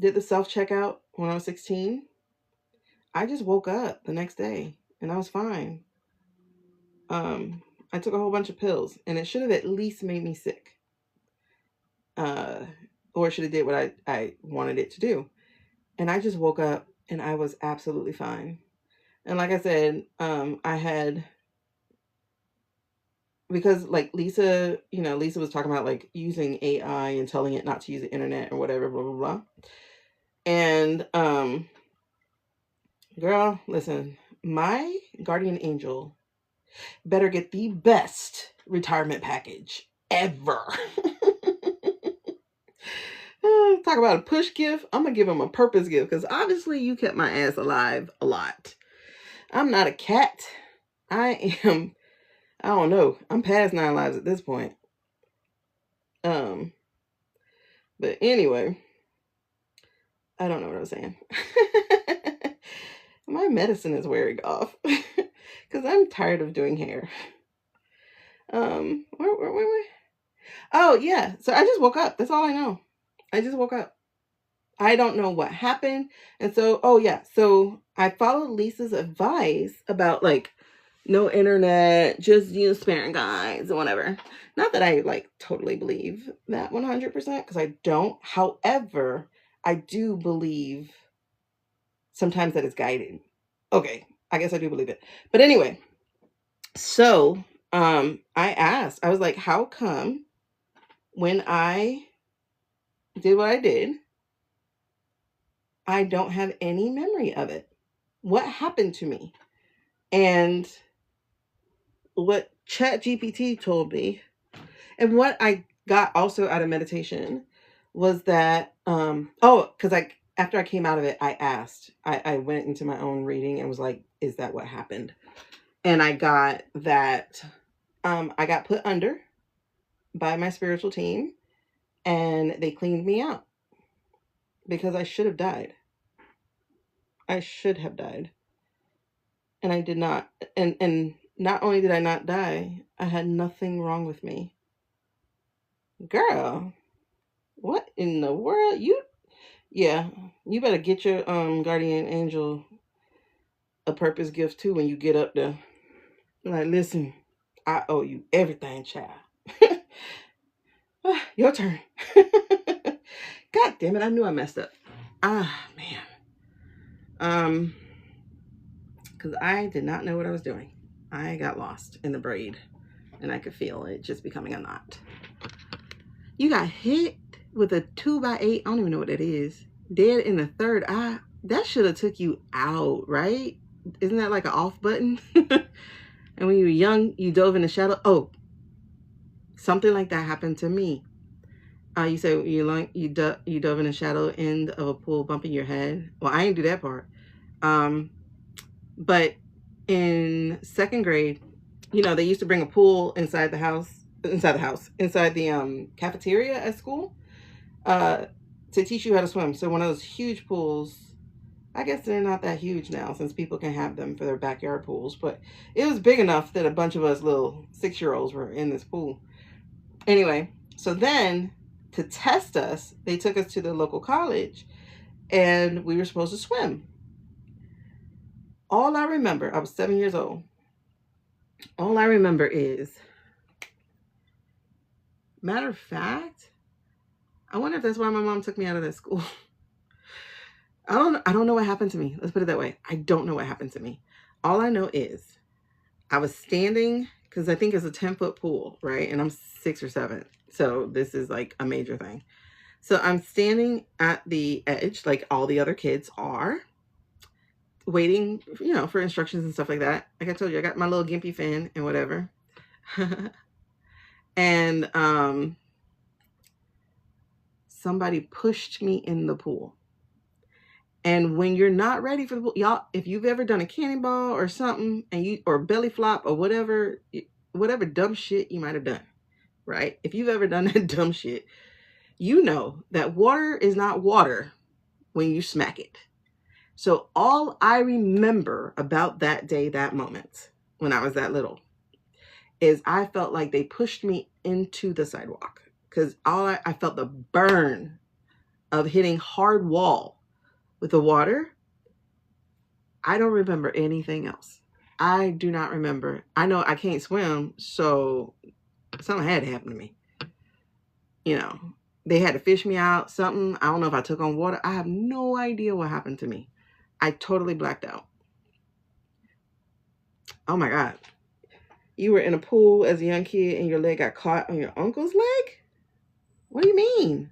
did the self-checkout when I was 16, I just woke up the next day and I was fine. I took a whole bunch of pills and it should have at least made me sick. Or it should have did what I wanted it to do. And I just woke up and I was absolutely fine. And like I said, I had, because like Lisa, you know, Lisa was talking about like using AI and telling it not to use the internet or whatever, blah, blah, blah. And, girl, listen, my guardian angel better get the best retirement package ever. Talk about a push gift. I'm going to give him a purpose gift because obviously you kept my ass alive a lot. I'm not a cat. I don't know. I'm past 9 lives at this point. But anyway, I don't know what I was saying. My medicine is wearing off because I'm tired of doing hair. Where? Oh yeah. So I just woke up. That's all I know. I just woke up. I don't know what happened. And so, oh yeah. So I followed Lisa's advice about like no internet, just use spirit guides and whatever. Not that I like totally believe that 100% because I don't. However, I do believe sometimes that it's guided. Okay, I guess I do believe it. But anyway, so I asked, I was like, how come when I did what I did, I don't have any memory of it? What happened to me? And what ChatGPT told me, and what I got also out of meditation, was that because after I came out of it, I asked, I went into my own reading and was like, is that what happened? And I got that I got put under by my spiritual team, and they cleaned me out because I should have died. I should have died. And I did not. And not only did I not die, I had nothing wrong with me. Girl, what in the world? You better get your guardian angel a purpose gift too when you get up there. Like, listen, I owe you everything, child. Your turn. God damn it, I knew I messed up. Man. Because I did not know what I was doing. I got lost in the braid, and I could feel it just becoming a knot. You got hit with a 2x8. I don't even know what that is. Dead in the third eye. That should have took you out, right? Isn't that like an off button? And when you were young, you dove in the shadow. Oh, something like that happened to me. You said you dove in the shadow end of a pool, bumping your head. Well, I didn't do that part. But in second grade, they used to bring a pool inside the cafeteria at school, to teach you how to swim. So one of those huge pools, I guess they're not that huge now since people can have them for their backyard pools, but it was big enough that a bunch of us little 6-year-olds were in this pool. Anyway, so then to test us, they took us to the local college and we were supposed to swim. All I remember, I was 7 years old. All I remember is, matter of fact, I wonder if that's why my mom took me out of that school. I don't know what happened to me. Let's put it that way. I don't know what happened to me. All I know is I was standing, because I think it's a 10-foot pool, right? And I'm 6 or 7. So this is like a major thing. So I'm standing at the edge, like all the other kids are, waiting, for instructions and stuff like that. Like I told you, I got my little gimpy fin and whatever. And somebody pushed me in the pool. And when you're not ready for the pool, y'all, if you've ever done a cannonball or something, or belly flop or whatever dumb shit you might have done, right? If you've ever done that dumb shit, you know that water is not water when you smack it. So all I remember about that day, that moment, when I was that little, is I felt like they pushed me into the sidewalk, because I felt the burn of hitting hard wall with the water. I don't remember anything else. I do not remember. I know I can't swim, so something had to happen to me. They had to fish me out, something. I don't know if I took on water. I have no idea what happened to me. I totally blacked out. Oh my God. You were in a pool as a young kid and your leg got caught on your uncle's leg? What do you mean?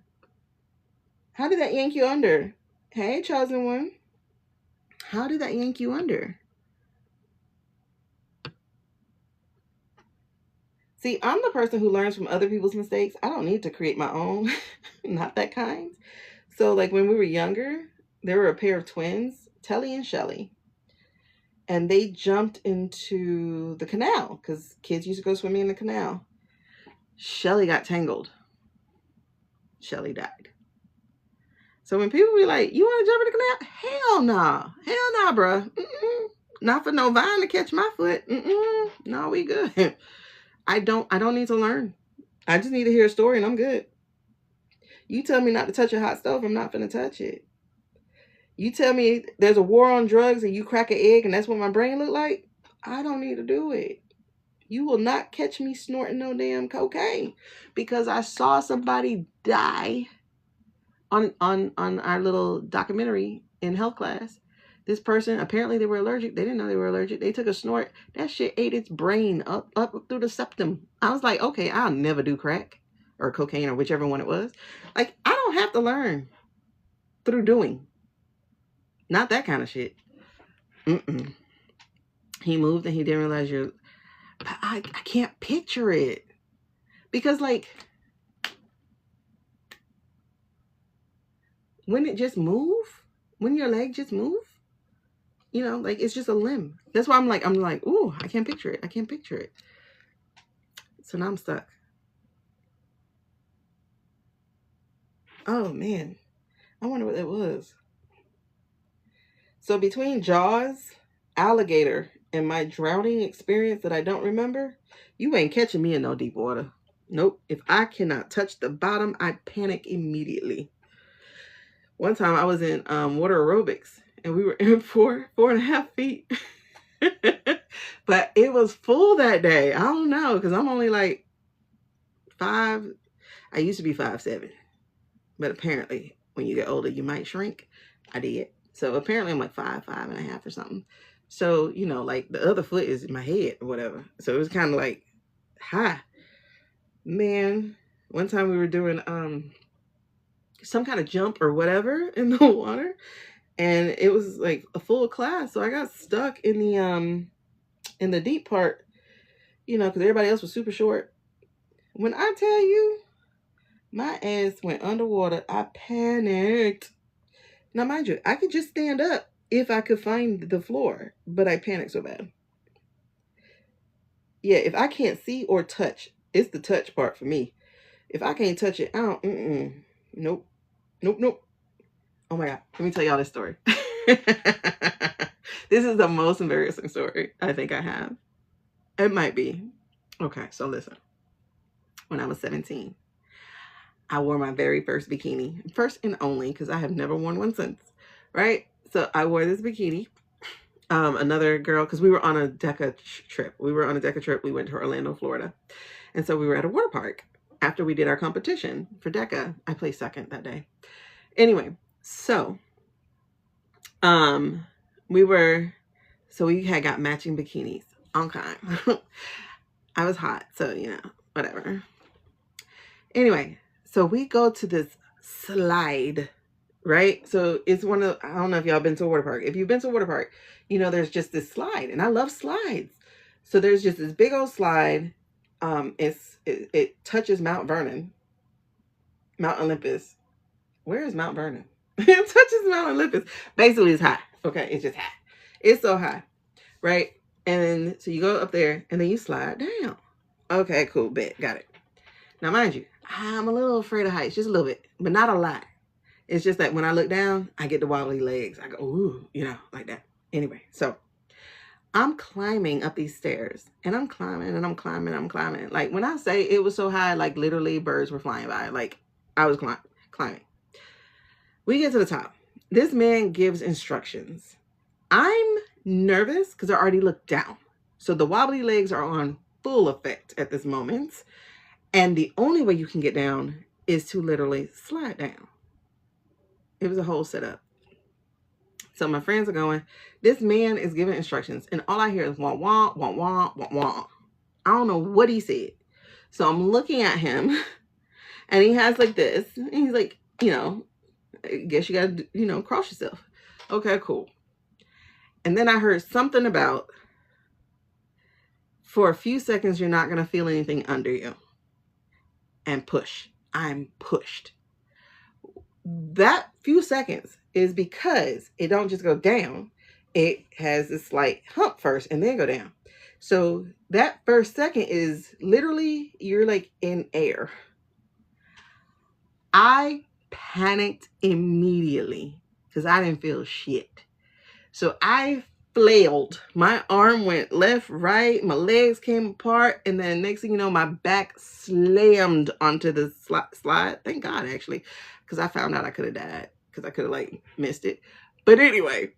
How did that yank you under? Hey, chosen one. How did that yank you under? See, I'm the person who learns from other people's mistakes. I don't need to create my own. Not that kind. So like when we were younger, there were a pair of twins, Telly and Shelly. And they jumped into the canal because kids used to go swimming in the canal. Shelly got tangled. Shelly died. So when people be like, you want to jump in the canal? Hell no. Hell no, bruh. Not for no vine to catch my foot. No, we good. I don't need to learn. I just need to hear a story and I'm good. You tell me not to touch a hot stove, I'm not finna touch it. You tell me there's a war on drugs and you crack an egg and that's what my brain look like, I don't need to do it. You will not catch me snorting no damn cocaine, because I saw somebody die on our little documentary in health class. This person, apparently they were allergic. They didn't know they were allergic. They took a snort. That shit ate its brain up through the septum. I was like, okay, I'll never do crack or cocaine or whichever one it was. Like, I don't have to learn through doing. Not that kind of shit. Mm-mm. He moved and he didn't realize you're... I can't picture it. Because, like, when it just move, when your leg just move, you know, like, it's just a limb. That's why I'm like, ooh, I can't picture it. I can't picture it. So now I'm stuck. Oh, man. I wonder what that was. So between Jaws, alligator, and my drowning experience that I don't remember, you ain't catching me in no deep water. Nope. If I cannot touch the bottom, I panic immediately. One time I was in water aerobics, and we were in 4.5 feet. But it was full that day. I don't know, because I'm only like 5. I used to be 5'7". But apparently, when you get older, you might shrink. I did. So apparently I'm like 5.5 or something. So, you know, like the other foot is in my head or whatever. So it was kind of like, hi. Man, one time we were doing some kind of jump or whatever in the water. And it was like a full class. So I got stuck in the deep part, you know, because everybody else was super short. When I tell you, my ass went underwater. I panicked. Now, mind you, I could just stand up if I could find the floor, but I panicked so bad. Yeah, if I can't see or touch, it's the touch part for me. If I can't touch it, I don't, nope, nope, nope. Oh my God, let me tell y'all this story. This is the most embarrassing story I think I have. It might be. Okay, so listen. When I was 17, I wore my very first bikini. First and only, because I have never worn one since, right? So I wore this bikini. Another girl, because we were on a DECA trip. We went to Orlando, Florida. And so we were at a water park after we did our competition for DECA. I placed second that day. Anyway, so we had got matching bikinis. Okay. I was hot, so, you know, whatever. Anyway, so we go to this slide, right? So it's one of, I don't know if y'all been to a water park. If you've been to a water park, you know, there's just this slide, and I love slides. So there's just this big old slide. It touches Mount Vernon, Mount Olympus. Where is Mount Vernon? It touches Mount Olympus. Basically, it's high. Okay, it's just high. It's so high, right? And then, so you go up there, and then you slide down. Okay, cool, bet, got it. Now, mind you, I'm a little afraid of heights, just a little bit, but not a lot. It's just that when I look down, I get the wobbly legs. I go, ooh, you know, like that. Anyway, so I'm climbing up these stairs, and I'm climbing, and I'm climbing, and I'm climbing. Like, when I say it was so high, like, literally birds were flying by. Like, I was climbing. We get to the top. This man gives instructions. I'm nervous because I already looked down. So the wobbly legs are on full effect at this moment. And the only way you can get down is to literally slide down. It was a whole setup. So my friends are going, this man is giving instructions, and all I hear is wah, wah, wah, wah, wah, wah. I don't know what he said. So I'm looking at him, and he has like this, and he's like, you know, I guess you got to, you know, cross yourself. Okay, cool. And then I heard something about, for a few seconds, you're not going to feel anything under you. And push. I'm pushed. That few seconds is because it don't just go down. It has this slight hump first and then go down. So that first second is literally, you're like in air. I panicked immediately because I didn't feel shit. So I flailed. My arm went left, right. My legs came apart. And then next thing you know, my back slammed onto the slide. Thank God, actually, because I found out I could have died because I could have like missed it. But anyway,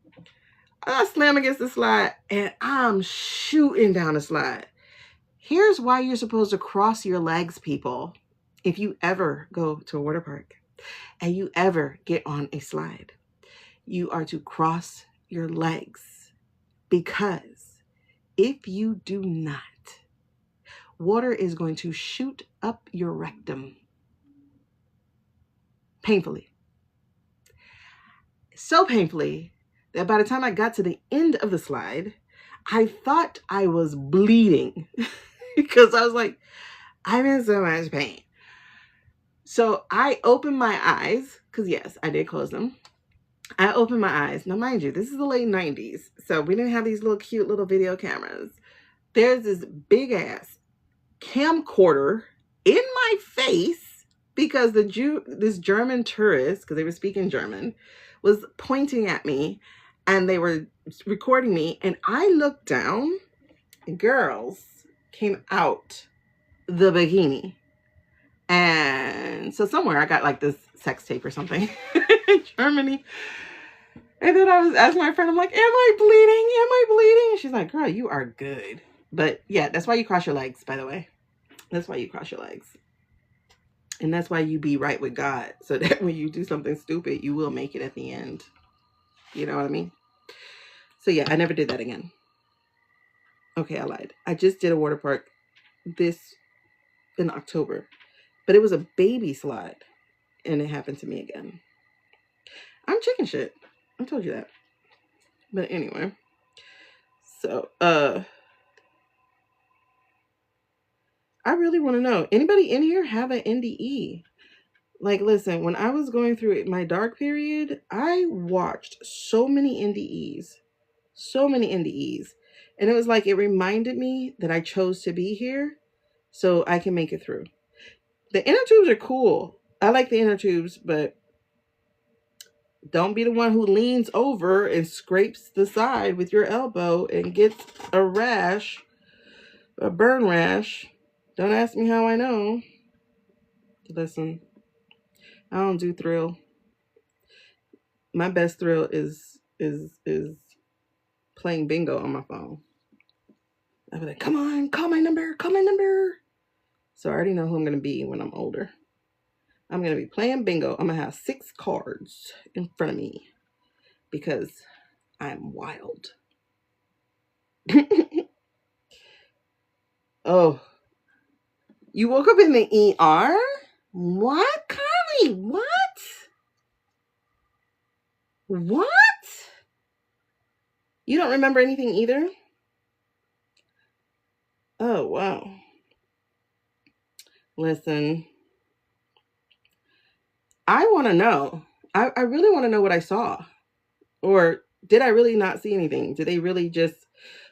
I slammed against the slide and I'm shooting down the slide. Here's why you're supposed to cross your legs, people. If you ever go to a water park and you ever get on a slide, you are to cross your legs, because if you do not, water is going to shoot up your rectum painfully. So painfully that by the time I got to the end of the slide, I thought I was bleeding because I was like, I'm in so much pain. So I opened my eyes, because yes, I did close them. I opened my eyes. Now, mind you, this is the late 90s. So we didn't have these little cute little video cameras. There's this big ass camcorder in my face because this German tourist, because they were speaking German, was pointing at me and they were recording me. And I looked down and girls came out the bikini. And so somewhere I got like this sex tape or something in Germany. And then I was asking my friend, I'm like, am I bleeding? Am I bleeding? And she's like, girl, you are good. But yeah, that's why you cross your legs, by the way. That's why you cross your legs. And that's why you be right with God. So that when you do something stupid, you will make it at the end. You know what I mean? So yeah, I never did that again. Okay, I lied. I just did a water park in October. But it was a baby slide. And it happened to me again. I'm chicken shit. I told you that. But anyway. So, I really want to know. Anybody in here have an NDE? Like, listen, when I was going through my dark period, I watched so many NDEs. So many NDEs. And it was like, it reminded me that I chose to be here so I can make it through. The inner tubes are cool. I like the inner tubes, but don't be the one who leans over and scrapes the side with your elbow and gets a rash, a burn rash. Don't ask me how I know. Listen, I don't do thrill. My best thrill is playing bingo on my phone. I'll be like, come on, call my number, call my number. So I already know who I'm going to be when I'm older. I'm going to be playing bingo. I'm going to have 6 cards in front of me because I'm wild. Oh, you woke up in the ER? What, Carly? What? What? You don't remember anything either? Oh, wow. Listen, I want to know. I really want to know what I saw. Or did I really not see anything? Did they really just,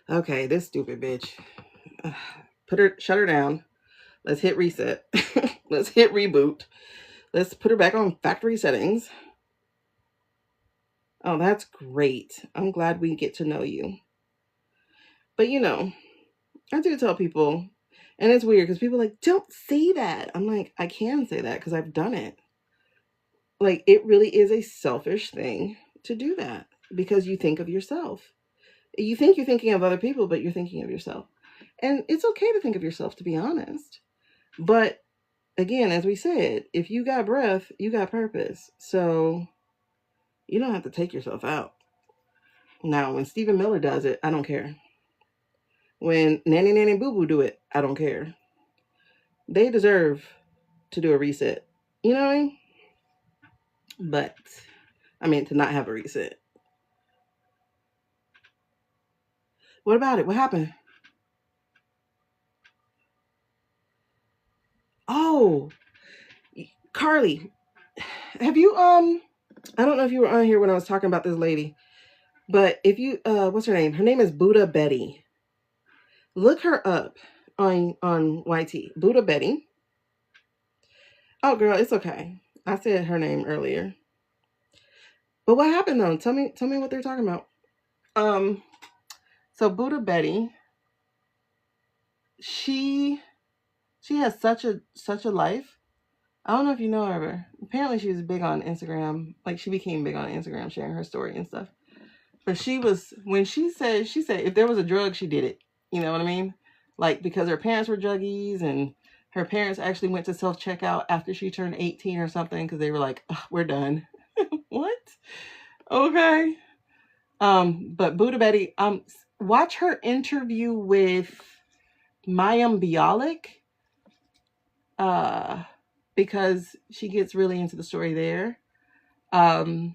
okay, this stupid bitch. Shut her down. Let's hit reset. Let's hit reboot. Let's put her back on factory settings. Oh, that's great. I'm glad we get to know you. But you know, I do tell people, and it's weird because people are like, don't say that. I'm like, I can say that because I've done it. Like, it really is a selfish thing to do that because you think of yourself. You think you're thinking of other people, but you're thinking of yourself. And it's okay to think of yourself, to be honest. But again, as we said, if you got breath, you got purpose. So you don't have to take yourself out. Now, when Stephen Miller does it, I don't care. When Nanny Nanny Boo Boo do it, I don't care. They deserve to do a reset. You know what I mean? But, I mean, to not have a reset. What about it? What happened? Oh, Carly, have you, I don't know if you were on here when I was talking about this lady, but if you, what's her name? Her name is Buddha Betty. Look her up on YT. Buddha Betty. Oh, girl, it's okay. I said her name earlier. But what happened though? Tell me what they're talking about. So Buddha Betty, she has such a life. I don't know if you know her. Apparently she was big on Instagram. Like, she became big on Instagram, sharing her story and stuff. But when she said if there was a drug, she did it. You know what I mean? Like, because her parents were druggies and her parents actually went to self-checkout after she turned 18 or something because they were like, oh, we're done. What? Okay. But Buddha Betty, watch her interview with Mayim Bialik, because she gets really into the story there. Mayim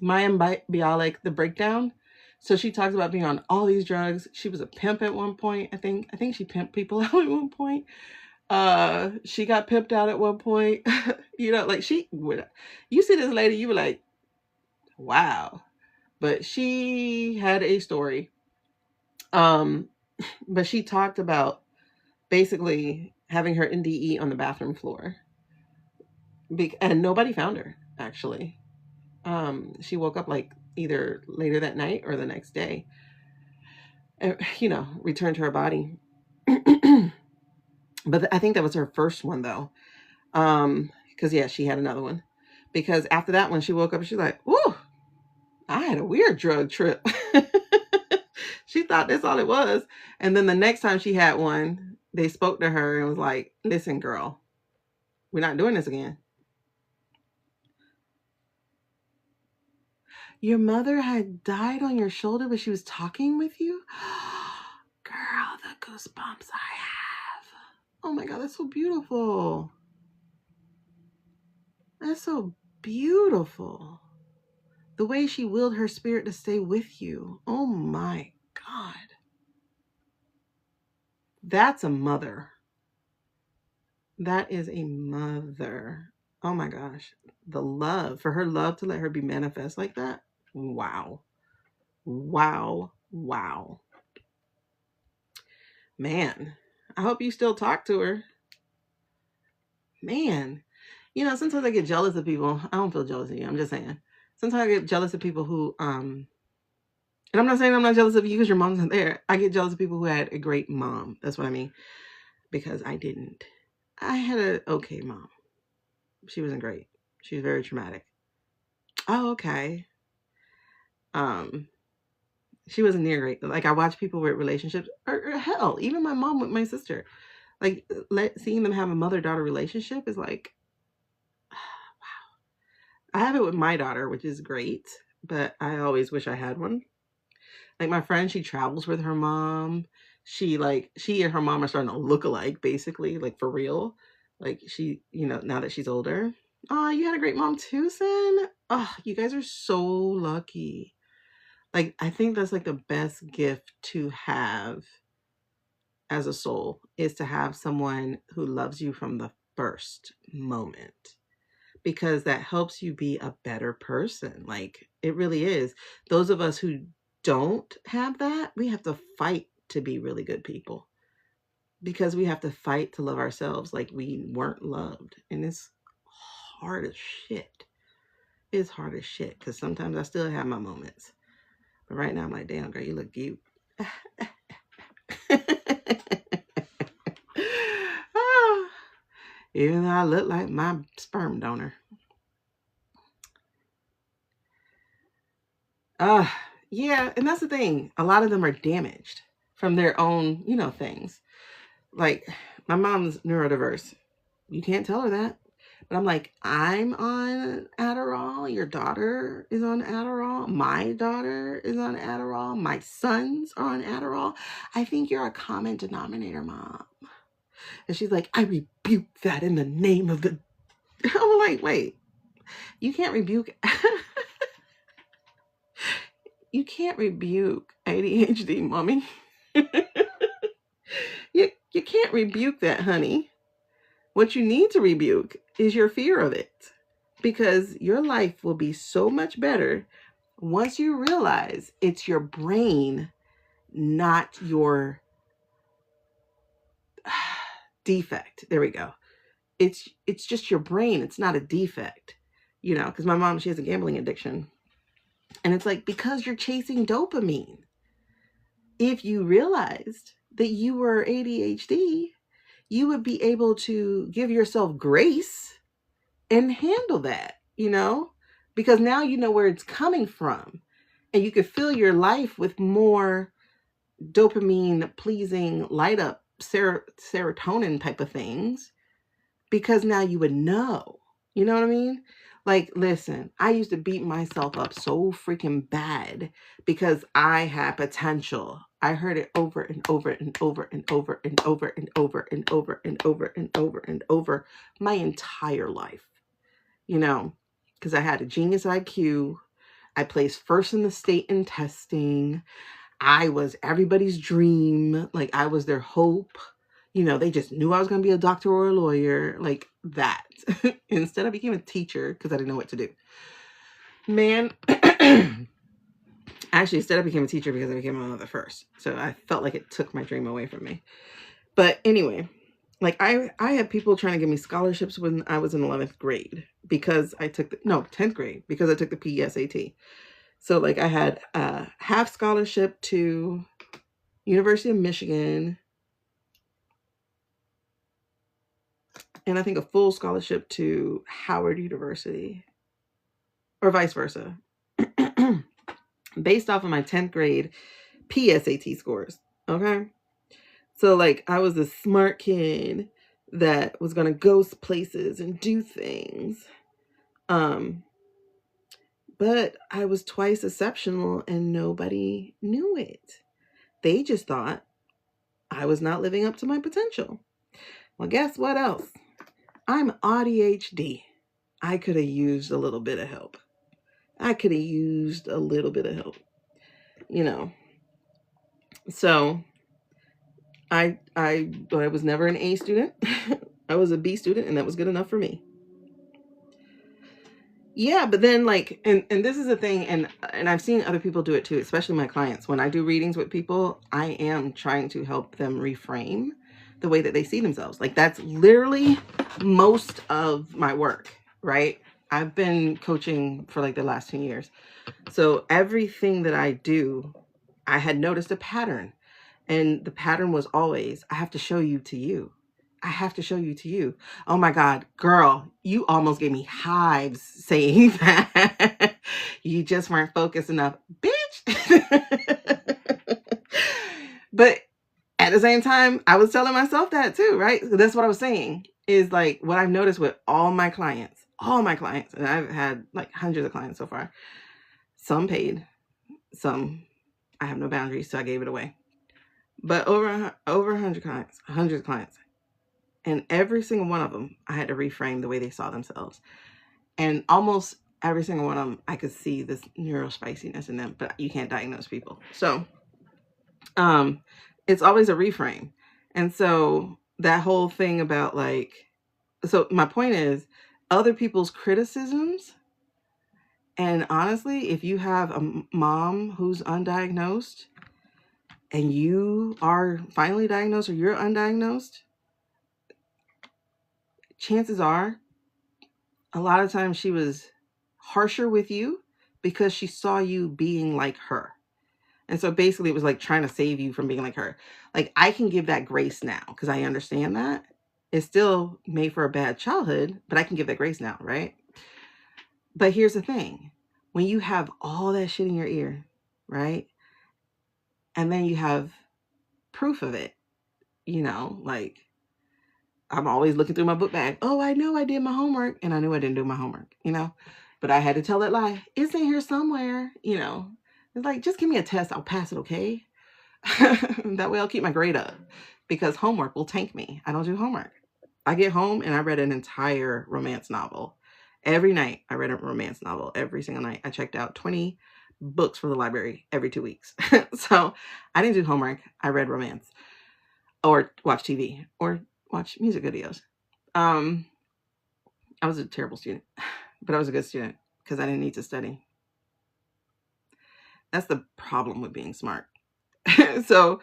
Bialik, the breakdown. So she talks about being on all these drugs. She was a pimp at one point. I think she pimped people out at one point. She got pimped out at one point. Like you see this lady, you were like, wow. But she had a story. But she talked about basically having her NDE on the bathroom floor. And nobody found her, actually. She woke up like either later that night or the next day, returned to her body. But I think that was her first one, though. Because, yeah, she had another one. Because after that one, she woke up and she's like, whoa, I had a weird drug trip. She thought that's all it was. And then the next time she had one, they spoke to her and was like, listen, girl, we're not doing this again. Your mother had died on your shoulder, but she was talking with you? Girl, the goosebumps I have. Oh my God, that's so beautiful. That's so beautiful. The way she willed her spirit to stay with you. Oh my God. That's a mother. That is a mother. Oh my gosh. The love, for her love to let her be manifest like that. Wow. Wow. Wow. Man, I hope you still talk to her. Man, sometimes I get jealous of people. I don't feel jealous of you. I'm just saying. Sometimes I get jealous of people who, and I'm not saying I'm not jealous of you because your mom's not there. I get jealous of people who had a great mom. That's what I mean. Because I didn't. I had an okay mom. She wasn't great. She was very traumatic. Oh, okay. She wasn't near great. Like, I watch people with relationships, or hell, even my mom with my sister. Like, seeing them have a mother-daughter relationship is like, wow. I have it with my daughter, which is great, but I always wish I had one. Like, my friend, she travels with her mom. She and her mom are starting to look alike, basically, like, for real. Like, she, now that she's older. Oh, you had a great mom too, Sin? Oh, you guys are so lucky. Like, I think that's like the best gift to have as a soul, is to have someone who loves you from the first moment, because that helps you be a better person. Like, it really is. Those of us who don't have that, we have to fight to be really good people, because we have to fight to love ourselves like we weren't loved. And it's hard as shit. It's hard as shit, because sometimes I still have my moments. But right now I'm like, damn, girl, you look cute. Even though I look like my sperm donor. Yeah, and that's the thing. A lot of them are damaged from their own, things. Like, my mom's neurodiverse. You can't tell her that. But I'm like, I'm on Adderall. Your daughter is on Adderall. My daughter is on Adderall. My sons are on Adderall. I think you're a common denominator, Mom. And she's like, I rebuke that in the name of the... I'm like, wait, you can't rebuke... You can't rebuke ADHD, mommy. You can't rebuke that, honey. What you need to rebuke is your fear of it, because your life will be so much better once you realize it's your brain, not your defect. There we go. It's just your brain. It's not a defect, because my mom, she has a gambling addiction. And it's like, because you're chasing dopamine. If you realized that you were ADHD, you would be able to give yourself grace and handle that, because now you know where it's coming from, and you could fill your life with more dopamine pleasing, light up serotonin type of things, because now you would know, you know what I mean? Like, listen, I used to beat myself up so freaking bad because I had potential. I heard it over and over and over and over and over and over and over and over and over and over my entire life, you know, because I had a genius IQ. I placed first in the state in testing. I was everybody's dream. Like, I was their hope. You know, they just knew I was going to be a doctor or a lawyer, like that. Instead, I became a teacher because I didn't know what to do. Man, actually, instead, I became a teacher because I became a mother first. So I felt like it took my dream away from me. But anyway, like I had people trying to give me scholarships when I was in 11th grade because I took 10th grade because I took the PSAT. So like I had a half scholarship to University of Michigan, and I think a full scholarship to Howard University, or vice versa, based off of my 10th grade PSAT scores. Okay. So like I was a smart kid that was going to go places and do things. But I was twice exceptional and nobody knew it. They just thought I was not living up to my potential. Well, guess what else? I'm ADHD. I could have used a little bit of help. You know. So I was never an A student. I was a B student, and that was good enough for me. Yeah, but then like, and this is a thing, and I've seen other people do it too, especially my clients. When I do readings with people, I am trying to help them reframe the way that they see themselves. Like, that's literally most of my work, right? I've been coaching for like the last 10 years. So everything that I do, I had noticed a pattern. And the pattern was always, I have to show you to you. I have to show you to you. Oh my God, girl, you almost gave me hives saying that. You just weren't focused enough, bitch. But at the same time, I was telling myself that too, right? So that's what I was saying, is like what I've noticed with all my clients, and I've had like hundreds of clients so far. Some paid, some I have no boundaries, so I gave it away. But over 100 clients, hundreds of clients. And every single one of them, I had to reframe the way they saw themselves. And almost every single one of them, I could see this neurospiciness in them, but you can't diagnose people. So it's always a reframe. And so that whole thing about like, so my point is, other people's criticisms, and honestly, if you have a mom who's undiagnosed and you are finally diagnosed or you're undiagnosed, chances are a lot of times she was harsher with you because she saw you being like her. And so basically it was like trying to save you from being like her. Like, I can give that grace now because I understand that. It's still made for a bad childhood, but I can give that grace now, right? But here's the thing. When you have all that shit in your ear, right? And then you have proof of it, you know, like, I'm always looking through my book bag. Oh, I know I did my homework, and I knew I didn't do my homework, you know, but I had to tell that lie. It's in here somewhere, you know. It's like, just give me a test. I'll pass it, okay? That way I'll keep my grade up, because homework will tank me. I don't do homework. I get home and I read an entire romance novel. Every night I read a romance novel. Every single night. I checked out 20 books from the library every 2 weeks. So I didn't do homework. I read romance or watch TV or watch music videos. I was a terrible student, but I was a good student because I didn't need to study. That's the problem with being smart. So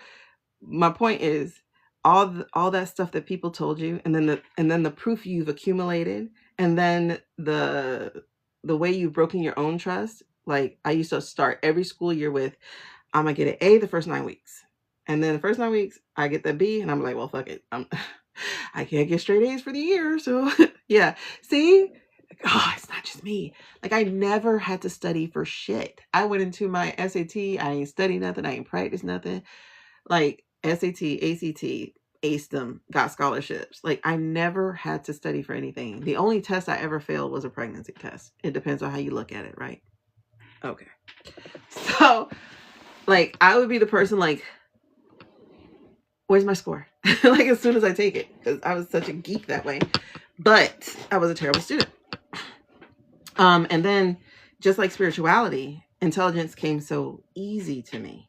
my point is, all that stuff that people told you, and then the proof you've accumulated, and then the way you've broken your own trust. Like, I used to start every school year with, I'm gonna get an A the first 9 weeks, and then the first 9 weeks I get the B, and I'm like, well, fuck it, I can't get straight A's for the year, so yeah. See, oh, it's not just me. Like, I never had to study for shit. I went into my SAT, I ain't studied nothing, I ain't practiced nothing. Like, SAT, ACT, aced them, got scholarships. Like, I never had to study for anything. The only test I ever failed was a pregnancy test. It depends on how you look at it, right? Okay. So, like, I would be the person like, where's my score? Like, as soon as I take it, because I was such a geek that way. But I was a terrible student. And then, just like spirituality, intelligence came so easy to me.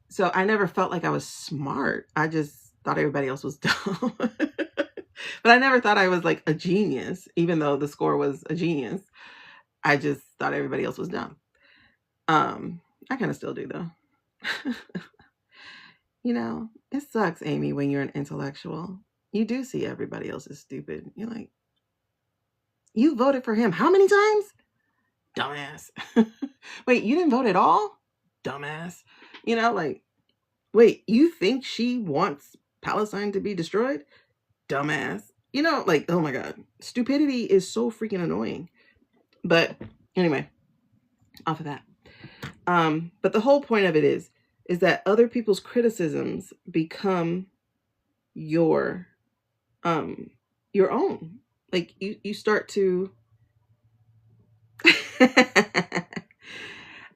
So I never felt like I was smart. I just thought everybody else was dumb. But I never thought I was like a genius, even though the score was a genius. I just thought everybody else was dumb. I kind of still do, though. You know, it sucks, Amy, when you're an intellectual. You do see everybody else is stupid. You're like, you voted for him how many times? Dumbass. Wait, you didn't vote at all? Dumbass. You know, like, wait, you think she wants Palestine to be destroyed? Dumbass. You know, like, oh my God. Stupidity is so freaking annoying. But anyway, off of that. But the whole point of it is that other people's criticisms become your own. Like, you start to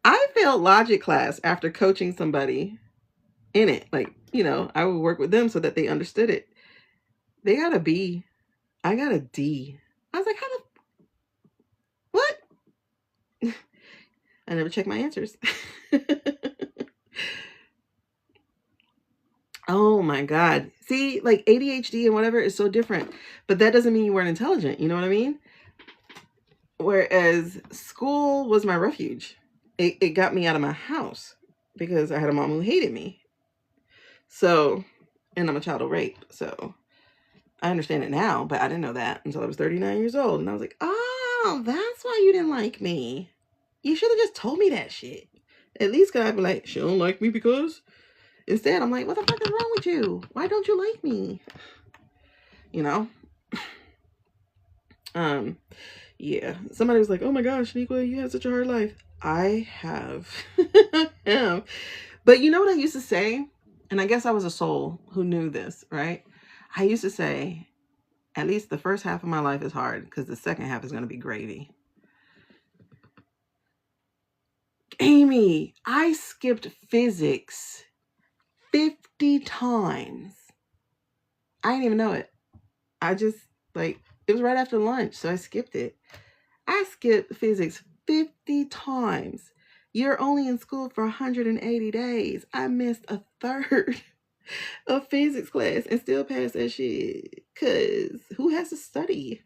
I failed logic class after coaching somebody in it. Like, you know, I would work with them so that they understood it. They got a B. I got a D. I was like, how the what? I never checked my answers. Oh my God. See, like ADHD and whatever is so different, but that doesn't mean you weren't intelligent. You know what I mean? Whereas school was my refuge. It got me out of my house because I had a mom who hated me. So, and I'm a child of rape. So I understand it now, but I didn't know that until I was 39 years old. And I was like, oh, that's why you didn't like me. You should have just told me that shit. At least I'd be like, she don't like me because... Instead, I'm like, what the fuck is wrong with you? Why don't you like me? You know? Yeah. Somebody was like, oh my gosh, Shaneequa, you have such a hard life. I have. But you know what I used to say? And I guess I was a soul who knew this, right? I used to say, at least the first half of my life is hard because the second half is going to be gravy. Amy, I skipped physics 50 times. I didn't even know it. I just, like, it was right after lunch, so I skipped it. I skipped physics 50 times. You're only in school for 180 days. I missed a third of physics class and still passed that shit. Because who has to study?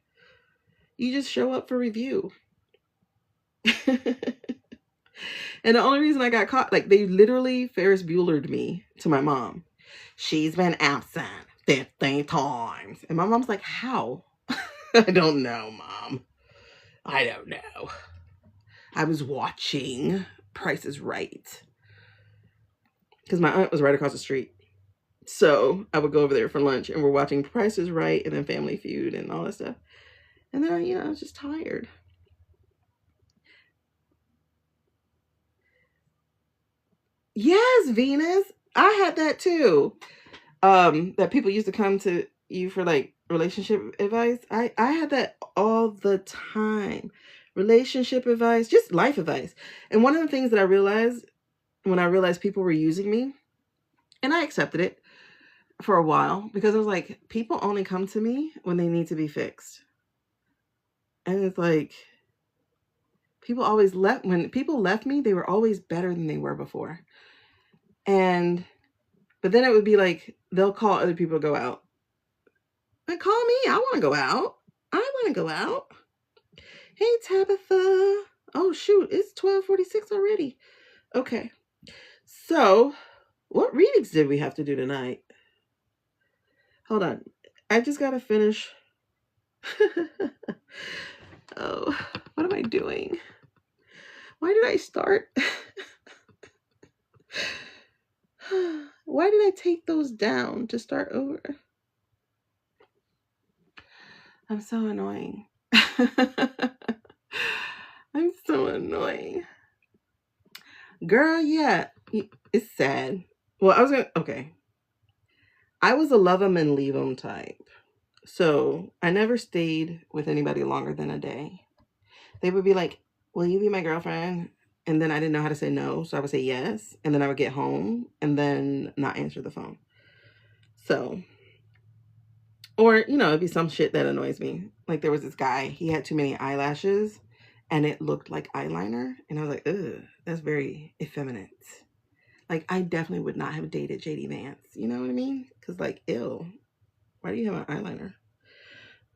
You just show up for review. And the only reason I got caught, like, they literally Ferris Buellered me to my mom. She's been absent 15 times. And my mom's like, how? I don't know, Mom. I don't know. I was watching Price is Right. Because my aunt was right across the street. So I would go over there for lunch and we're watching Price is Right and then Family Feud and all that stuff. And then, you know, I was just tired. Yes, Venus. I had that too. That people used to come to you for like relationship advice. I had that all the time. Relationship advice, just life advice. And one of the things that I realized when I realized people were using me, and I accepted it for a while because I was like, people only come to me when they need to be fixed. And it's like, people always left, when people left me, they were always better than they were before. But then it would be like, they'll call other people to go out. Like, call me. I want to go out. I want to go out. Hey, Tabitha. Oh, shoot. It's 12:46 already. Okay. So, what readings did we have to do tonight? Hold on. I just got to finish. Oh, what am I doing? Why did I start? Why did I take those down to start over? I'm so annoying. I'm so annoying. Girl, yeah. It's sad. Well, okay. I was a love 'em and leave 'em type. So I never stayed with anybody longer than a day. They would be like, will you be my girlfriend? And then I didn't know how to say no. So I would say yes. And then I would get home and then not answer the phone. So, or, you know, it'd be some shit that annoys me. Like there was this guy, he had too many eyelashes and it looked like eyeliner. And I was like, ugh, that's very effeminate. Like I definitely would not have dated JD Vance. You know what I mean? Because like, ew, why do you have an eyeliner?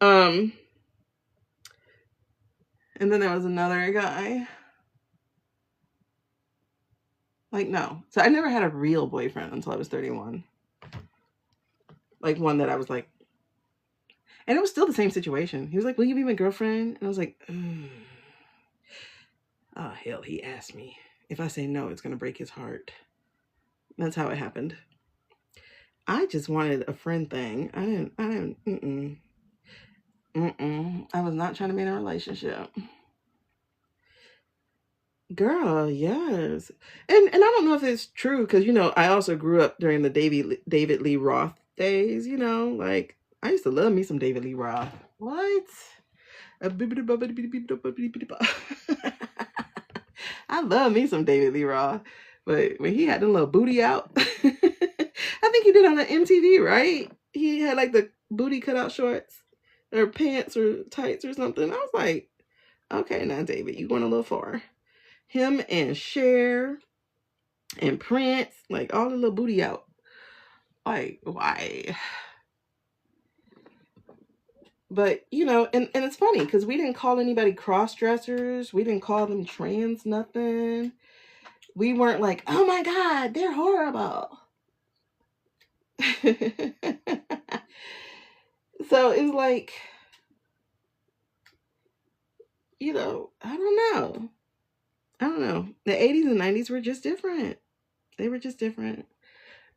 And then there was another guy. Like, no. So I never had a real boyfriend until I was 31. Like one that I was like, and it was still the same situation. He was like, will you be my girlfriend? And I was like, oh, hell, he asked me. If I say no, it's going to break his heart. That's how it happened. I just wanted a friend thing. I was not trying to be in a relationship. Girl, yes. And I don't know if it's true because, you know, I also grew up during the David Lee Roth days, you know, like I used to love me some David Lee Roth. What? I love me some David Lee Roth. But when he had the little booty out, I think he did on the MTV, right? He had like the booty cutout shorts or pants or tights or something. I was like, okay, now David, you going a little far. Him and Cher and Prince, like all the little booty out. Like, why? But, you know, and it's funny because we didn't call anybody cross-dressers. We didn't call them trans nothing. We weren't like, oh my God, they're horrible. So it's like, you know, I don't know. The 80s and 90s were just different. They were just different.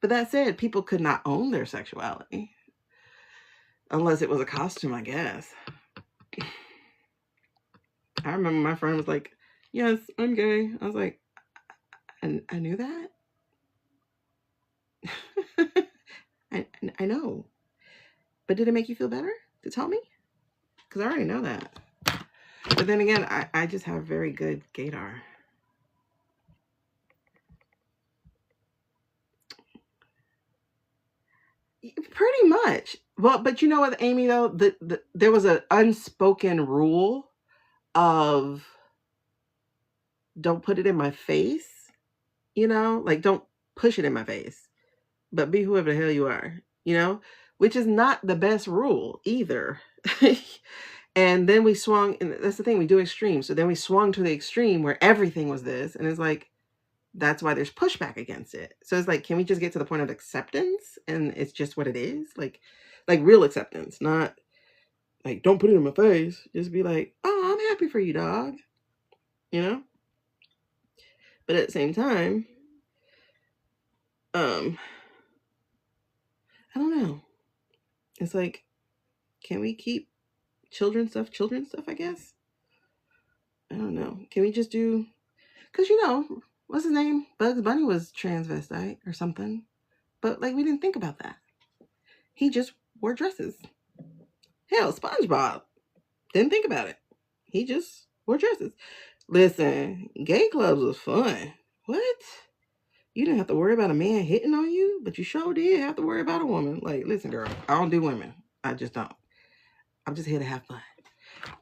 But that said, people could not own their sexuality. Unless it was a costume, I guess. I remember my friend was like, yes, I'm gay. I was like, I knew that. I know. But did it make you feel better to tell me? Because I already know that. But then again, I just have very good gaydar. Pretty much. Well, but you know what, Amy, though? There was an unspoken rule of don't put it in my face. You know? Like, don't push it in my face. But be whoever the hell you are. You know? Which is not the best rule either. And then we swung, and that's the thing, we do extremes. So then we swung to the extreme where everything was this. And it's like, that's why there's pushback against it. So it's like, can we just get to the point of acceptance? And it's just what it is. Like real acceptance, not like, don't put it in my face. Just be like, oh, I'm happy for you, dog. You know? But at the same time, I don't know. It's like, can we keep children stuff, I guess? I don't know. Can we just do, because, you know, what's his name? Bugs Bunny was transvestite or something. But, like, we didn't think about that. He just wore dresses. Hell, SpongeBob. Didn't think about it. He just wore dresses. Listen, gay clubs was fun. What? You didn't have to worry about a man hitting on you, but you sure did have to worry about a woman. Like, listen, girl, I don't do women. I just don't. I'm just here to have fun.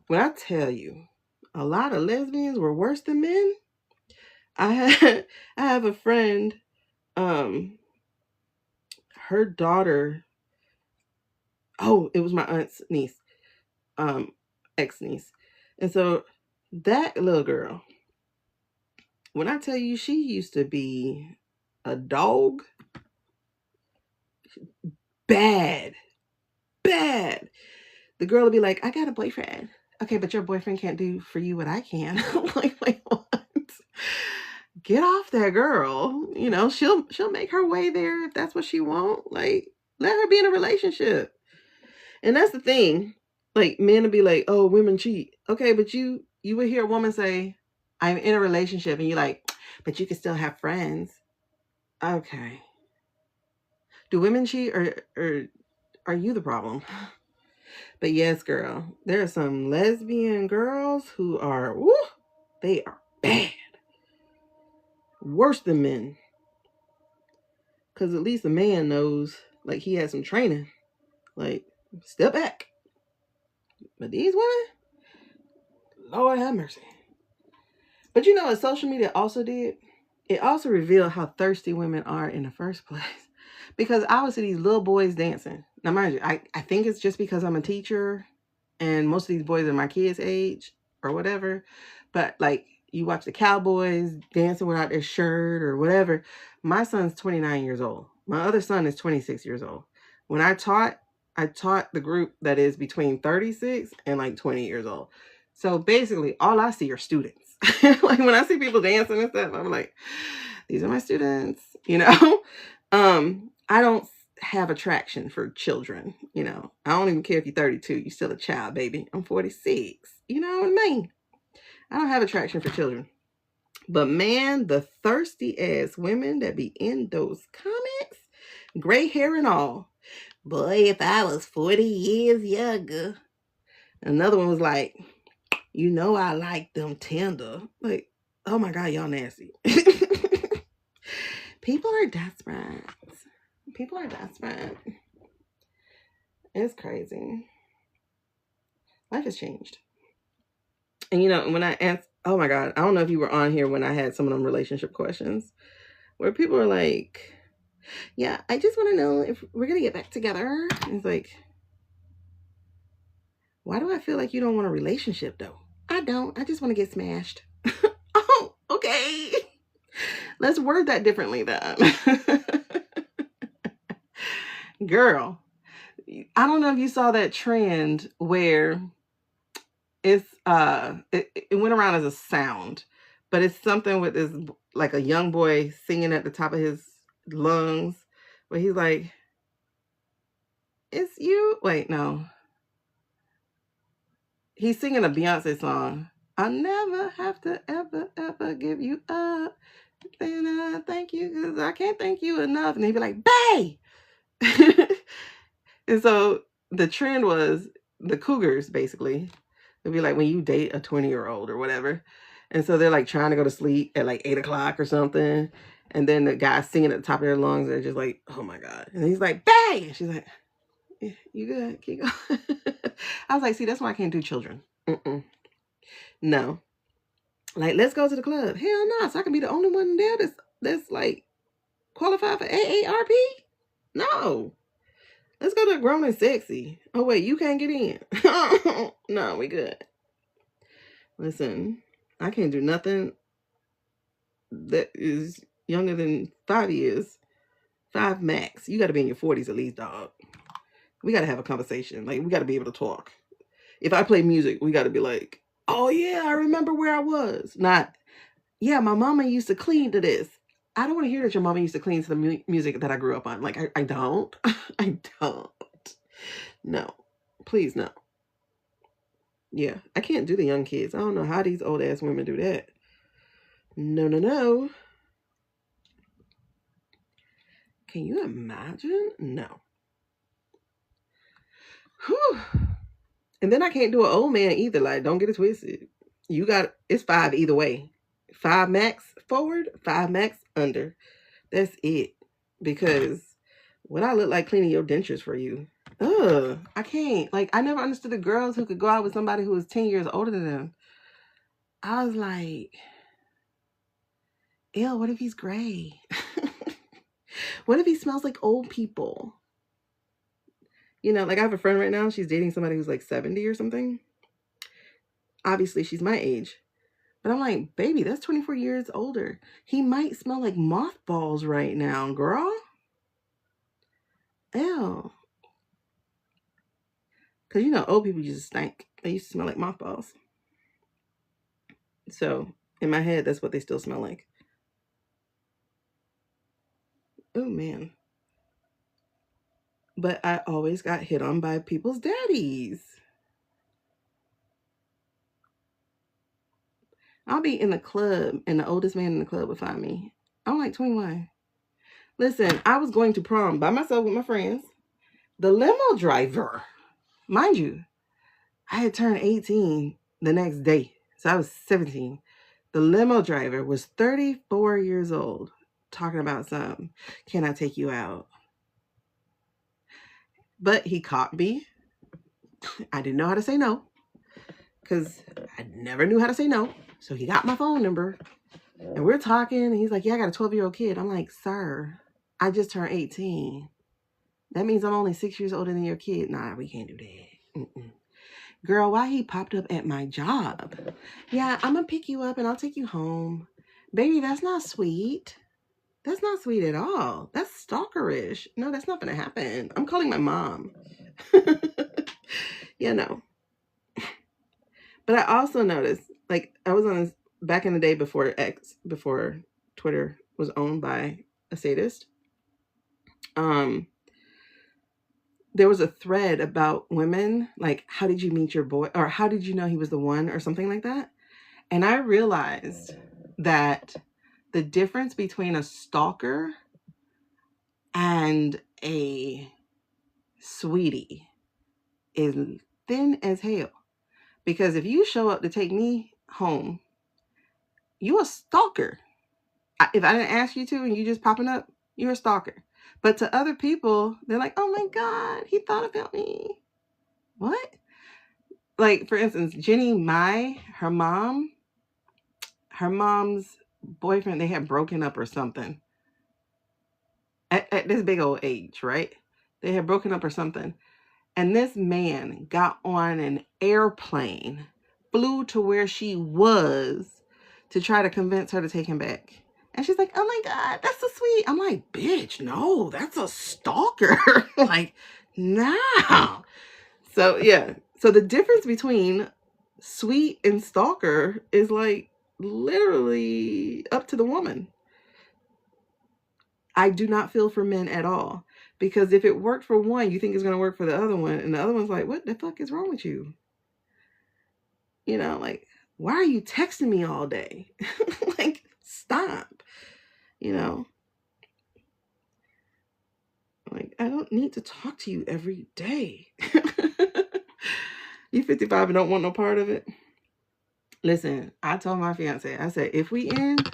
When I tell you, a lot of lesbians were worse than men. I have a friend, her daughter, it was my aunt's niece, ex-niece. And so that little girl, when I tell you she used to be a dog, bad. The girl would be like, I got a boyfriend. Okay, but your boyfriend can't do for you what I can. I'm like, wait, what? Get off that girl. You know, she'll make her way there if that's what she wants. Like, let her be in a relationship. And that's the thing. Like, men will be like, oh, women cheat. Okay, but you would hear a woman say, I'm in a relationship, and you're like, but you can still have friends. Okay. Do women cheat, or are you the problem? But yes, girl, there are some lesbian girls who are, woo, they are bad. Worse than men. Because at least a man knows, like, he has some training. Like, step back. But these women, Lord have mercy. But you know what social media also did? It also revealed how thirsty women are in the first place. Because I would see these little boys dancing. Now, mind you, I think it's just because I'm a teacher and most of these boys are my kids' age or whatever. But like, you watch the cowboys dancing without their shirt or whatever. My son's 29 years old. My other son is 26 years old. When I taught the group that is between 36 and like 20 years old. So basically, all I see are students. Like when I see people dancing and stuff, I'm like, these are my students, you know? I don't have attraction for children, you know. I don't even care if you're 32, you're still a child, baby. I'm 46. You know what I mean? I don't have attraction for children. But man, the thirsty ass women that be in those comments, gray hair and all. Boy, if I was 40 years younger. Another one was like, you know I like them tender. Like, oh my God, y'all nasty. People are desperate. People are desperate. It's crazy. Life has changed. And you know, when I asked, oh my God, I don't know if you were on here when I had some of them relationship questions where people are like, yeah, I just want to know if we're going to get back together. And it's like, why do I feel like you don't want a relationship though? I don't. I just want to get smashed. Oh, okay. Let's word that differently then. Girl, I don't know if you saw that trend where it's it went around as a sound, but it's something with this, like a young boy singing at the top of his lungs, where he's like, it's you. Wait, no. He's singing a Beyonce song. I'll never have to ever give you up. And thank you, because I can't thank you enough. And he'd be like, Bae! And so the trend was the cougars, basically. It'd be like when you date a 20-year-old or whatever. And so they're like trying to go to sleep at like 8 o'clock or something. And then the guy's singing at the top of their lungs. They're just like, oh my God. And he's like, Bae! And she's like, yeah, you good? Keep going. I was like, see, that's why I can't do children. No. Like, let's go to the club. Hell no. So I can be the only one there that's like qualified for AARP? No. Let's go to Grown and Sexy. Oh, wait, you can't get in. No, we good. Listen, I can't do nothing that is younger than 5 years. 5 max. You got to be in your 40s at least, dog. We got to have a conversation. Like, we got to be able to talk. If I play music, we got to be like, oh, yeah, I remember where I was. Not, yeah, my mama used to clean to this. I don't want to hear that your mama used to clean to the music that I grew up on. Like, I don't. I don't. No. Please, no. Yeah, I can't do the young kids. I don't know how these old ass women do that. No, no, no. Can you imagine? No. Whew. And then I can't do an old man either. Like, don't get it twisted. You got, it's 5 either way. 5 max forward, 5 max under. That's it. Because what I look like cleaning your dentures for you. Ugh, I can't. Like, I never understood the girls who could go out with somebody who was 10 years older than them. I was like, ew, what if he's gray? What if he smells like old people? You know, like I have a friend right now. She's dating somebody who's like 70 or something. Obviously, she's my age. But I'm like, baby, that's 24 years older. He might smell like mothballs right now, girl. Ew. Because, you know, old people used to stink. They used to smell like mothballs. So, in my head, that's what they still smell like. Oh, man. But I always got hit on by people's daddies. I'll be in the club, and the oldest man in the club would find me. I'm like 21. Listen, I was going to prom by myself with my friends. The limo driver, mind you, I had turned 18 the next day. So I was 17. The limo driver was 34 years old, talking about some, can I take you out? But he caught me. I didn't know how to say no, because I never knew how to say no. So he got my phone number, and we're talking, and he's like, yeah, I got a 12-year-old kid. I'm like, sir, I just turned 18. That means I'm only 6 years older than your kid. Nah, we can't do that. Mm-mm. Girl, why he popped up at my job? Yeah, I'm going to pick you up and I'll take you home. Baby, that's not sweet. That's not sweet at all. That's stalkerish. No, that's not going to happen. I'm calling my mom. You know. But I also noticed, like, I was on this back in the day before Twitter was owned by a sadist. There was a thread about women, like, how did you meet your boy? Or how did you know he was the one? Or something like that. And I realized that the difference between a stalker and a sweetie is thin as hell. Because if you show up to take me home, you a stalker. If I didn't ask you to and you just popping up, you're a stalker. But to other people, they're like, oh my God, he thought about me. What? Like, for instance, Jenny Mai, her mom's boyfriend, they had broken up or something. At this big old age, right? They had broken up or something. And this man got on an airplane, flew to where she was to try to convince her to take him back. And she's like, oh my God, that's so sweet. I'm like, bitch, no, that's a stalker. Like, no. So, yeah. So the difference between sweet and stalker is like literally up to the woman. I do not feel for men at all. Because if it worked for one, you think it's going to work for the other one. And the other one's like, what the fuck is wrong with you? You know, like, why are you texting me all day? Like, stop. You know, like, I don't need to talk to you every day. You 55 and don't want no part of it? Listen, I told my fiance, I said, if we end,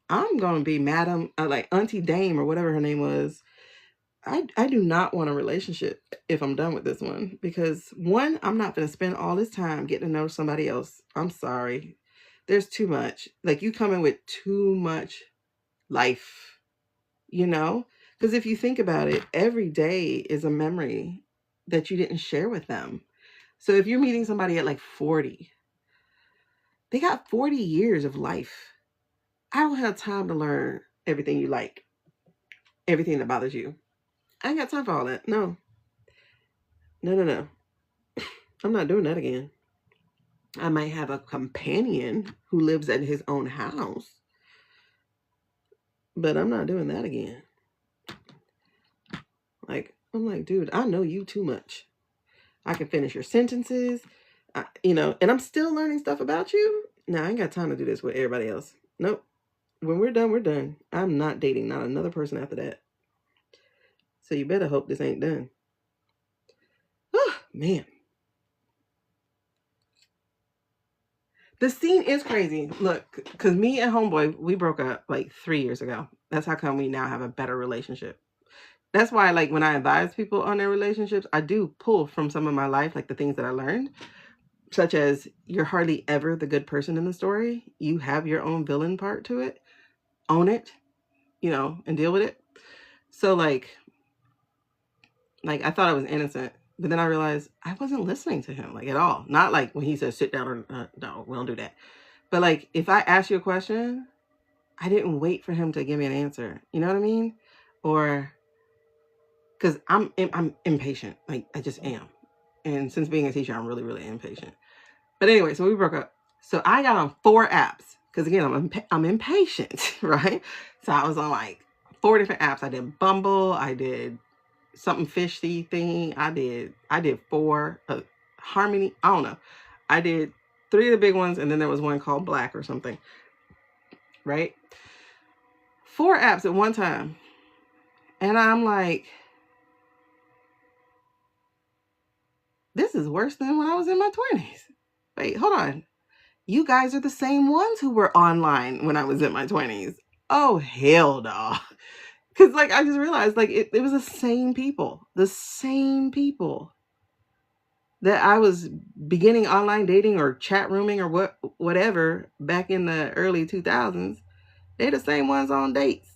I'm going to be Madam, like Auntie Dame or whatever her name was. I do not want a relationship if I'm done with this one. Because one, I'm not going to spend all this time getting to know somebody else. I'm sorry. There's too much. Like, you come in with too much life, you know? Because if you think about it, every day is a memory that you didn't share with them. So if you're meeting somebody at like 40, they got 40 years of life. I don't have time to learn everything you like, everything that bothers you. I ain't got time for all that. No. No. I'm not doing that again. I might have a companion who lives at his own house, but I'm not doing that again. Like, I'm like, dude, I know you too much. I can finish your sentences, you know, and I'm still learning stuff about you. No, I ain't got time to do this with everybody else. Nope. When we're done, we're done. I'm not dating not another person after that. So you better hope this ain't done. Oh, man. The scene is crazy. Look, because me and homeboy, we broke up like 3 years ago. That's how come we now have a better relationship. That's why, like, when I advise people on their relationships, I do pull from some of my life, like the things that I learned, such as you're hardly ever the good person in the story. You have your own villain part to it. Own it, you know, and deal with it. So, like I thought I was innocent, but then I realized I wasn't listening to him, like, at all. Not like when he says sit down or no, we don't do that. But like, if I ask you a question, I didn't wait for him to give me an answer. You know what I mean? Or because I'm impatient. Like, I just am. And since being a teacher, I'm really, really impatient. But anyway, so we broke up. So I got on 4 apps because, again, I'm impatient, right? So I was on like 4 different apps. I did Bumble. I did something fishy thing. I did 4 Harmony. I don't know. I did 3 of the big ones, and then there was one called Black or something, right? 4 apps at one time. And I'm like, this is worse than when I was in my 20s. Wait, hold on. You guys are the same ones who were online when I was in my 20s. Oh, hell no. Because, like, I just realized, like, it was the same people that I was beginning online dating or chat rooming or whatever back in the early 2000s. They're the same ones on dates.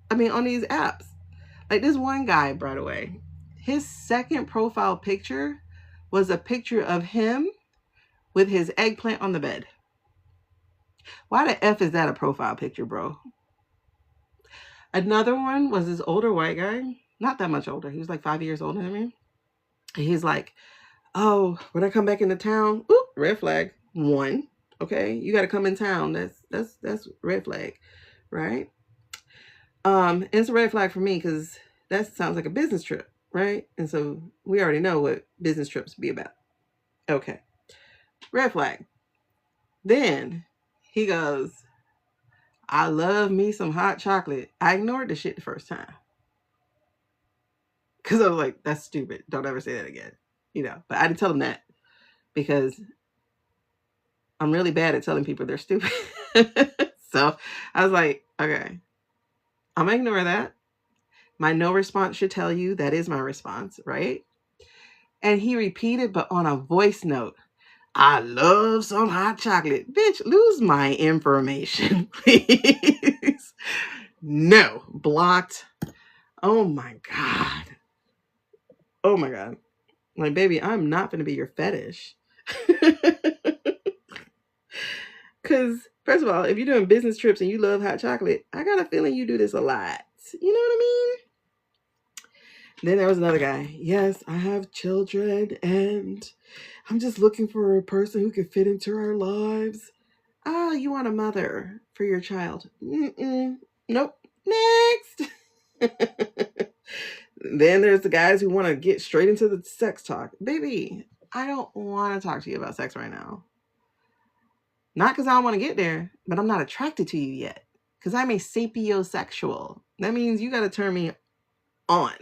I mean, on these apps. Like this one guy, by the way, his second profile picture was a picture of him with his eggplant on the bed. Why the F is that a profile picture, bro? Another one was this older white guy. Not that much older. He was like 5 years older than me. And he's like, oh, when I come back into town, oop, red flag. One. Okay, you got to come in town. That's red flag, right? It's a red flag for me because that sounds like a business trip, right? And so we already know what business trips be about. Okay, red flag. Then he goes, I love me some hot chocolate. I ignored the shit the first time because I was like, that's stupid. Don't ever say that again, you know. But I didn't tell him that because I'm really bad at telling people they're stupid. So I was like, okay, I'm gonna ignore that. My no response should tell you that is my response, right? And he repeated, but on a voice note, I love some hot chocolate. Bitch, lose my information, please. No, blocked. Oh my God. Oh my God. Like, baby, I'm not going to be your fetish. Because, first of all, if you're doing business trips and you love hot chocolate, I got a feeling you do this a lot. You know what I mean? Then there was another guy. Yes, I have children and I'm just looking for a person who can fit into our lives. Ah, you want a mother for your child? Nope. Next. Then there's the guys who want to get straight into the sex talk. Baby, I don't want to talk to you about sex right now. Not because I don't want to get there, but I'm not attracted to you yet. Because I'm a sapiosexual. That means you got to turn me on.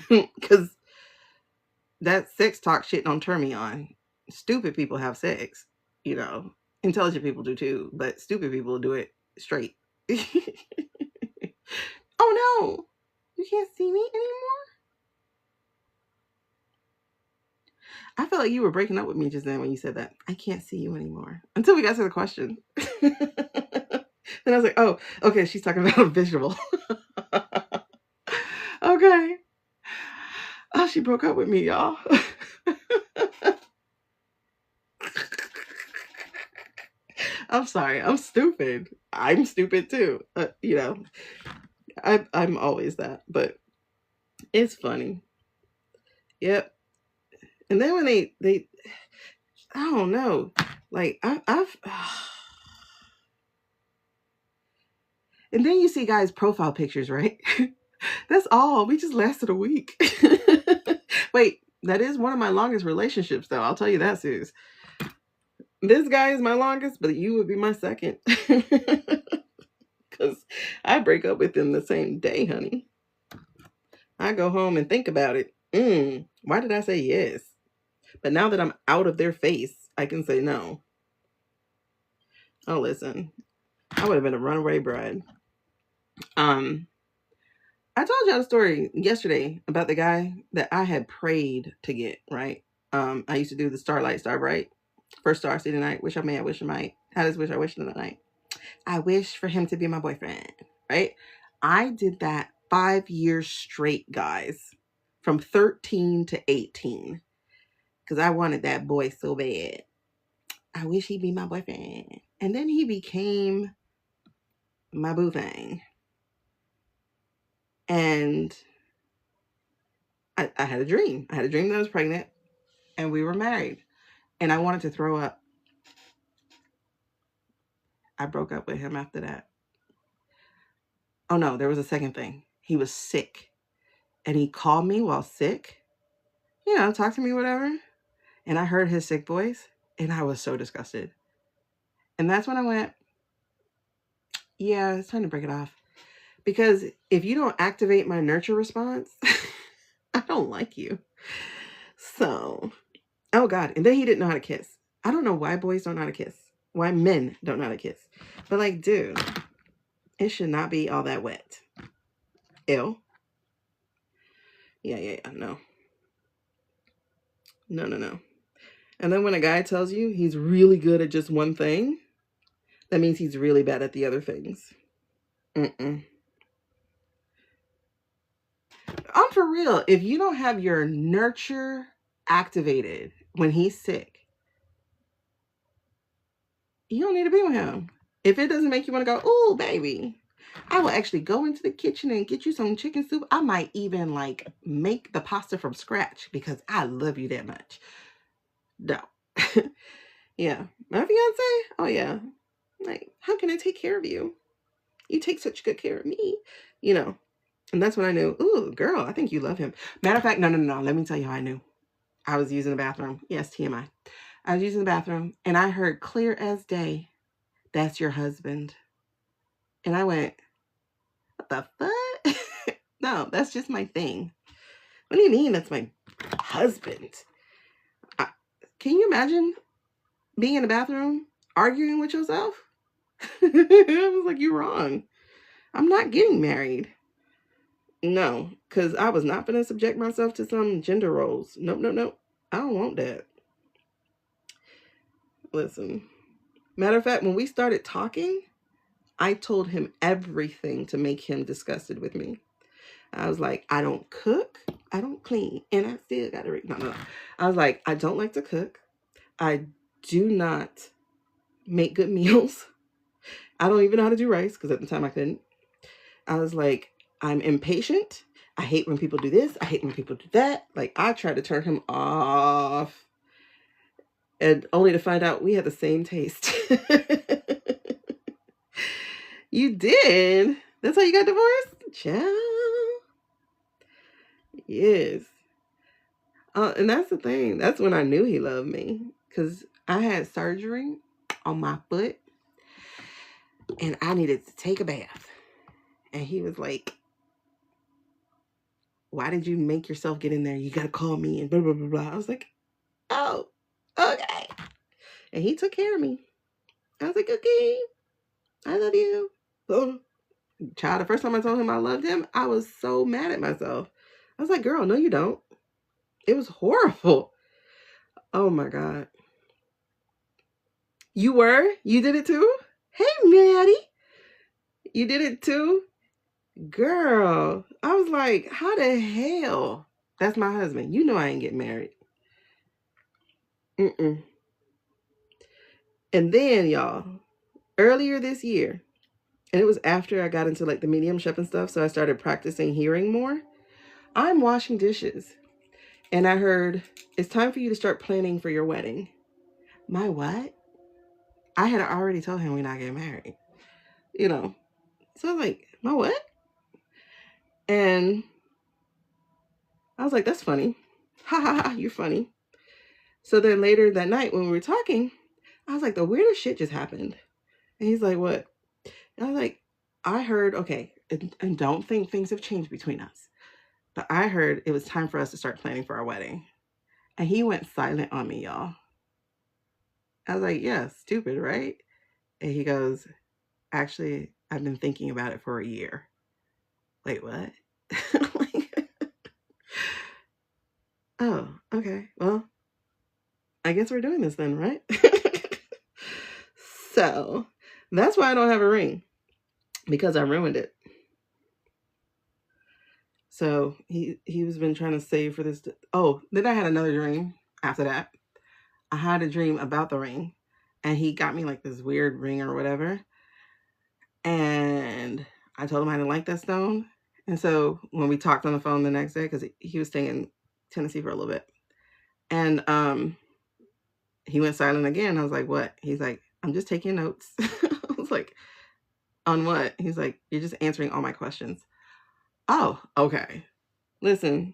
Because that sex talk shit don't turn me on. Stupid people have sex, you know. Intelligent people do too, but stupid people do it straight. Oh no, you can't see me anymore? I felt like you were breaking up with me just then when you said that. I can't see you anymore. Until we got to the question. Then I was like, oh, okay, she's talking about a visual. Okay. Oh, she broke up with me, y'all. I'm sorry. I'm stupid. I'm stupid too. You know, I'm always that, but it's funny. Yep. And then when they I don't know, like I've and then you see guys' profile pictures, right? That's all. We just lasted a week. Wait, that is one of my longest relationships, though. I'll tell you that, Suze. This guy is my longest, but you would be my second. Because I break up with him the same day, honey. I go home and think about it. Why did I say yes? But now that I'm out of their face, I can say no. Oh, listen. I would have been a runaway bride. I told y'all a story yesterday about the guy that I had prayed to get, right? I used to do the Starlight, Starbright. First star, see the night. Wish I may, I wish I might. How does wish I wish in the night? I wish for him to be my boyfriend, right? I did that 5 years straight, guys. From 13 to 18. Because I wanted that boy so bad. I wish he'd be my boyfriend. And then he became my boo thing. And I had a dream. I had a dream that I was pregnant and we were married. And I wanted to throw up. I broke up with him after that. Oh no, there was a second thing. He was sick. And he called me while sick. You know, talk to me, whatever. And I heard his sick voice. And I was so disgusted. And that's when I went, yeah, it's time to break it off. Because if you don't activate my nurture response, I don't like you. So, oh God. And then he didn't know how to kiss. I don't know why boys don't know how to kiss. Why men don't know how to kiss. But like, dude, it should not be all that wet. Ew. Yeah. No. No. And then when a guy tells you he's really good at just one thing, that means he's really bad at the other things. I'm for real. If you don't have your nurture activated when he's sick, you don't need to be with him. If it doesn't make you want to go, oh, baby, I will actually go into the kitchen and get you some chicken soup. I might even like make the pasta from scratch because I love you that much. No. Yeah. My fiance? Oh, yeah. Like, how can I take care of you? You take such good care of me. You know. And that's when I knew, ooh, girl, I think you love him. Matter of fact, no. Let me tell you how I knew. I was using the bathroom. Yes, TMI. I was using the bathroom and I heard clear as day, that's your husband. And I went, what the fuck? No, that's just my thing. What do you mean that's my husband? Can you imagine being in the bathroom arguing with yourself? I was like, you're wrong. I'm not getting married. No, because I was not going to subject myself to some gender roles. Nope. I don't want that. Listen. Matter of fact, when we started talking, I told him everything to make him disgusted with me. I was like, I don't cook, I don't clean, and I still got to read. No. I was like, I don't like to cook. I do not make good meals. I don't even know how to do rice because at the time I couldn't. I was like, I'm impatient. I hate when people do this. I hate when people do that. Like, I tried to turn him off. And only to find out we had the same taste. You did? That's how you got divorced? Child. Yes. And that's the thing. That's when I knew he loved me. Because I had surgery on my foot. And I needed to take a bath. And he was like, why did you make yourself get in there? You got to call me and blah, blah, blah, blah. I was like, oh, okay. And he took care of me. I was like, okay, I love you. Oh. Child, the first time I told him I loved him, I was so mad at myself. I was like, girl, no, you don't. It was horrible. Oh my God. You were? You did it too? Hey, Maddie. You did it too? Girl, I was like, how the hell? That's my husband. You know I ain't getting married. And then, y'all, earlier this year, and it was after I got into like the mediumship and stuff, so I started practicing hearing more. I'm washing dishes. And I heard, it's time for you to start planning for your wedding. My what? I had already told him we're not getting married. You know. So I was like, my what? And I was like, that's funny. Ha ha ha, you're funny. So then later that night when we were talking, I was like, the weirdest shit just happened. And he's like, what? And I was like, I heard, okay, and don't think things have changed between us. But I heard it was time for us to start planning for our wedding. And he went silent on me, y'all. I was like, yeah, stupid, right? And he goes, actually, I've been thinking about it for a year. Wait, what? Like, oh, okay. Well, I guess we're doing this then, right? So that's why I don't have a ring, because I ruined it. So he was been trying to save for this. Oh, then I had another dream after that. I had a dream about the ring, and he got me like this weird ring or whatever. And I told him I didn't like that stone. And so when we talked on the phone the next day, because he was staying in Tennessee for a little bit, and he went silent again. I was like, what? He's like, I'm just taking notes. I was like, on what? He's like, you're just answering all my questions. Oh, okay. Listen,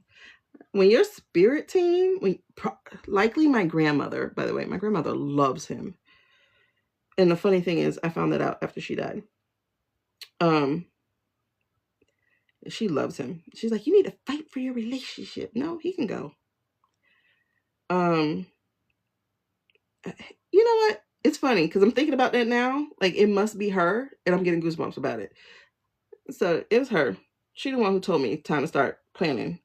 when your spirit team, likely my grandmother, by the way, my grandmother loves him. And the funny thing is, I found that out after she died. She loves him. She's like, you need to fight for your relationship. No, he can go. You know what? It's funny because I'm thinking about that now. Like, it must be her, and I'm getting goosebumps about it. So it was her. She the one who told me time to start planning.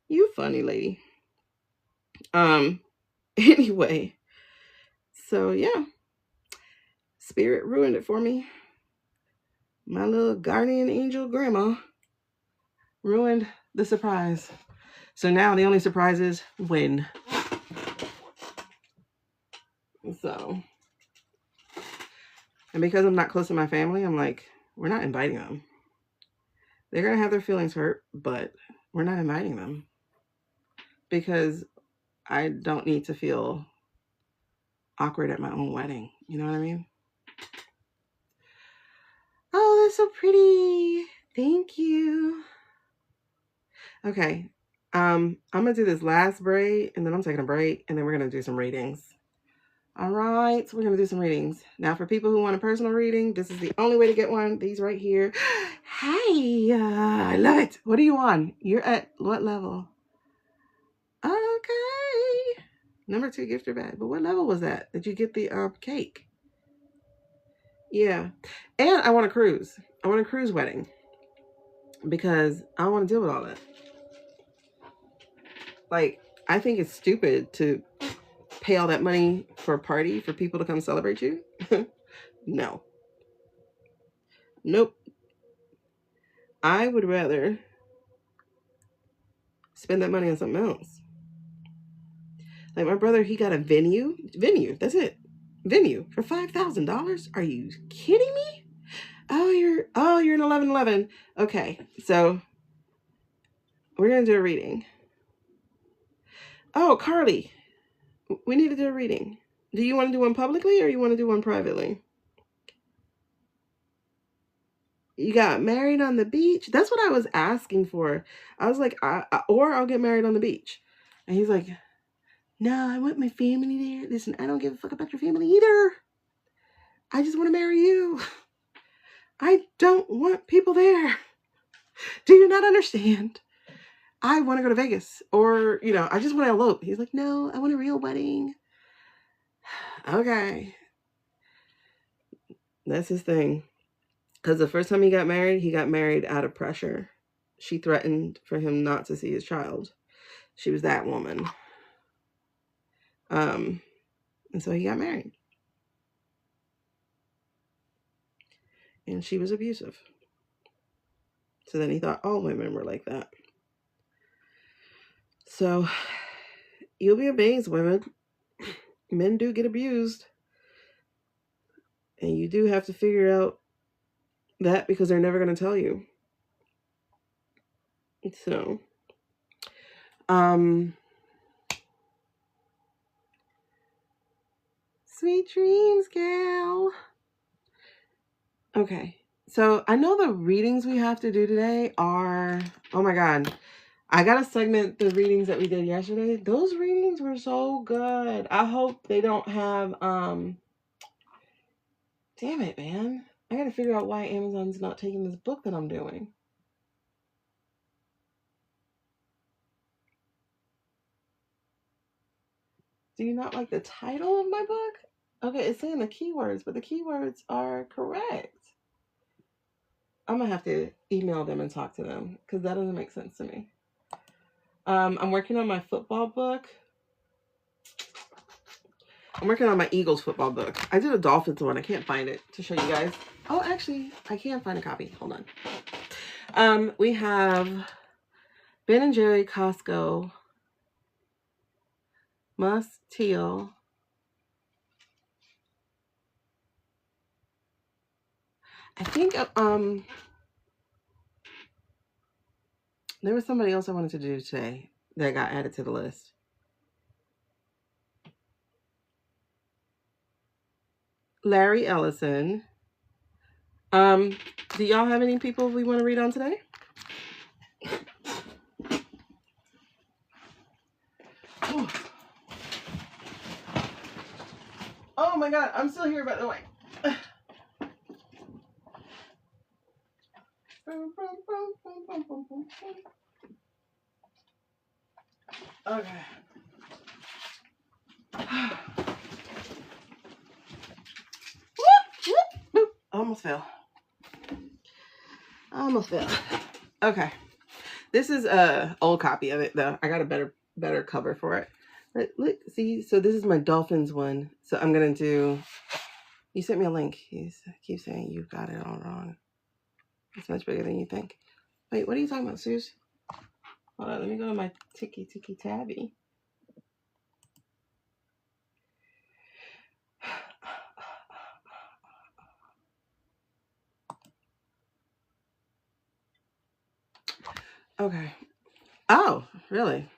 You funny lady. Anyway. So yeah. Spirit ruined it for me. My little guardian angel grandma ruined the surprise. So now the only surprise is when. So, and because I'm not close to my family, I'm like, we're not inviting them. They're going to have their feelings hurt, but we're not inviting them. Because I don't need to feel awkward at my own wedding. You know what I mean? Oh, that's so pretty. Thank you. Okay. I'm going to do this last braid, and then I'm taking a break, and then we're going to do some readings. All right, so we're going to do some readings. Now, for people who want a personal reading, this is the only way to get one. These right here. Hi, I love it. What are you on? You're at what level? Okay. Number 2 gifter bag. But what level was that? Did you get the cake? Yeah. And I want a cruise. I want a cruise wedding. Because I don't want to deal with all that. Like, I think it's stupid to pay all that money for a party for people to come celebrate you. No. Nope. I would rather spend that money on something else. Like my brother, he got a venue. That's it. Venue for $5,000. Are you kidding me? Oh, you're an 1111. Okay, so we're gonna do a reading. Oh, Carly, we need to do a reading. Do you want to do one publicly or you want to do one privately? You got married on the beach? That's what I was asking for. I was like, or I'll get married on the beach. And he's like, no, I want my family there. Listen, I don't give a fuck about your family either. I just want to marry you. I don't want people there. Do you not understand? I want to go to Vegas. Or, I just want to elope. He's like, no, I want a real wedding. Okay. That's his thing. Because the first time he got married out of pressure. She threatened for him not to see his child. She was that woman. And so he got married. And she was abusive. So then he thought all women were like that. So you'll be amazed, women. Men do get abused. And you do have to figure out that because they're never going to tell you. So, sweet dreams, gal. Okay. So I know the readings we have to do today are, oh my God. I got to segment the readings that we did yesterday. Those readings were so good. I hope they don't have, damn it, man. I got to figure out why Amazon's not taking this book that I'm doing. Do you not like the title of my book? Okay, it's saying the keywords, but the keywords are correct. I'm going to have to email them and talk to them because that doesn't make sense to me. I'm working on my football book. I'm working on my Eagles football book. I did a Dolphins one. I can't find it to show you guys. Oh, actually, I can find a copy. Hold on. We have Ben & Jerry, Costco, Musk, Teal. I think there was somebody else I wanted to do today that got added to the list. Larry Ellison. Do y'all have any people we want to read on today? Oh my God, I'm still here by the way. Okay. I almost fell. Okay. This is a old copy of it though. I got a better cover for it. But look, see, so this is my dolphins one. So I'm gonna do. You sent me a link. You keep saying you got it all wrong. It's much bigger than you think. Wait, what are you talking about, Suze? Hold on, let me go to my Tiki Tabby. Okay. Oh, really?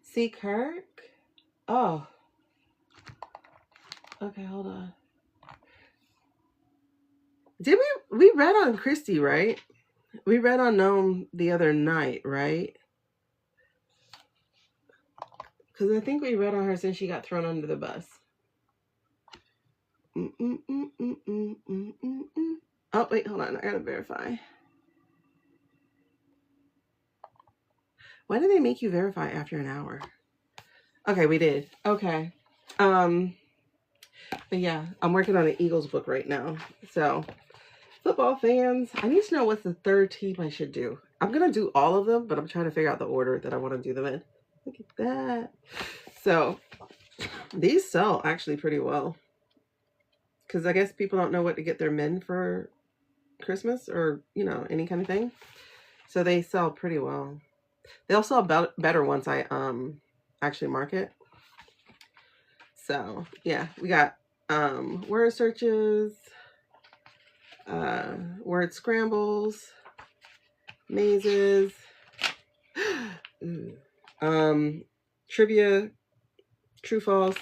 See Kirk? Oh. Okay, hold on. Did we read on Christy, right? We read on Gnome the other night, right? Because I think we read on her since she got thrown under the bus. Oh, wait, hold on. I gotta verify. Why did they make you verify after an hour? Okay, we did. Okay. But yeah, I'm working on an Eagles book right now. So, football fans, I need to know what's the third team I should do. I'm going to do all of them, but I'm trying to figure out the order that I want to do them in. Look at that. So, these sell actually pretty well. Because I guess people don't know what to get their men for Christmas or, you know, any kind of thing. So, they sell pretty well. They'll sell better once I actually market. So, yeah, we got word searches, word scrambles, mazes, trivia, true false.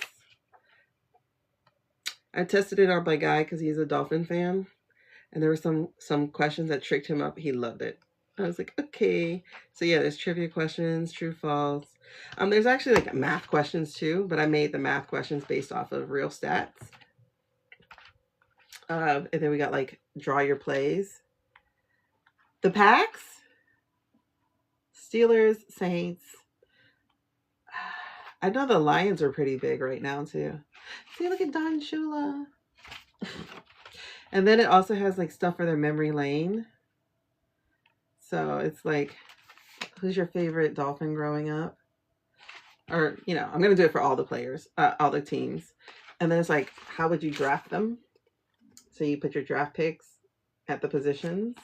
I tested it on my guy because he's a dolphin fan, and there were some questions that tricked him up. He loved it. I was like, okay. So yeah, there's trivia questions, true false. There's actually like math questions too, but I made the math questions based off of real stats. And then we got like draw your plays. The packs, Steelers, Saints. I know the Lions are pretty big right now too. See, look at Don Shula. And then it also has like stuff for their memory lane. So it's like, who's your favorite dolphin growing up? Or, you know, I'm going to do it for all the players, all the teams. And then it's like, how would you draft them? So you put your draft picks at the positions.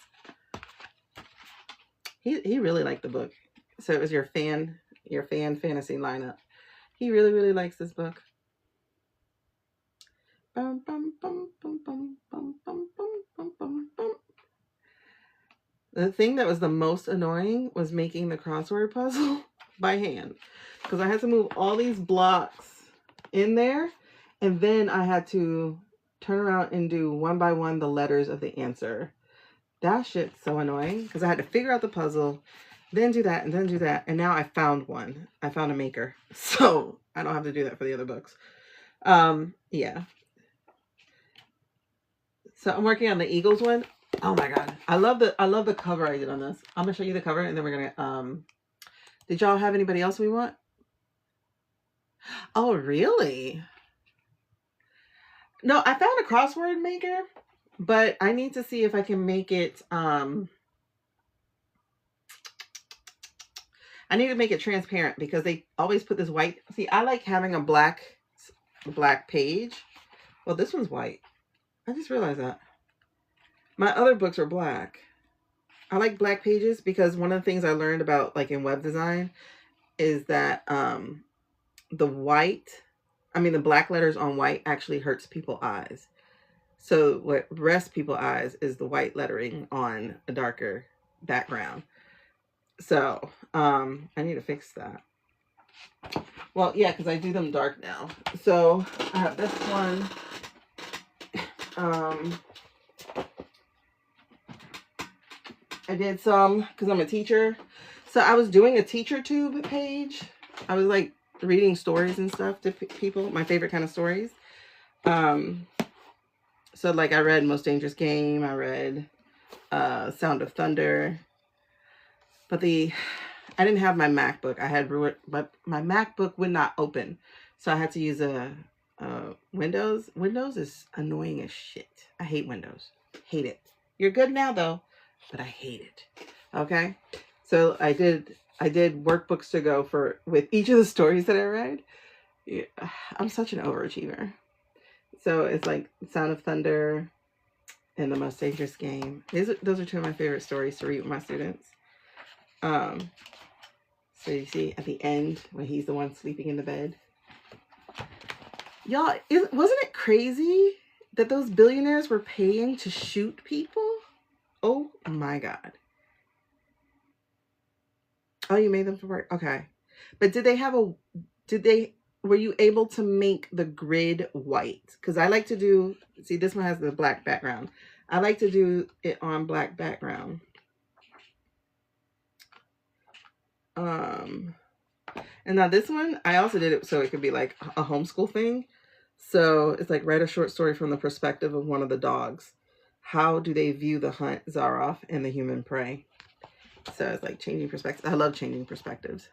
He really liked the book. So it was your fan fantasy lineup. He really, really likes this book. Bum, bum, bum, bum, bum, bum, bum, bum, bum, bum. The thing that was the most annoying was making the crossword puzzle by hand. Because I had to move all these blocks in there. And then I had to turn around and do one by one the letters of the answer. That shit's so annoying. Because I had to figure out the puzzle, then do that, and then do that. And now I found one. I found a maker. So I don't have to do that for the other books. Yeah. So I'm working on the Eagles one. Oh my god, I love the cover I did on this. I'm gonna show you the cover, and then we're gonna did y'all have anybody else we want? Oh really? No, I found a crossword maker, but I need to see if I can make it I need to make it transparent because they always put this white. See, I like having a black page. Well, this one's white. I just realized that. My other books are black. I like black pages because one of the things I learned about like in web design is that the black letters on white actually hurts people's eyes. So what rests people's eyes is the white lettering on a darker background. So I need to fix that. Well, yeah, because I do them dark now. So I have this one. I did some because I'm a teacher. So I was doing a teacher tube page. I was like reading stories and stuff to people, my favorite kind of stories. So like I read Most Dangerous Game. I read Sound of Thunder. But I didn't have my MacBook. I had but my MacBook would not open. So I had to use a Windows. Windows is annoying as shit. I hate Windows. Hate it. You're good now though, but I hate it. Okay? So I did workbooks to go with each of the stories that I read. Yeah, I'm such an overachiever. So it's like Sound of Thunder and The Most Dangerous Game. Those are two of my favorite stories to read with my students. So you see at the end when he's the one sleeping in the bed. Y'all, wasn't it crazy that those billionaires were paying to shoot people? Oh my God. Oh, you made them for work? Okay. But were you able to make the grid white? Because I like to do, see, this one has the black background. I like to do it on black background. And now this one, I also did it so it could be like a homeschool thing. So it's like write a short story from the perspective of one of the dogs. How do they view the hunt, Zaroff, and the human prey? So it's like changing perspectives. I love changing perspectives.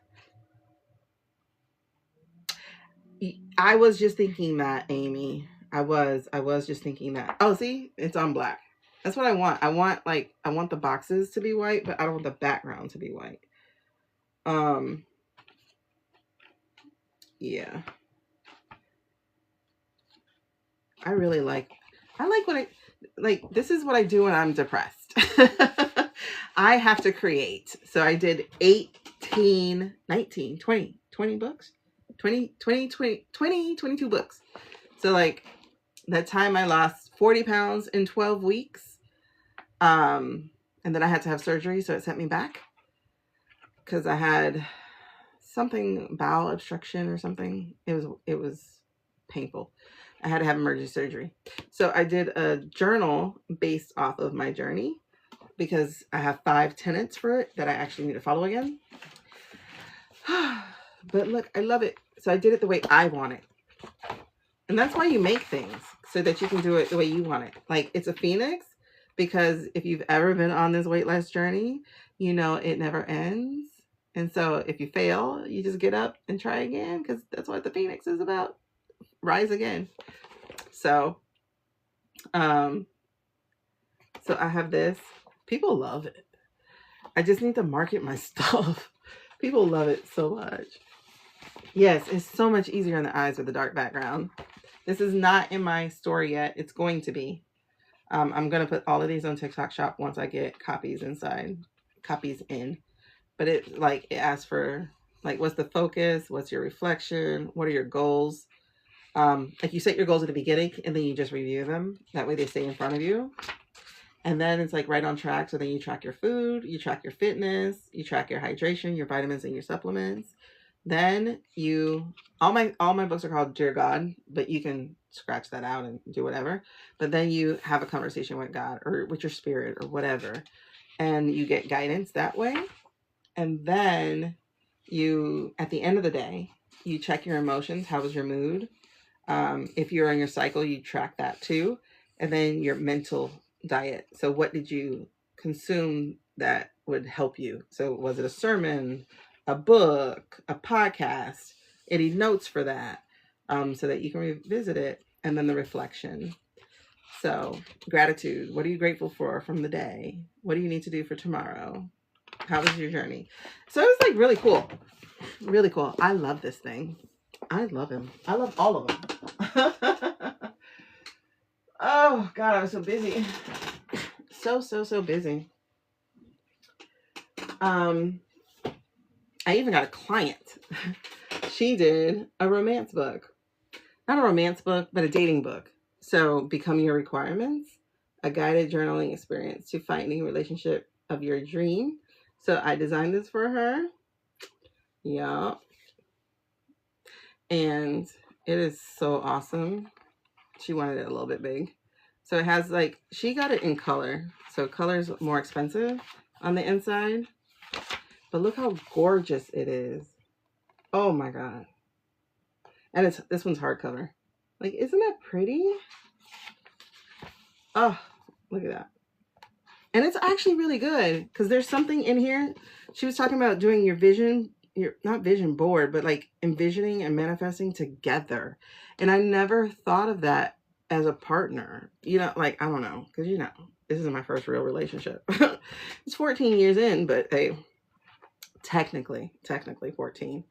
I was just thinking that, Amy. I was just thinking that. Oh, see, it's on black. That's what I want. I want the boxes to be white, but I don't want the background to be white. Yeah. I like this is what I do when I'm depressed. I have to create. So I did 18, 19, 20 books. 22 books. So like that time I lost 40 pounds in 12 weeks. And then I had to have surgery, so it sent me back because I had something, bowel obstruction or something. It was painful. I had to have emergency surgery. So I did a journal based off of my journey because I have 5 tenets for it that I actually need to follow again. But look, I love it. So I did it the way I want it. And that's why you make things, so that you can do it the way you want it. Like it's a phoenix, because if you've ever been on this weight loss journey, you know it never ends. And so if you fail, you just get up and try again, because that's what the phoenix is about. Rise again. So I have this. People love it. I just need to market my stuff. People love it so much. Yes, it's so much easier on the eyes with the dark background. This is not in my store yet. It's going to be. I'm going to put all of these on TikTok Shop once I get copies in. But it asks for like, what's the focus? What's your reflection? What are your goals? Like you set your goals at the beginning and then you just review them. That way they stay in front of you. And then it's like right on track. So then you track your food, you track your fitness, you track your hydration, your vitamins and your supplements. Then all my books are called Dear God, but you can scratch that out and do whatever. But then you have a conversation with God or with your spirit or whatever. And you get guidance that way. And then at the end of the day, you check your emotions. How was your mood? If you're on your cycle, you track that too. And then your mental diet. So what did you consume that would help you? So was it a sermon, a book, a podcast, any notes for that, so that you can revisit it? And then the reflection. So gratitude. What are you grateful for from the day? What do you need to do for tomorrow? How was your journey? So it was like really cool. Really cool. I love this thing. I love him. I love all of them. Oh God, I was so busy. So busy. I even got a client. She did a romance book. Not a romance book, but a dating book. So Become Your Requirements, a guided journaling experience to finding a relationship of your dream. So I designed this for her. Yeah. And it is so awesome. She wanted it a little bit big. So it has she got it in color. So color is more expensive on the inside. But look how gorgeous it is. Oh my God. And this one's hardcover. Isn't that pretty? Oh, look at that. And it's actually really good because there's something in here. She was talking about doing your vision, your not vision board, but like envisioning and manifesting together. And I never thought of that as a partner. You know, like, I don't know, because, you know, this is my first real relationship. It's 14 years in, but hey, technically 14.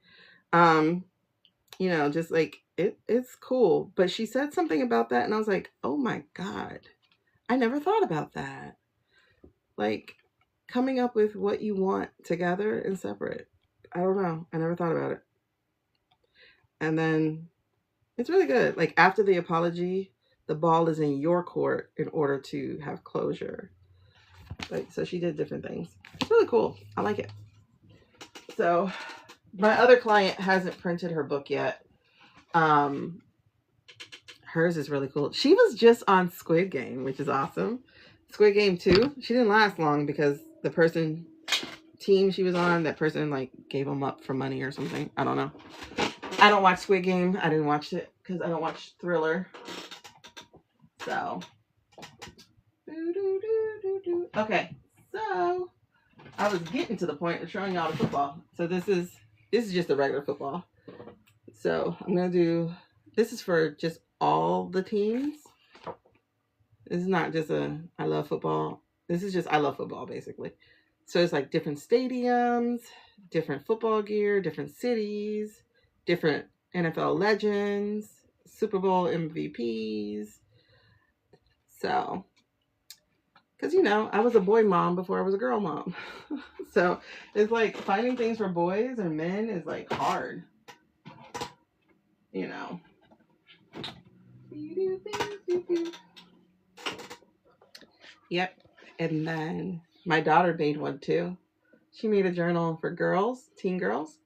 You know, just like it's cool. But she said something about that, and I was like, oh my God, I never thought about that. Like, coming up with what you want together and separate. I don't know. I never thought about it. And then it's really good. Like, after the apology, the ball is in your court in order to have closure. Like, so she did different things. It's really cool. I like it. So my other client hasn't printed her book yet. Hers is really cool. She was just on Squid Game, which is awesome. Squid Game 2. She didn't last long because the team she was on, that person like gave them up for money or something. I don't know. I don't watch Squid Game. I didn't watch it because I don't watch Thriller. So. Okay. So I was getting to the point of showing y'all the football. So this is just a regular football. So I'm gonna do, this is for just all the teams. This is not just a I love football. This is just I love football, basically. So it's like different stadiums, different football gear, different cities, different NFL legends, Super Bowl MVPs. So, because, you know, I was a boy mom before I was a girl mom. So it's like finding things for boys and men is like hard. You know. Yep. And then my daughter made one too. She made a journal for girls, teen girls.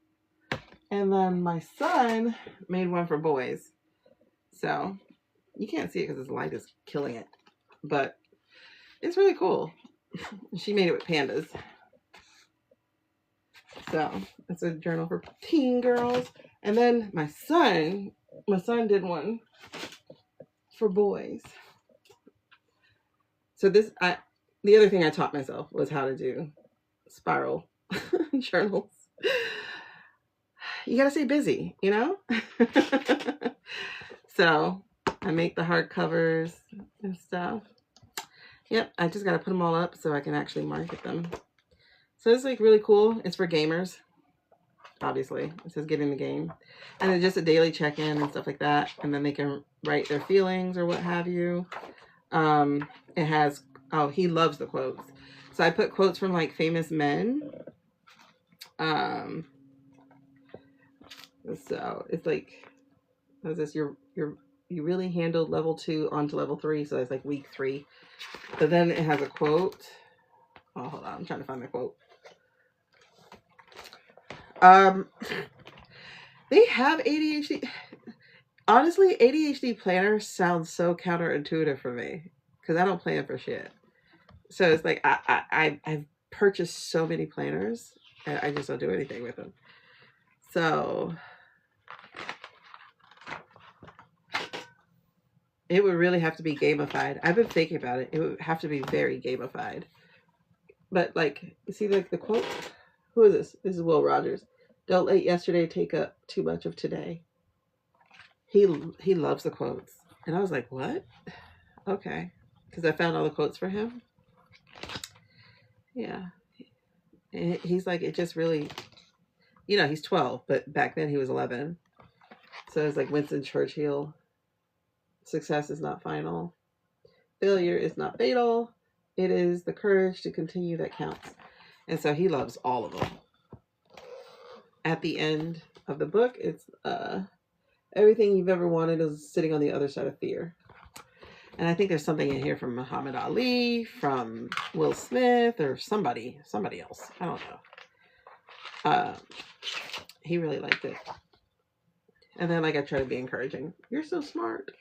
And then my son made one for boys. So you can't see it because this light is killing it. But it's really cool. She made it with pandas. So it's a journal for teen girls. And then my son did one for boys. So the other thing I taught myself was how to do spiral journals. You gotta stay busy, you know? So I make the hardcovers and stuff. Yep, I just gotta put them all up so I can actually market them. So it's like really cool. It's for gamers, obviously. It says get in the game. And it's just a daily check-in and stuff like that. And then they can write their feelings or what have you. It has, oh, he loves the quotes. So I put quotes from like famous men. So it's like, what is this? You really handled level 2 onto level 3. So it's like week 3. But then it has a quote. Oh, hold on. I'm trying to find the quote. They have ADHD. Honestly, ADHD planners sound so counterintuitive for me because I don't plan for shit. So it's like I've purchased so many planners and I just don't do anything with them. So it would really have to be gamified. I've been thinking about it. It would have to be very gamified. But like, see, like the quote. Who is this? This is Will Rogers. Don't let yesterday take up too much of today. He loves the quotes. And I was like, what? Okay. Because I found all the quotes for him. Yeah. And he's like, it just really, you know, he's 12, but back then he was 11. So it's like Winston Churchill. Success is not final. Failure is not fatal. It is the courage to continue that counts. And so he loves all of them. At the end of the book, it's everything you've ever wanted is sitting on the other side of fear. And I think there's something in here from Muhammad Ali, from Will Smith, or somebody else. I don't know. He really liked it. And then like I try to be encouraging. You're so smart.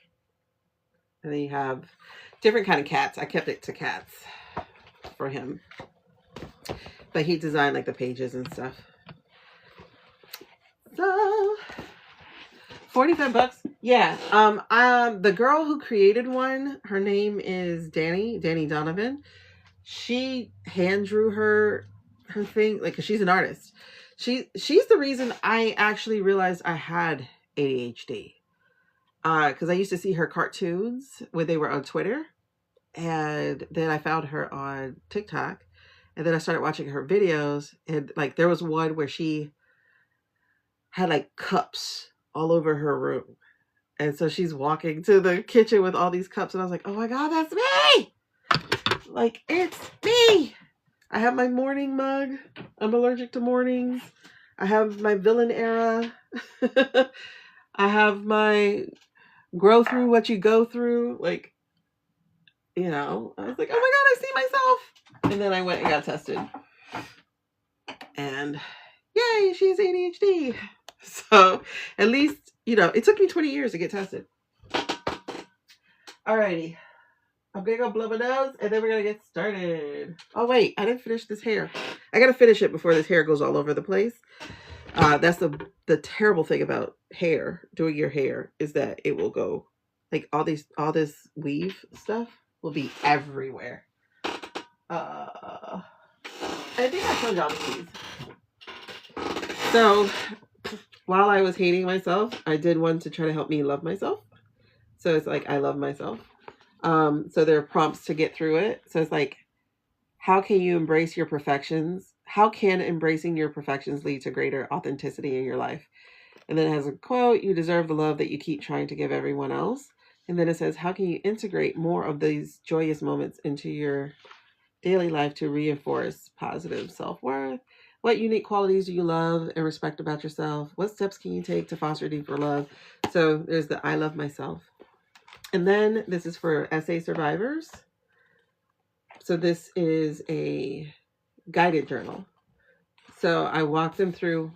And then you have different kind of cats. I kept it to cats for him. But he designed like the pages and stuff. So $45. Yeah. The girl who created one, her name is Danny Donovan. she hand drew her thing, like, 'cause she's an artist. She's the reason I actually realized I had ADHD. Because I used to see her cartoons when they were on Twitter, and then I found her on TikTok, and then I started watching her videos, and like there was one where she had like cups all over her room, and so she's walking to the kitchen with all these cups, and I was like, oh my god, that's me! Like, it's me! I have my morning mug. I'm allergic to mornings. I have my villain era. I have my grow through what you go through. Like, you know, I was like, oh my god, I see myself. And then I went and got tested. And yay, she's ADHD. So at least, you know, it took me 20 years to get tested. Alrighty. I'm gonna go blow my nose and then we're gonna get started. Oh wait, I didn't finish this hair. I gotta finish it before this hair goes all over the place. That's the terrible thing about hair, doing your hair, is that it will go, like, all this weave stuff will be everywhere. I think I told y'all these. So while I was hating myself, I did one to try to help me love myself. So it's like, I love myself. So there are prompts to get through it. So it's like, how can you embrace your perfections? How can embracing your perfections lead to greater authenticity in your life? And then it has a quote, you deserve the love that you keep trying to give everyone else. And then it says, how can you integrate more of these joyous moments into your daily life to reinforce positive self-worth? What unique qualities do you love and respect about yourself? What steps can you take to foster deeper love? So there's the I love myself. And then this is for essay survivors. So this is a guided journal. So I walk them through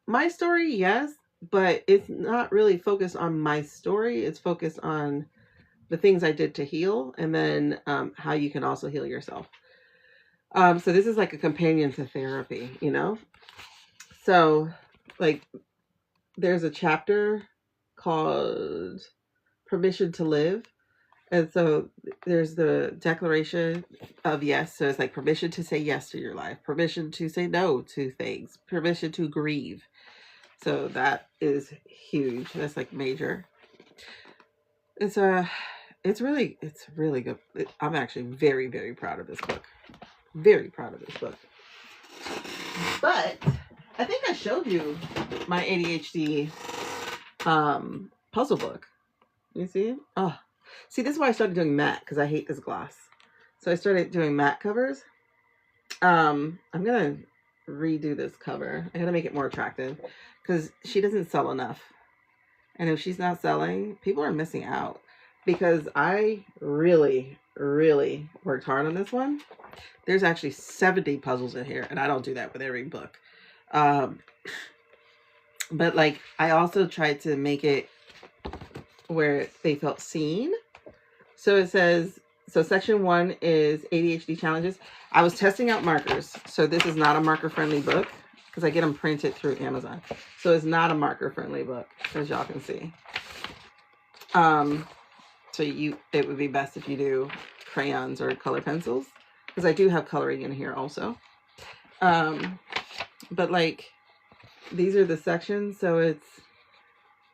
my story, yes, but it's not really focused on my story. It's focused on the things I did to heal, and then how you can also heal yourself. So this is like a companion to therapy, you know? So, like, there's a chapter called Permission to Live. And so there's the declaration of yes. So it's like permission to say yes to your life, permission to say no to things, permission to grieve. So that is huge. That's like major. It's really good. I'm actually very, very proud of this book. Very proud of this book. But I think I showed you my ADHD puzzle book. You see it? Oh, see, this is why I started doing matte, because I hate this gloss. So I started doing matte covers. I'm gonna redo this cover. I gotta make it more attractive because she doesn't sell enough. And if she's not selling, people are missing out, because I really, really worked hard on this one. There's actually 70 puzzles in here, and I don't do that with every book. But like, I also tried to make it where they felt seen. So it says, so section 1 is ADHD challenges. I was testing out markers. So this is not a marker friendly book because I get them printed through Amazon. So it's not a marker friendly book, as y'all can see. So it would be best if you do crayons or color pencils, because I do have coloring in here also. But like, these are the sections. So it's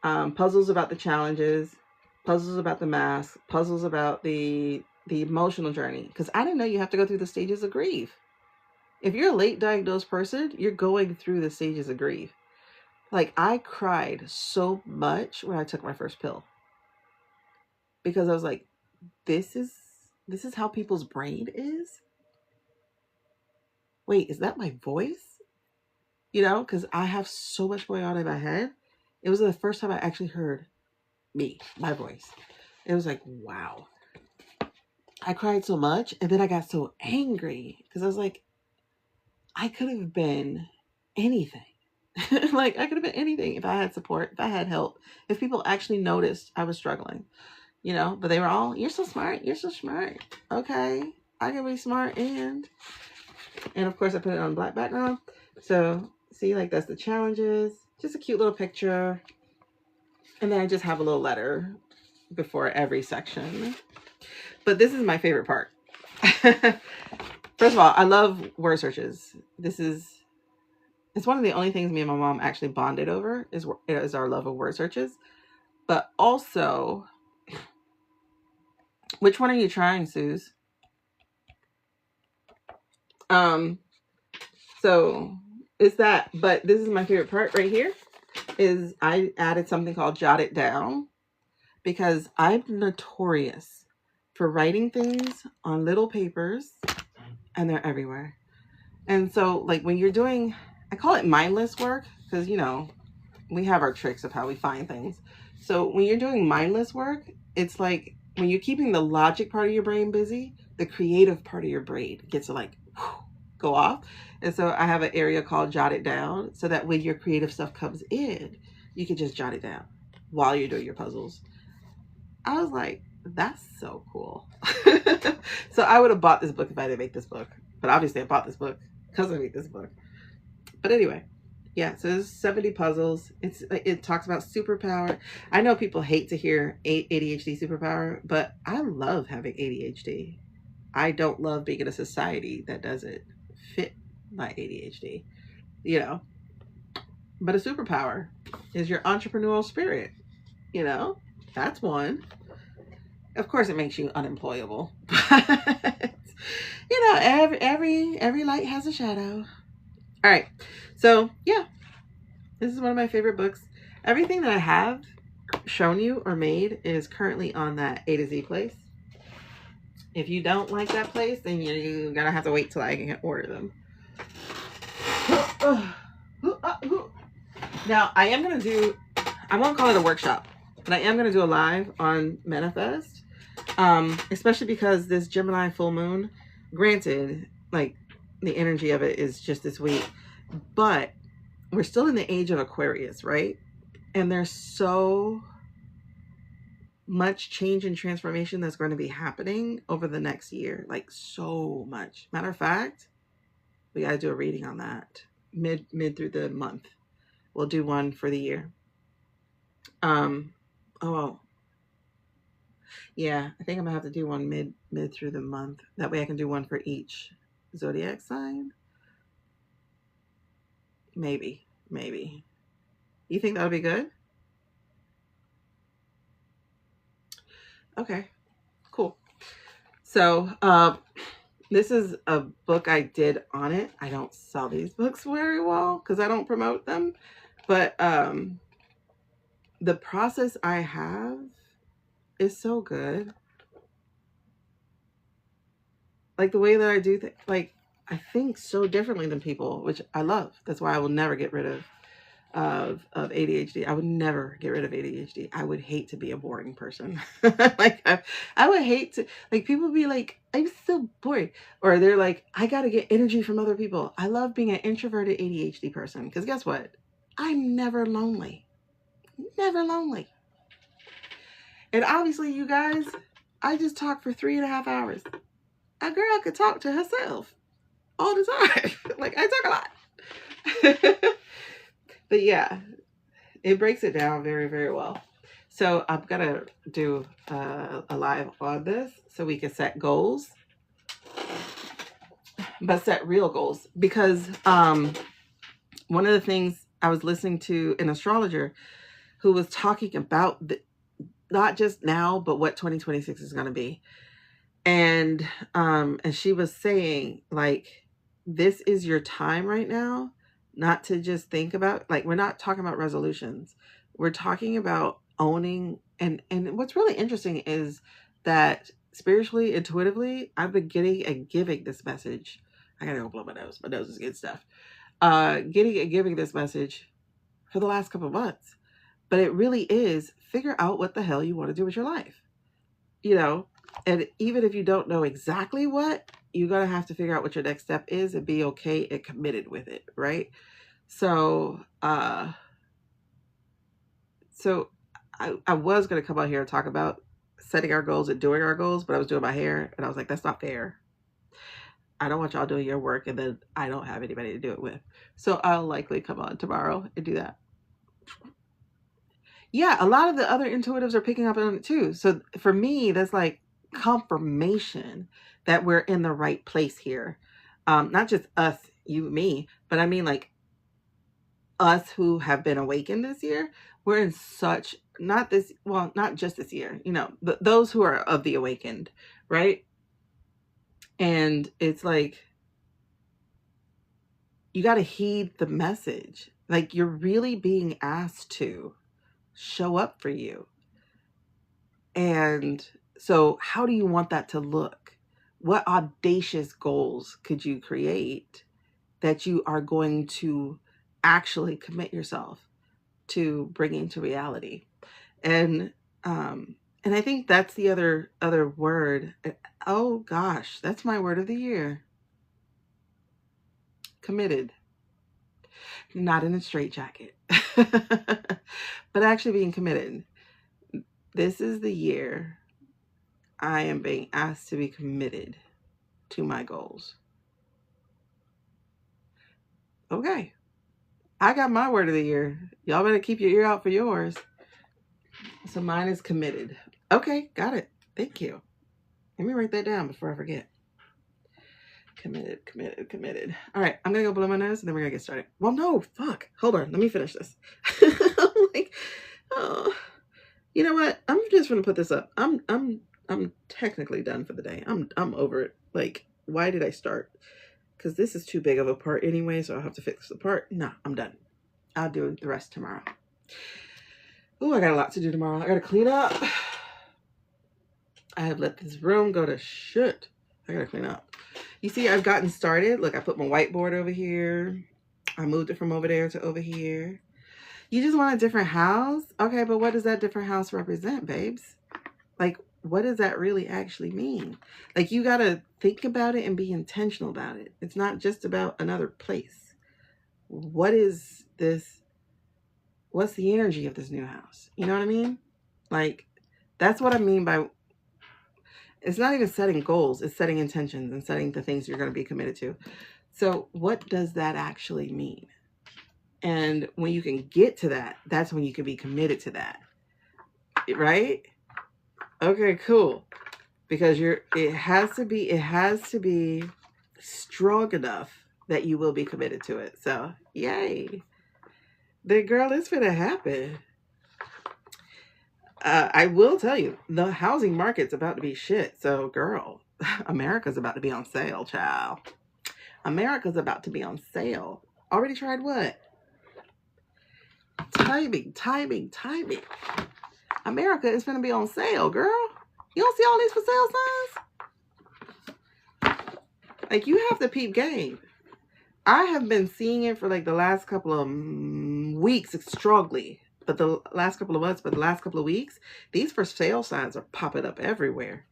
puzzles about the challenges, puzzles about the mask, puzzles about the emotional journey. Because I didn't know you have to go through the stages of grief. If you're a late diagnosed person, you're going through the stages of grief. Like, I cried so much when I took my first pill, because I was like, this is how people's brain is. Wait, is that my voice? You know, because I have so much going on in my head. It was the first time I actually heard my voice. It was like, wow. I cried so much, and then I got so angry because I was like, I could have been anything. Like, I could have been anything if I had support, if I had help, if people actually noticed I was struggling, you know. But they were all, you're so smart, you're so smart. Okay, I can be smart. And of course I put it on black background. So see, like, that's the challenges, just a cute little picture. And then I just have a little letter before every section. But this is my favorite part. First of all, I love word searches. It's one of the only things me and my mom actually bonded over is our love of word searches. But also, which one are you trying, Suze? So it's that, but this is my favorite part right here is I added something called Jot It Down, because I'm notorious for writing things on little papers and they're everywhere. And so like when you're doing, I call it mindless work, because you know, we have our tricks of how we find things. So when you're doing mindless work, it's like when you're keeping the logic part of your brain busy, the creative part of your brain gets to like go off. And so I have an area called Jot It Down, so that when your creative stuff comes in, you can just jot it down while you're doing your puzzles. I was like, that's so cool. So I would have bought this book if I didn't make this book. But obviously I bought this book because I made this book. But anyway, yeah, so there's 70 puzzles. It talks about superpower. I know people hate to hear ADHD superpower, but I love having ADHD. I don't love being in a society that doesn't fit my ADHD, you know. But a superpower is your entrepreneurial spirit, you know. That's one. Of course, it makes you unemployable. But, you know, every light has a shadow. All right, so yeah, this is one of my favorite books. Everything that I have shown you or made is currently on that A to Z place. If you don't like that place, then you're gonna have to wait till I can order them. Now, I won't call it a workshop, but I am gonna do a live on Manifest, especially because this Gemini full moon, granted, like the energy of it is just this week, but we're still in the age of Aquarius, right? And there's so much change and transformation that's going to be happening over the next year, like so much. Matter of fact, we got to do a reading on that mid through the month. We'll do one for the year. Yeah, I think I'm gonna have to do one mid through the month. That way I can do one for each zodiac sign. Maybe. You think that'll be good? Okay, cool. So this is a book I did on it. I don't sell these books very well because I don't promote them, but the process I have is so good. Like the way that I do things, like I think so differently than people, which I love. That's why I will never get rid of ADHD. I would never get rid of ADHD. I would hate to be a boring person. Like I would hate to, like, people be like, I'm so bored, or they're like, I got to get energy from other people. I love being an introverted ADHD person, because guess what? I'm never lonely. And obviously, you guys, I just talked for 3.5 hours. A girl could talk to herself all the time. Like, I talk a lot. But yeah, it breaks it down very, very well. So I'm going to do a live on this so we can set goals. But set real goals. Because one of the things, I was listening to an astrologer who was talking about not just now, but what 2026 is going to be. And she was saying, like, this is your time right now, not to just think about, like, we're not talking about resolutions. We're talking about owning. And what's really interesting is that spiritually, intuitively, I've been getting and giving this message. I gotta go blow my nose. My nose is good stuff. Getting and giving this message for the last couple of months. But it really is, figure out what the hell you want to do with your life. You know, and even if you don't know exactly what, you're going to have to figure out what your next step is and be okay and committed with it, right? So, I was going to come out here and talk about setting our goals and doing our goals, but I was doing my hair and I was like, that's not fair. I don't want y'all doing your work and then I don't have anybody to do it with. So I'll likely come on tomorrow and do that. Yeah, a lot of the other intuitives are picking up on it too. So for me, that's like confirmation that we're in the right place here. Not just us, you, me, but I mean like us who have been awakened this year. We're in such, not this, well, not just this year, you know, those who are of the awakened, right? And it's like, you got to heed the message. Like, you're really being asked to show up for you. And so how do you want that to look? What audacious goals could you create that you are going to actually commit yourself to bringing to reality? And I think that's the other word. Oh gosh, that's my word of the year. Committed. Not in a straitjacket, but actually being committed. This is the year I am being asked to be committed to my goals. Okay. I got my word of the year. Y'all better keep your ear out for yours. So mine is committed. Okay, got it. Thank you. Let me write that down before I forget. Committed, committed, committed. All right, I'm gonna go blow my nose and then we're gonna get started. Well, no, fuck. Hold on, let me finish this. I'm like, oh, you know what? I'm just gonna put this up. I'm technically done for the day. I'm over it. Like, why did I start? Because this is too big of a part anyway, so I'll have to fix the part. No, I'm done. I'll do the rest tomorrow. Oh, I got a lot to do tomorrow. I gotta clean up. I have let this room go to shit. I gotta clean up. You see, I've gotten started. Look, I put my whiteboard over here. I moved it from over there to over here. You just want a different house? Okay, but what does that different house represent, babes? Like, what does that really actually mean? Like, you gotta think about it and be intentional about it. It's not just about another place. What is this? What's the energy of this new house? You know what I mean? Like, that's what I mean by, it's not even setting goals, it's setting intentions and setting the things you're going to be committed to. So what does that actually mean? And when you can get to that, that's when you can be committed to that. Right? Okay, cool. Because it has to be strong enough that you will be committed to it. So, yay. The girl, it's gonna happen. I will tell you, the housing market's about to be shit. So, girl, America's about to be on sale, child. America's about to be on sale. Already tried what? Timing. America is going to be on sale, girl. You don't see all these for sale signs? Like, you have to peep game. I have been seeing it for like the last couple of weeks strongly. But the last couple of months, but the last couple of weeks, these for sale signs are popping up everywhere.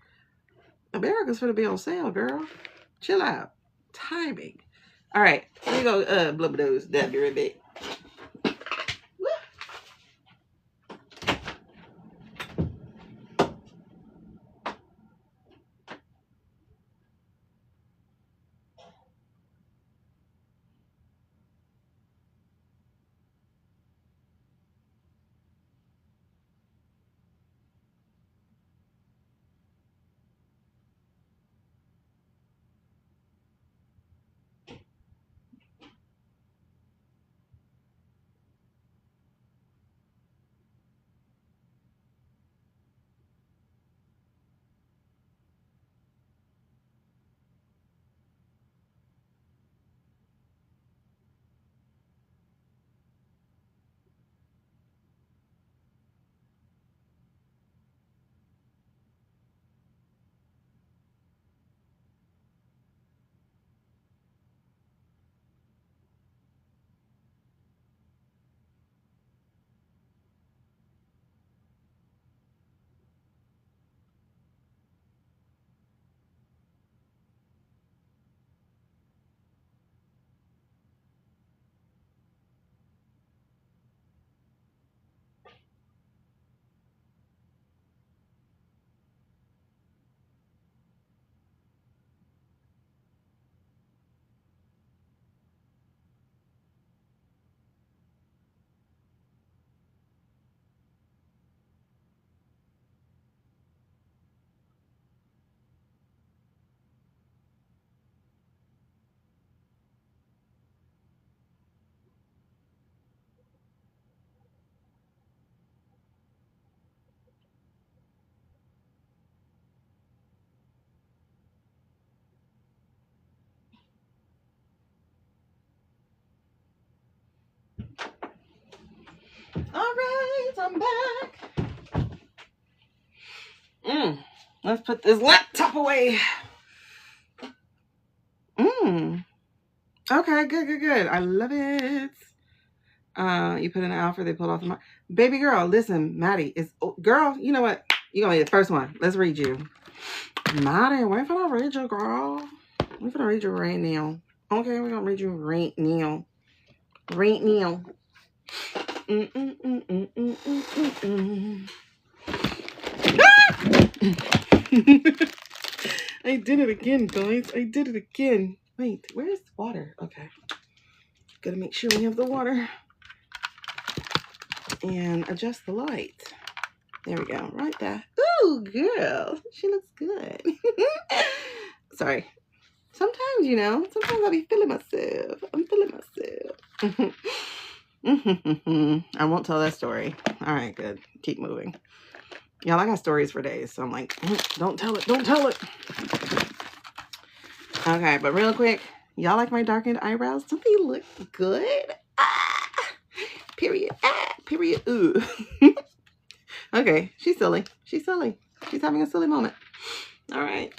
America's going to be on sale, girl. Chill out. Timing. All right. Let me go blub those down here a bit. All right, I'm back. Let's put this laptop away. Okay, good. I love it. You put in an offer, they pulled off the mark. Baby girl, listen, Maddie is girl. You know what? You're gonna be the first one. Let's read you. Maddie, we're gonna read you, girl. We're gonna read you right now. Okay, we're gonna read you right now. Right now. I did it again, guys. I did it again. Wait, where's the water? Okay. Gotta make sure we have the water. And adjust the light. There we go. Right there. Ooh, girl. She looks good. Sorry. Sometimes, you know, sometimes I be feeling myself. I'm feeling myself. I won't tell that story. All right, good. Keep moving. Y'all, I got stories for days. So I'm like, don't tell it. Don't tell it. Okay, but real quick, y'all like my darkened eyebrows? Don't they look good? Ah, period. Ah, period. Ooh. Okay, she's silly. She's silly. She's having a silly moment. All right.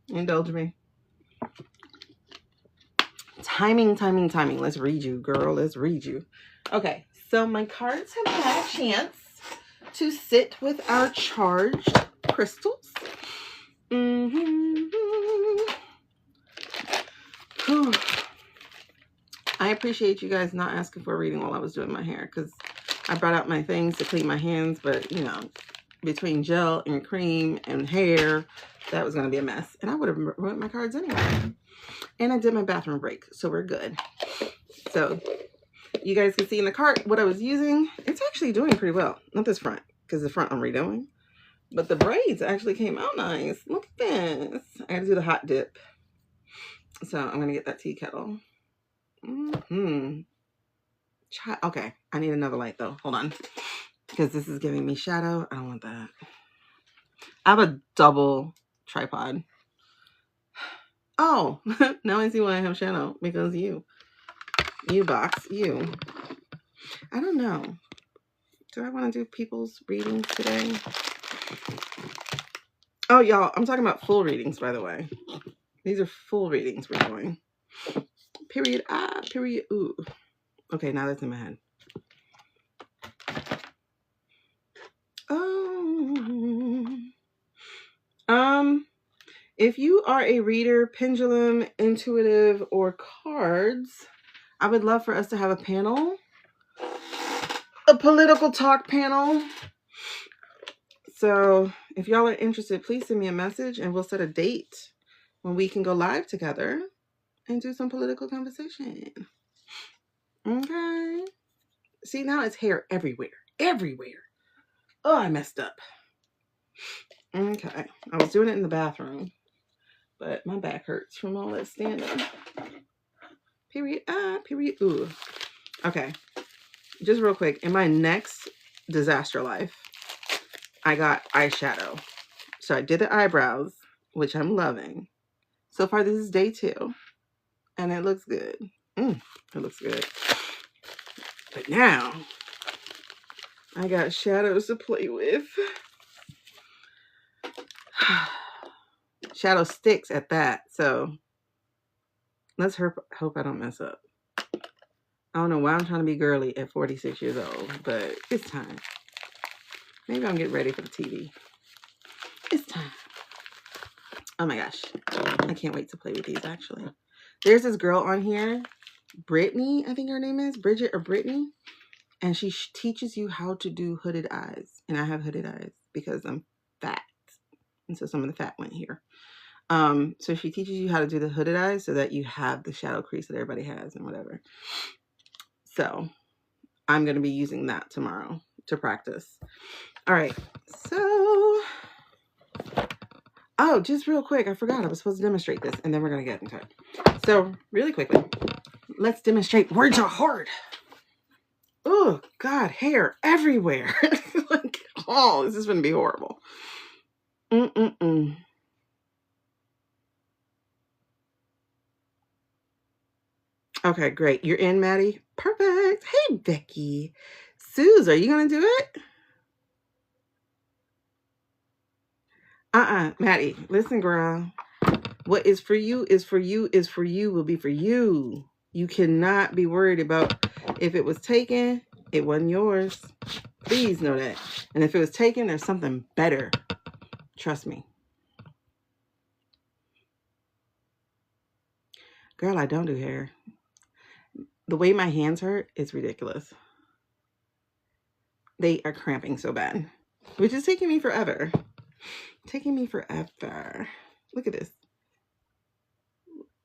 Indulge me. Timing. Let's read you, girl. Let's read you. Okay, so my cards have had a chance to sit with our charged crystals. I appreciate you guys not asking for a reading while I was doing my hair, because I brought out my things to clean my hands, but you know, between gel and cream and hair, that was going to be a mess. And I would have ruined my cards anyway. And I did my bathroom break, so we're good. So you guys can see in the cart what I was using. It's actually doing pretty well. Not this front, because the front I'm redoing. But the braids actually came out nice. Look at this. I got to do the hot dip. So I'm going to get that tea kettle. Okay, I need another light though. Hold on. Because this is giving me shadow. I don't want that. I have a double tripod. Oh, now I see why I have shadow. Because you box, you. I don't know. Do I want to do people's readings today? Oh, y'all, I'm talking about full readings, by the way. These are full readings we're doing. Period. Period. Ooh. Okay, now that's in my head. If you are a reader, pendulum, intuitive, or cards, I would love for us to have a panel. A political talk panel. So if y'all are interested, please send me a message and we'll set a date when we can go live together and do some political conversation. Okay. See, now it's hair everywhere. Everywhere. Oh, I messed up. Okay. I was doing it in the bathroom, but my back hurts from all that standing. Period. Period. Ooh. Okay. Just real quick. In my next disaster life, I got eyeshadow. So I did the eyebrows, which I'm loving. So far, this is day 2. And it looks good. It looks good. But now, I got shadows to play with. Shadow sticks at that. So let's hope I don't mess up. I don't know why I'm trying to be girly at 46 years old, but it's time. Maybe I'm getting ready for the TV. It's time. Oh my gosh. I can't wait to play with these, actually. There's this girl on here, Brittany, I think her name is. Bridget or Brittany. And she teaches you how to do hooded eyes. And I have hooded eyes because I'm fat. And so some of the fat went here. So she teaches you how to do the hooded eyes so that you have the shadow crease that everybody has and whatever. So I'm going to be using that tomorrow to practice. All right. So, oh, just real quick. I forgot I was supposed to demonstrate this and then we're going to get into it. So really quickly, let's demonstrate words are hard. Oh, God, hair everywhere. Like, oh, this is going to be horrible. Okay, great. You're in, Maddie? Perfect. Hey, Becky. Suze, are you going to do it? Maddie, listen, girl. What is for you is for you is for you will be for you. You cannot be worried about if it was taken, it wasn't yours. Please know that. And if it was taken, there's something better. Trust me. Girl, I don't do hair. The way my hands hurt is ridiculous. They are cramping so bad, which is taking me forever. Taking me forever. Look at this.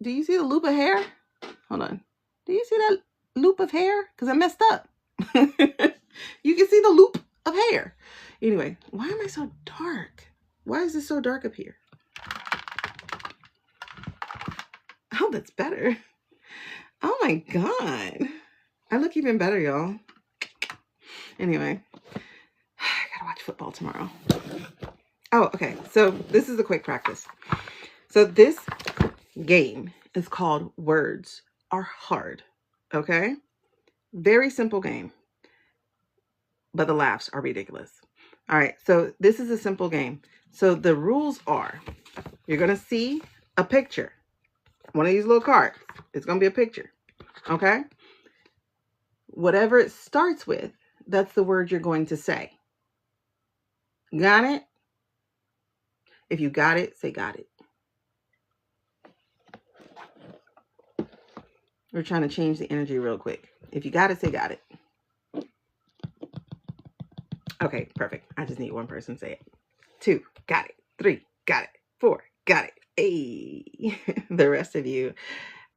Do you see the loop of hair? Hold on. Do you see that loop of hair? Because I messed up. You can see the loop of hair. Anyway, why am I so dark? Why is this so dark up here? Oh, that's better. Oh my God. I look even better, y'all. Anyway, I gotta watch football tomorrow. Oh, okay. So this is a quick practice. So this game is called Words Are Hard. Okay? Very simple game. But the laughs are ridiculous. All right. So this is a simple game. So the rules are, you're going to see a picture. One of these little cards. It's going to be a picture. Okay? Whatever it starts with, that's the word you're going to say. Got it? If you got it, say got it. We're trying to change the energy real quick. If you got it, say got it. Okay, perfect. I just need one person to say it. 2, got it. 3, got it. 4, got it. Hey, the rest of you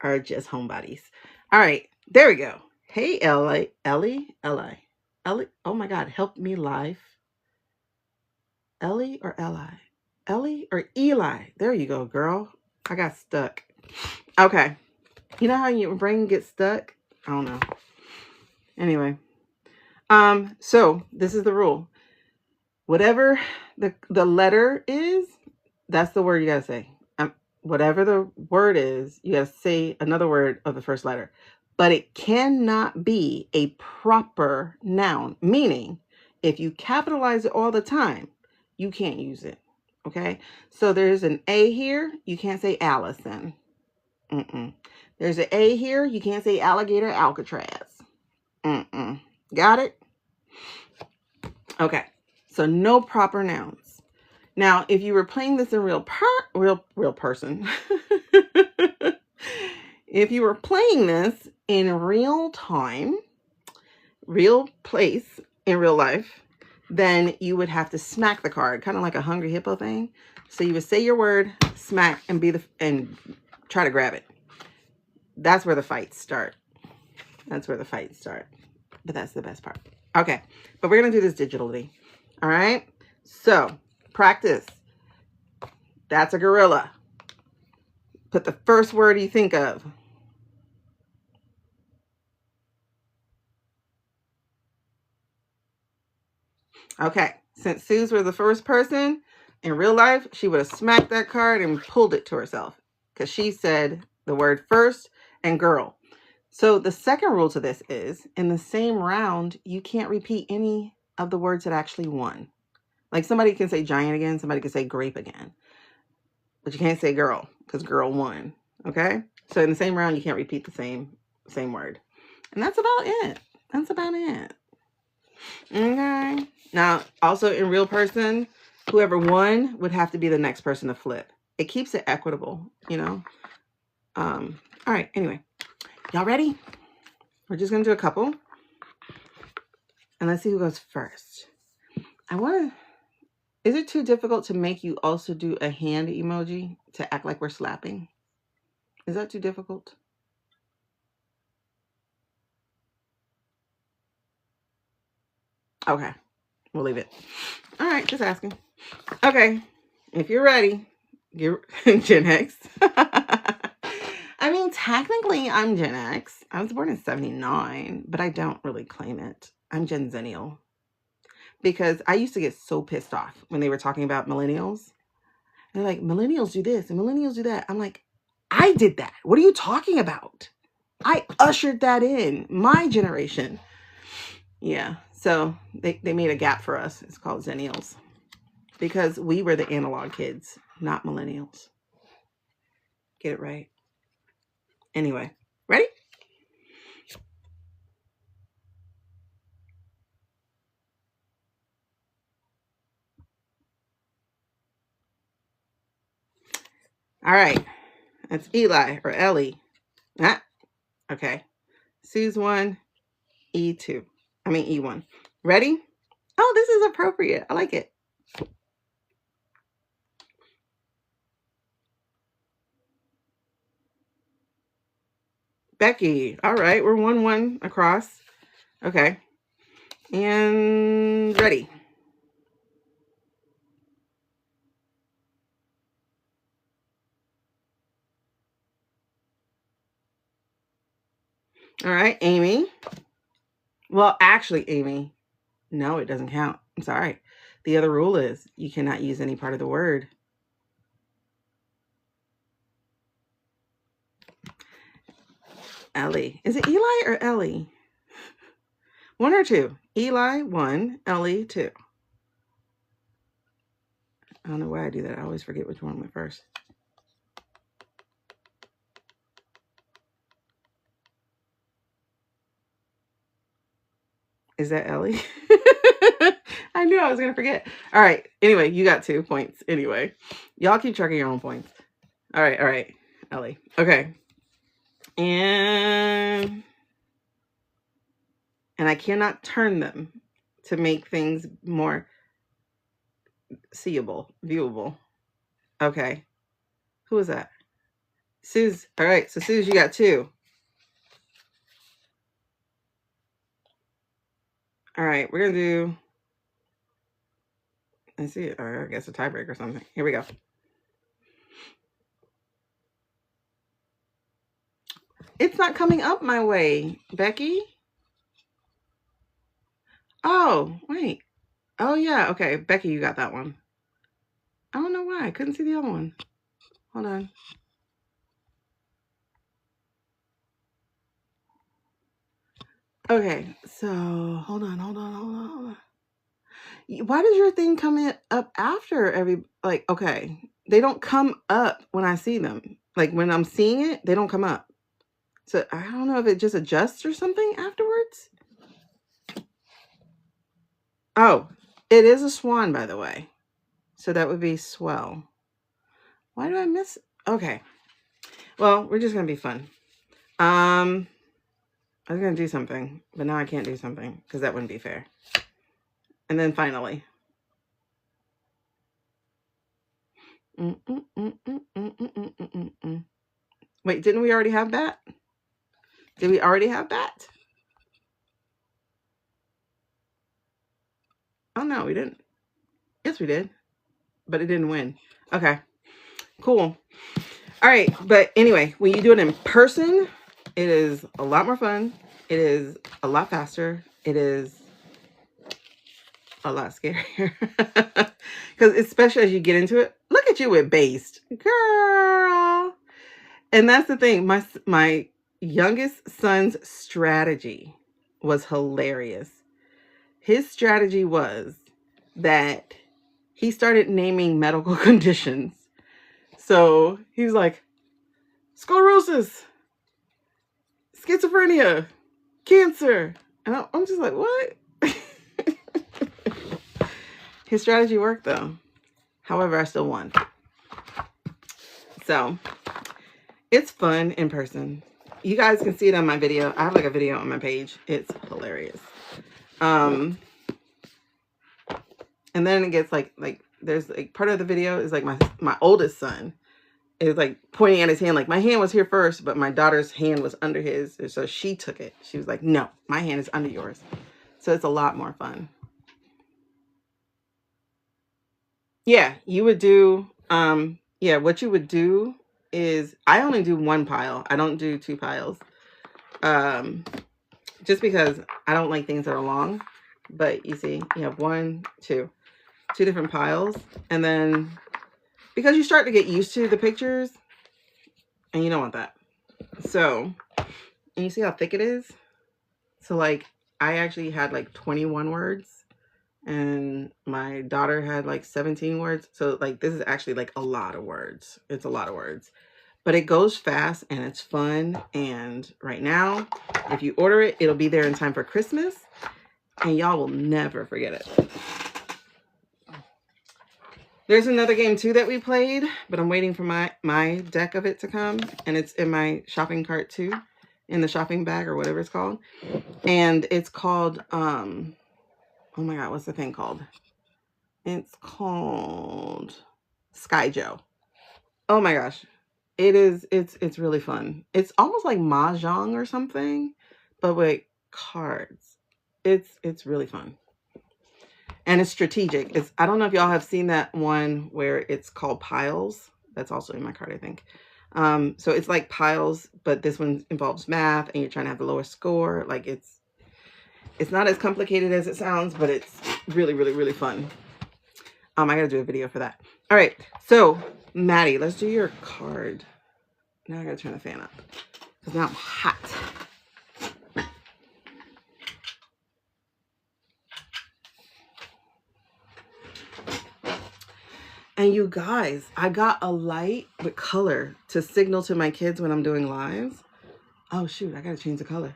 are just homebodies. All right, there we go. Hey, Ellie. Oh my God, help me life. Ellie or Eli? Ellie or Eli? There you go, girl. I got stuck. Okay. You know how your brain gets stuck? I don't know. Anyway. So this is the rule. Whatever the letter is, that's the word you gotta say. Whatever the word is, you gotta say another word of the first letter. But it cannot be a proper noun. Meaning, if you capitalize it all the time, you can't use it. Okay? So there's an A here. You can't say Allison. There's an A here. You can't say alligator, Alcatraz. Got it? Okay. So no proper nouns. Now, if you were playing this in real person, if you were playing this in real time, real place, in real life, then you would have to smack the card, kind of like a Hungry Hippo thing. So you would say your word, smack, and try to grab it. That's where the fights start. That's where the fights start. But that's the best part. Okay, but we're going to do this digitally. All right? So, practice. That's a gorilla. Put the first word you think of. Okay, since Suze was the first person, in real life, she would have smacked that card and pulled it to herself. Because she said the word first and girl. So the second rule to this is, in the same round, you can't repeat any of the words that actually won. Like somebody can say giant again, somebody can say grape again. But you can't say girl, because girl won. Okay? So in the same round, you can't repeat the same word. And that's about it. That's about it. Okay? Now, also in real person, whoever won would have to be the next person to flip. It keeps it equitable, you know? All right, anyway. Y'all ready? We're just going to do a couple. And let's see who goes first. Is it too difficult to make you also do a hand emoji to act like we're slapping? Is that too difficult? Okay, we'll leave it. All right, just asking. Okay, if you're ready, you're Gen X. I mean, technically, I'm Gen X. I was born in 79, but I don't really claim it. I'm Gen Zennial. Because I used to get so pissed off when they were talking about millennials. They're like, millennials do this and millennials do that. I'm like, I did that. What are you talking about? I ushered that in. My generation. Yeah. So they made a gap for us. It's called Zennials. Because we were the analog kids, not millennials. Get it right. Anyway, ready? All right. That's Eli or Ellie. Ah, okay. Sue's 1, E2. I mean E1. Ready? Oh, this is appropriate. I like it. Becky. All right. We're 1-1 across. Okay. And ready. All right, Amy. Well, actually, Amy, no, it doesn't count. I'm sorry. The other rule is you cannot use any part of the word. Ellie. Is it Eli or Ellie? 1 or 2? Eli, 1. Ellie, 2. I don't know why I do that. I always forget which one went first. Is that Ellie? I knew I was going to forget. All right. Anyway, you got 2 points. Anyway, y'all keep track of your own points. All right. All right. Ellie. Okay. And I cannot turn them to make things more seeable, viewable. Okay. Who is that? Suze. All right. So Suze, you got 2. All right. We're going to do, let's see, I guess a tiebreak or something. Here we go. It's not coming up my way, Becky. Oh, wait. Oh, yeah. Okay. Becky, you got that one. I don't know why. I couldn't see the other one. Hold on. Okay. So, hold on. Why does your thing come up after every, like, okay. They don't come up when I see them. Like, when I'm seeing it, they don't come up. So, I don't know if it just adjusts or something afterwards. Oh, it is a swan, by the way. So that would be swell. Why do I miss? Okay. Well, we're just going to be fun. I was going to do something, but now I can't do something because that wouldn't be fair. And then finally. Wait, didn't we already have bat? Did we already have bat? Oh, no, we didn't. Yes, we did. But it didn't win. Okay. Cool. All right. But anyway, when you do it in person, it is a lot more fun. It is a lot faster. It is a lot scarier. Because especially as you get into it, look at you with based. Girl. And that's the thing. My youngest son's strategy was hilarious. His strategy was that he started naming medical conditions. So he was like, sclerosis, schizophrenia, cancer. And I'm just like, what? His strategy worked though. However, I still won. So it's fun in person. You guys can see it on my video. I have like a video on my page. It's hilarious. And then it gets like there's like part of the video is like my oldest son is like pointing at his hand. Like my hand was here first, but my daughter's hand was under his. So she took it. She was like, no, my hand is under yours. So it's a lot more fun. Yeah, you would do, yeah, what you would do is I only do 1 pile. I don't do 2 piles. Just because I don't like things that are long. But you see, you have 1, 2 different piles. And then because you start to get used to the pictures and you don't want that. So, and you see how thick it is? So like I actually had like 21 words and my daughter had like 17 words. So like this is actually like a lot of words. It's a lot of words. But it goes fast and it's fun. And right now, if you order it, it'll be there in time for Christmas. And y'all will never forget it. There's another game too that we played, but I'm waiting for my deck of it to come. And it's in my shopping cart too. In the shopping bag or whatever it's called. And it's called, oh my God, what's the thing called? It's called Sky Joe. Oh my gosh. It's really fun. It's almost like Mahjong or something, but with cards. It's really fun. And it's strategic. I don't know if y'all have seen that one where it's called Piles. That's also in my card, I think. So it's like Piles, but this one involves math and you're trying to have the lowest score. Like it's not as complicated as it sounds, but it's really, really, really fun. I gotta do a video for that. All right, so Maddie, let's do your card. Now I gotta turn the fan up because now I'm hot. And you guys, I got a light with color to signal to my kids when I'm doing lives. Oh shoot, I gotta change the color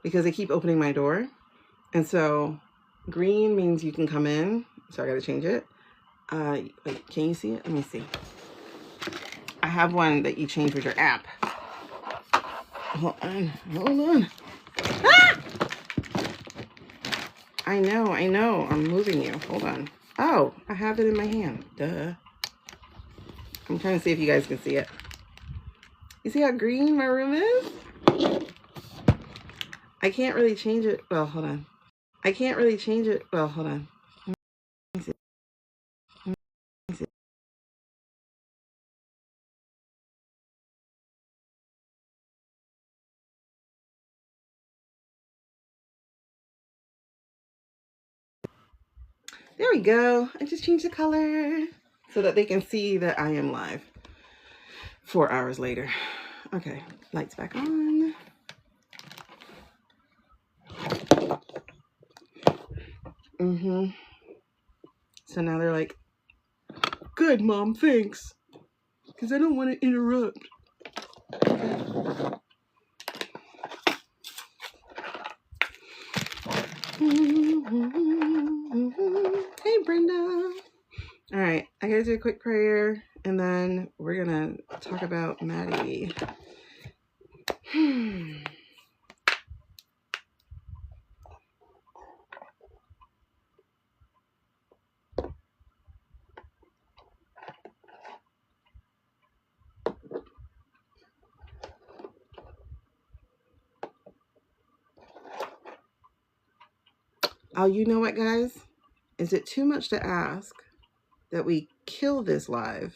because they keep opening my door. And so green means you can come in. So I gotta change it. Wait, can you see it? Let me see. I have one that you change with your app. Hold on. Ah! I know. I'm moving you. Hold on. Oh, I have it in my hand. Duh. I'm trying to see if you guys can see it. You see how green my room is? I can't really change it. Well, hold on. I can't really change it. Well, hold on. Let me see. Let me see. There we go. I just changed the color so that they can see that I am live 4 hours later. Okay, lights back on. So now they're like, good, Mom, thanks. Because I don't want to interrupt. Hey, Brenda. All right, I gotta do a quick prayer and then we're gonna talk about Maddie. Oh, you know what, guys? Is it too much to ask that we kill this live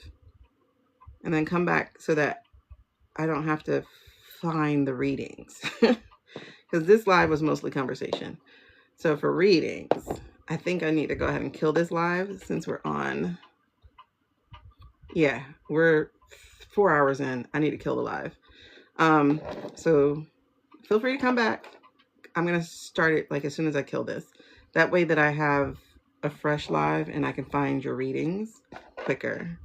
and then come back so that I don't have to find the readings? Because this live was mostly conversation. So for readings, I think I need to go ahead and kill this live since we're on. Yeah, we're 4 hours in. I need to kill the live. So feel free to come back. I'm going to start it like as soon as I kill this. That way that I have a fresh live and I can find your readings quicker.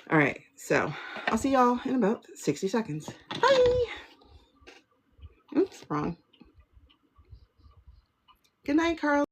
All right, so I'll see y'all in about 60 seconds. Bye. Oops, wrong. Good night, Carl.